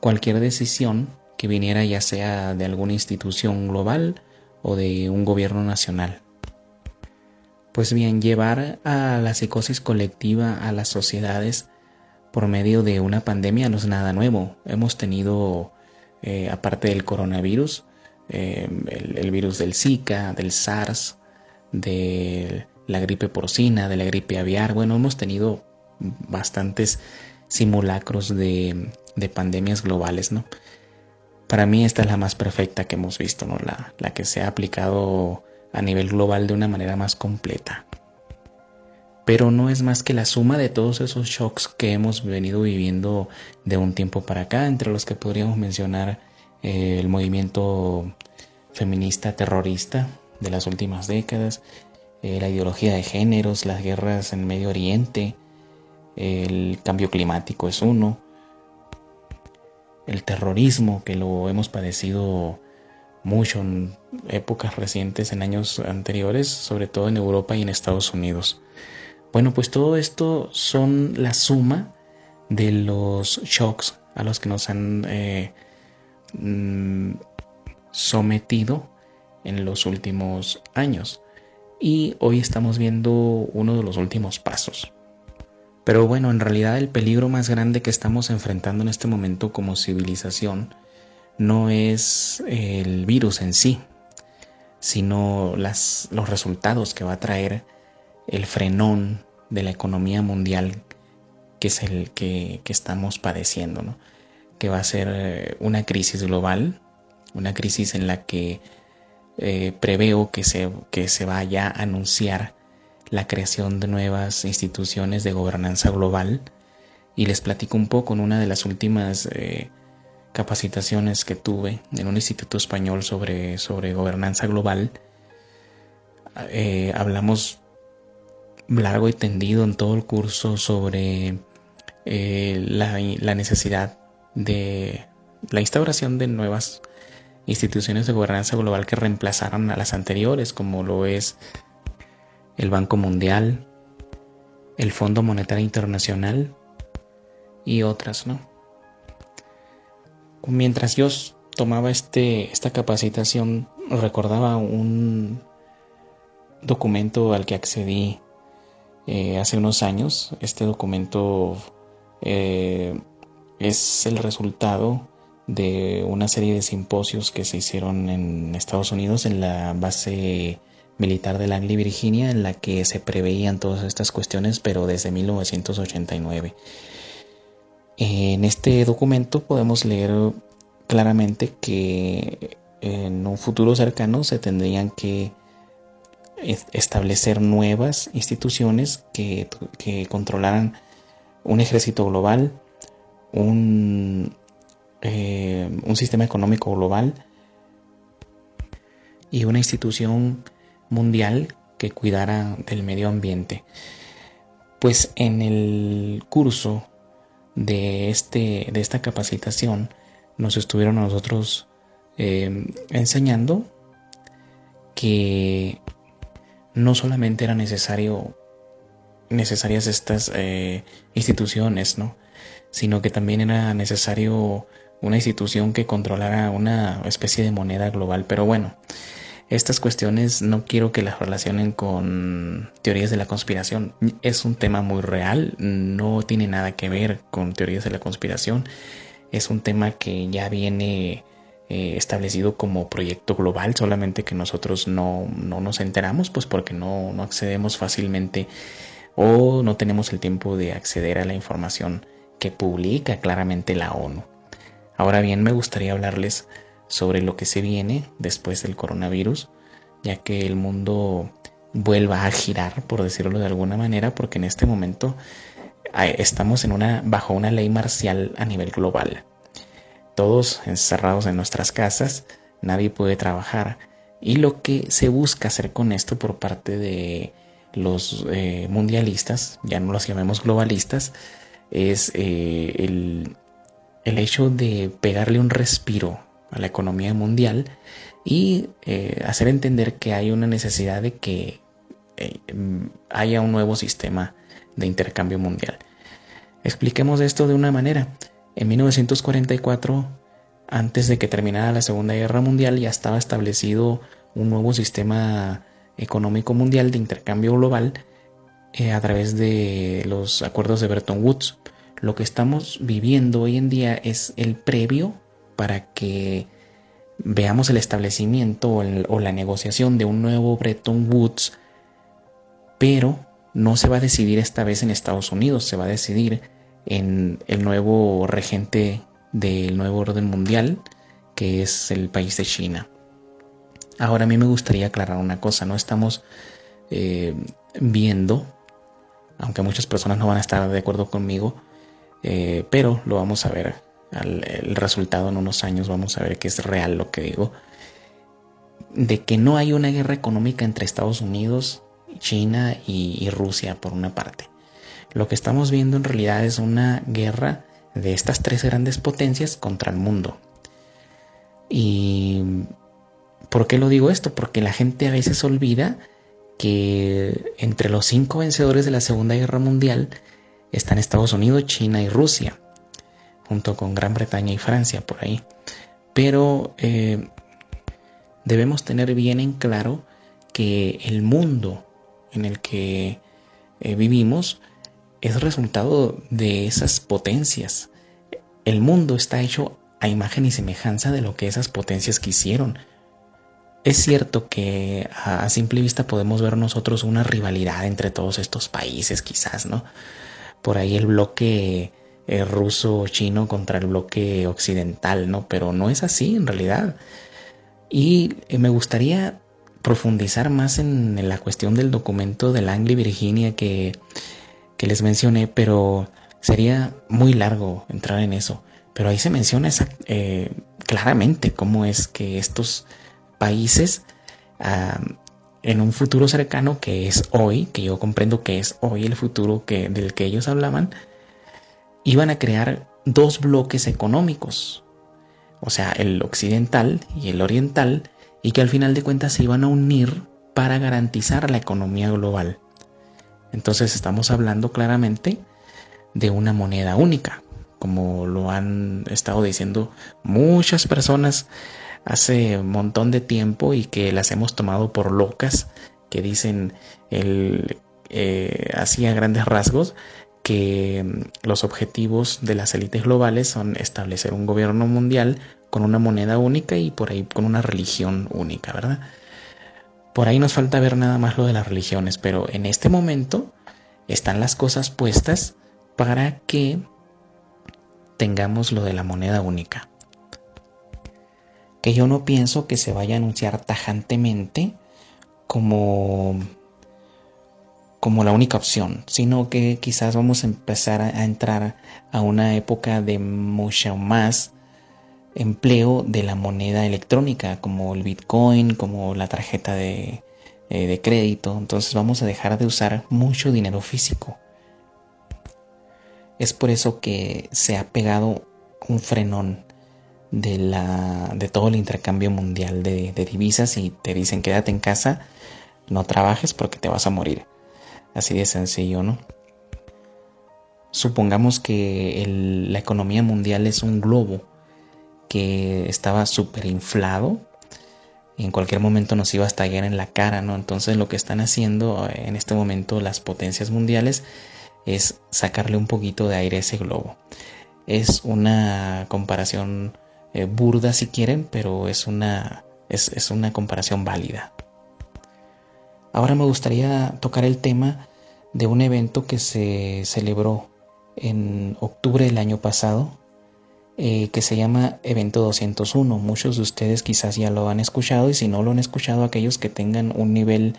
cualquier decisión que viniera ya sea de alguna institución global o de un gobierno nacional. Pues bien, llevar a la psicosis colectiva a las sociedades por medio de una pandemia no es nada nuevo. Hemos tenido, aparte del coronavirus, el virus del Zika, del SARS, de la gripe porcina, de la gripe aviar. Bueno, hemos tenido bastantes simulacros de pandemias globales, ¿no? Para mí esta es la más perfecta que hemos visto, ¿no? La que se ha aplicado a nivel global de una manera más completa. Pero no es más que la suma de todos esos shocks que hemos venido viviendo de un tiempo para acá, entre los que podríamos mencionar el movimiento feminista terrorista de las últimas décadas, la ideología de géneros, las guerras en Medio Oriente, el cambio climático es uno, el terrorismo, que lo hemos padecido mucho en épocas recientes, en años anteriores, sobre todo en Europa y en Estados Unidos. Bueno, pues todo esto son la suma de los shocks a los que nos han sometido en los últimos años. Y hoy estamos viendo uno de los últimos pasos. Pero bueno, en realidad el peligro más grande que estamos enfrentando en este momento como civilización no es el virus en sí, sino los resultados que va a traer el frenón de la economía mundial, que es el que estamos padeciendo, ¿no? Que va a ser una crisis global, una crisis en la que preveo que se vaya a anunciar la creación de nuevas instituciones de gobernanza global. Y les platico un poco en una de las últimas capacitaciones que tuve en un instituto español sobre gobernanza global. Hablamos largo y tendido en todo el curso sobre la necesidad de la instauración de nuevas instituciones de gobernanza global que reemplazaran a las anteriores, como lo es el Banco Mundial, el Fondo Monetario Internacional y otras, ¿no? Mientras yo tomaba esta capacitación, recordaba un documento al que accedí hace unos años. Este documento es el resultado de una serie de simposios que se hicieron en Estados Unidos en la base militar de Langley, Virginia, en la que se preveían todas estas cuestiones, pero desde 1989. En este documento podemos leer claramente que en un futuro cercano se tendrían que establecer nuevas instituciones que controlaran un ejército global, un sistema económico global y una institución mundial que cuidara del medio ambiente. Pues en el curso de esta capacitación nos estuvieron a nosotros enseñando que no solamente eran necesarias estas instituciones, ¿no? Sino que también era necesario una institución que controlara una especie de moneda global. Pero bueno, estas cuestiones no quiero que las relacionen con teorías de la conspiración. Es un tema muy real, no tiene nada que ver con teorías de la conspiración. Es un tema que ya viene establecido como proyecto global, solamente que nosotros no nos enteramos, pues porque no accedemos fácilmente o no tenemos el tiempo de acceder a la información que publica claramente la ONU. Ahora bien, me gustaría hablarles sobre lo que se viene después del coronavirus, ya que el mundo vuelva a girar, por decirlo de alguna manera, porque en este momento estamos bajo una ley marcial a nivel global. Todos encerrados en nuestras casas, nadie puede trabajar, y lo que se busca hacer con esto por parte de los mundialistas, ya no los llamemos globalistas, es el hecho de pegarle un respiro a la economía mundial y hacer entender que hay una necesidad de que haya un nuevo sistema de intercambio mundial. Expliquemos esto de una manera. En 1944, antes de que terminara la Segunda Guerra Mundial, ya estaba establecido un nuevo sistema económico mundial de intercambio global a través de los acuerdos de Bretton Woods. Lo que estamos viviendo hoy en día es el previo para que veamos el establecimiento o la negociación de un nuevo Bretton Woods, pero no se va a decidir esta vez en Estados Unidos, se va a decidir en el nuevo regente del nuevo orden mundial, que es el país de China. Ahora, a mí me gustaría aclarar una cosa, no estamos viendo, aunque muchas personas no van a estar de acuerdo conmigo, pero lo vamos a ver, el resultado en unos años vamos a ver que es real lo que digo, de que no hay una guerra económica entre Estados Unidos, China y Rusia por una parte. Lo que estamos viendo en realidad es una guerra de estas tres grandes potencias contra el mundo. ¿Y por qué lo digo esto? Porque la gente a veces olvida que entre los 5 vencedores de la Segunda Guerra Mundial están Estados Unidos, China y Rusia, junto con Gran Bretaña y Francia por ahí. Pero debemos tener bien en claro que el mundo en el que vivimos es resultado de esas potencias. El mundo está hecho a imagen y semejanza de lo que esas potencias quisieron. Es cierto que a simple vista podemos ver nosotros una rivalidad entre todos estos países, quizás, ¿no? Por ahí el bloque ruso-chino contra el bloque occidental, ¿no? Pero no es así en realidad. Y me gustaría profundizar más en la cuestión del documento de Langley, Virginia, que les mencioné, pero sería muy largo entrar en eso. Pero ahí se menciona claramente cómo es que estos países en un futuro cercano, que es hoy, que yo comprendo que es hoy el futuro del que ellos hablaban, iban a crear 2 bloques económicos, o sea, el occidental y el oriental, y que al final de cuentas se iban a unir para garantizar la economía global. Entonces estamos hablando claramente de una moneda única, como lo han estado diciendo muchas personas hace un montón de tiempo y que las hemos tomado por locas, que dicen así a grandes rasgos que los objetivos de las élites globales son establecer un gobierno mundial con una moneda única y por ahí con una religión única, ¿verdad? Por ahí nos falta ver nada más lo de las religiones, pero en este momento están las cosas puestas para que tengamos lo de la moneda única. Que yo no pienso que se vaya a anunciar tajantemente como la única opción, sino que quizás vamos a empezar a entrar a una época de mucho más empleo de la moneda electrónica, como el Bitcoin, como la tarjeta de crédito. Entonces vamos a dejar de usar mucho dinero físico. Es por eso que se ha pegado un frenón de todo el intercambio mundial de divisas y te dicen quédate en casa, no trabajes porque te vas a morir. Así de sencillo, ¿no? Supongamos que la economía mundial es un globo que estaba súper inflado y en cualquier momento nos iba a estallar en la cara, ¿no? Entonces lo que están haciendo en este momento las potencias mundiales es sacarle un poquito de aire a ese globo. Es una comparación burda si quieren, pero es una comparación válida. Ahora me gustaría tocar el tema de un evento que se celebró en octubre del año pasado, que se llama Evento 201. Muchos de ustedes quizás ya lo han escuchado, y si no lo han escuchado, aquellos que tengan un nivel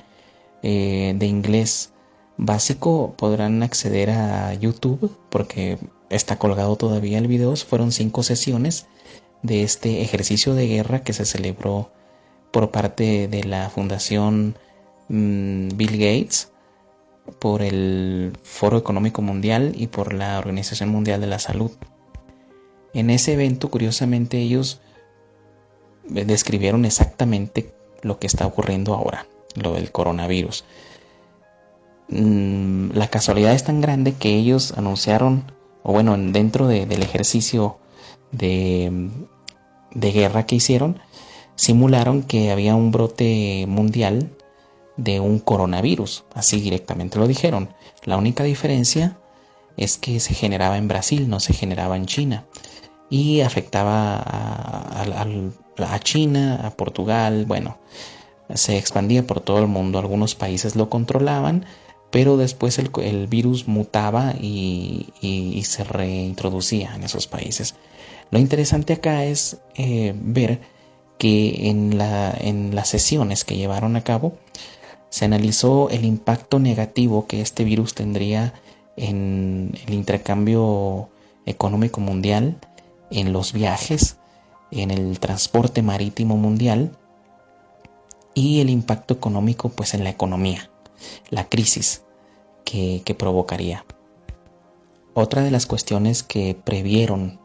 de inglés básico podrán acceder a YouTube, porque está colgado todavía el video. Fueron 5 sesiones de este ejercicio de guerra que se celebró por parte de la Fundación Bill Gates, por el Foro Económico Mundial y por la Organización Mundial de la Salud. En ese evento, curiosamente, ellos describieron exactamente lo que está ocurriendo ahora, lo del coronavirus. La casualidad es tan grande que ellos anunciaron, o bueno, dentro del ejercicio de guerra que hicieron, simularon que había un brote mundial de un coronavirus, así directamente lo dijeron. La única diferencia es que se generaba en Brasil, no se generaba en China, y afectaba a China, a Portugal, bueno, se expandía por todo el mundo. Algunos países lo controlaban, pero después el virus mutaba y se reintroducía en esos países. Lo interesante acá es ver que en las sesiones que llevaron a cabo se analizó el impacto negativo que este virus tendría en el intercambio económico mundial, en los viajes, en el transporte marítimo mundial y el impacto económico pues en la economía, la crisis que provocaría. Otra de las cuestiones que previeron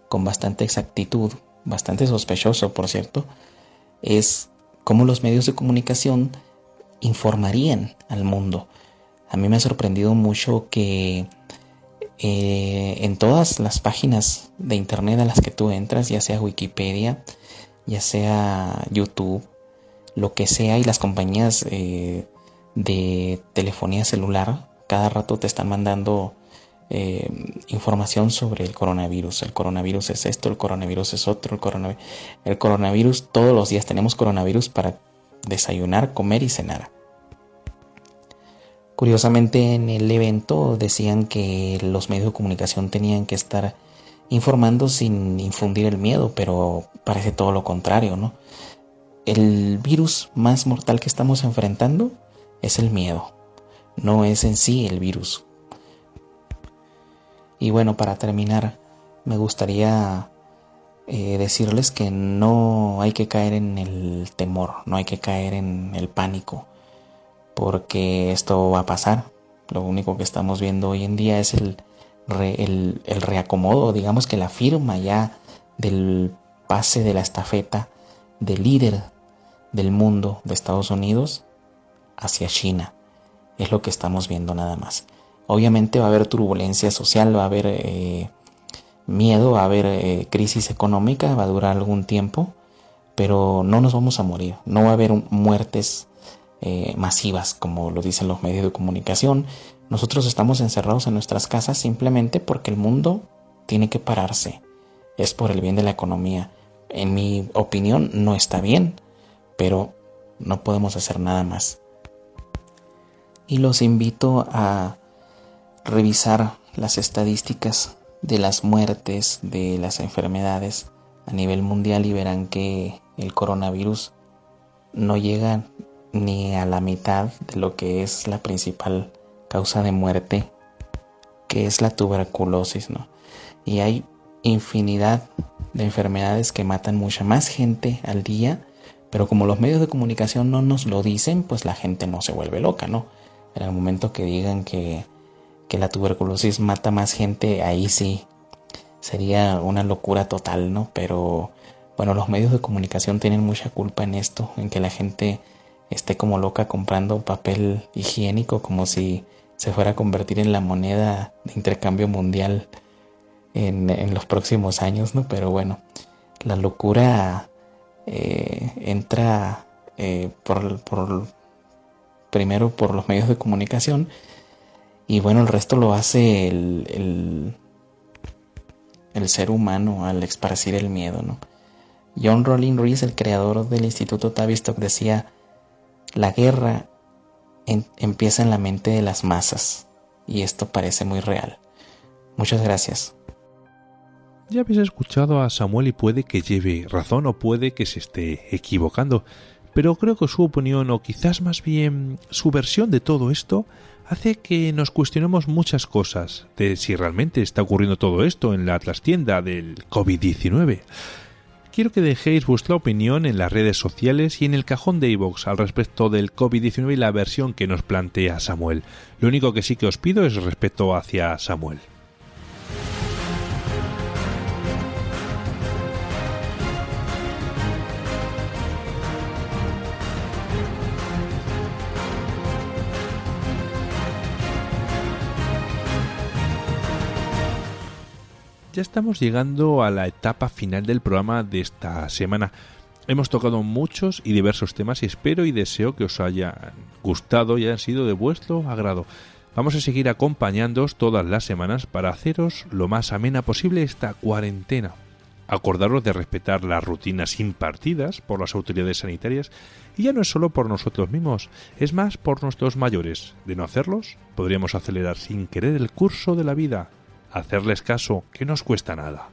con bastante exactitud, bastante sospechoso por cierto, es cómo los medios de comunicación informarían al mundo. A mí me ha sorprendido mucho que en todas las páginas de internet a las que tú entras, ya sea Wikipedia, ya sea YouTube, lo que sea, y las compañías de telefonía celular cada rato te están mandando información sobre el coronavirus. El coronavirus es esto, el coronavirus es otro, el coronavirus, todos los días tenemos coronavirus para desayunar, comer y cenar. Curiosamente, en el evento decían que los medios de comunicación tenían que estar informando sin infundir el miedo, pero parece todo lo contrario, ¿no? El virus más mortal que estamos enfrentando es el miedo, no es en sí el virus. Y bueno, para terminar, me gustaría decirles que no hay que caer en el temor, no hay que caer en el pánico, porque esto va a pasar. Lo único que estamos viendo hoy en día es el reacomodo, digamos que la firma ya del pase de la estafeta del líder del mundo de Estados Unidos hacia China. Es lo que estamos viendo nada más. Obviamente va a haber turbulencia social, va a haber miedo, va a haber crisis económica, va a durar algún tiempo, pero no nos vamos a morir. No va a haber muertes masivas, como lo dicen los medios de comunicación. Nosotros estamos encerrados en nuestras casas simplemente porque el mundo tiene que pararse. Es por el bien de la economía. En mi opinión no está bien, pero no podemos hacer nada más. Y los invito a revisar las estadísticas de las muertes, de las enfermedades a nivel mundial, y verán que el coronavirus no llega ni a la mitad de lo que es la principal causa de muerte, que es la tuberculosis, ¿no? Y hay infinidad de enfermedades que matan mucha más gente al día, pero como los medios de comunicación no nos lo dicen, pues la gente no se vuelve loca, ¿no? En el momento que digan que la tuberculosis mata más gente, ahí sí sería una locura total, ¿no? Pero bueno, los medios de comunicación tienen mucha culpa en esto, en que la gente esté como loca comprando papel higiénico como si se fuera a convertir en la moneda de intercambio mundial en los próximos años, ¿no? Pero bueno, la locura entra primero por los medios de comunicación, y bueno, el resto lo hace el ser humano al esparcir el miedo, ¿no? John Rollin Rees, el creador del Instituto Tavistock, decía: la guerra empieza en la mente de las masas, y esto parece muy real. Muchas gracias.
Ya habéis escuchado a Samuel y puede que lleve razón o puede que se esté equivocando, pero creo que su opinión, o quizás más bien su versión de todo esto, hace que nos cuestionemos muchas cosas de si realmente está ocurriendo todo esto en la trastienda del COVID-19. Quiero que dejéis vuestra opinión en las redes sociales y en el cajón de iVoox al respecto del COVID-19 y la versión que nos plantea Samuel. Lo único que sí que os pido es respeto hacia Samuel. Ya estamos llegando a la etapa final del programa de esta semana. Hemos tocado muchos y diversos temas y espero y deseo que os hayan gustado y hayan sido de vuestro agrado. Vamos a seguir acompañándoos todas las semanas para haceros lo más amena posible esta cuarentena. Acordaros de respetar las rutinas impartidas por las autoridades sanitarias, y ya no es solo por nosotros mismos, es más por nuestros mayores. De no hacerlos, podríamos acelerar sin querer el curso de la vida. Hacerles caso, que no os cuesta nada.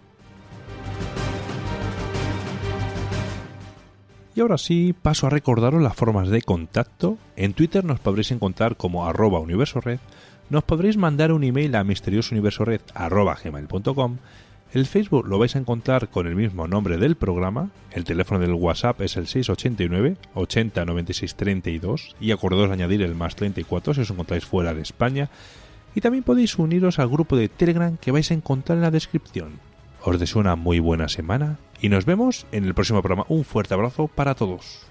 Y ahora sí, paso a recordaros las formas de contacto. En Twitter nos podréis encontrar como @universored, nos podréis mandar un email a misteriosouniversored@gmail.com. El Facebook lo vais a encontrar con el mismo nombre del programa, el teléfono del WhatsApp es el 689 80 96 32 y acordaos de añadir el +34 si os encontráis fuera de España, y también podéis uniros al grupo de Telegram que vais a encontrar en la descripción. Os deseo una muy buena semana y nos vemos en el próximo programa. Un fuerte abrazo para todos.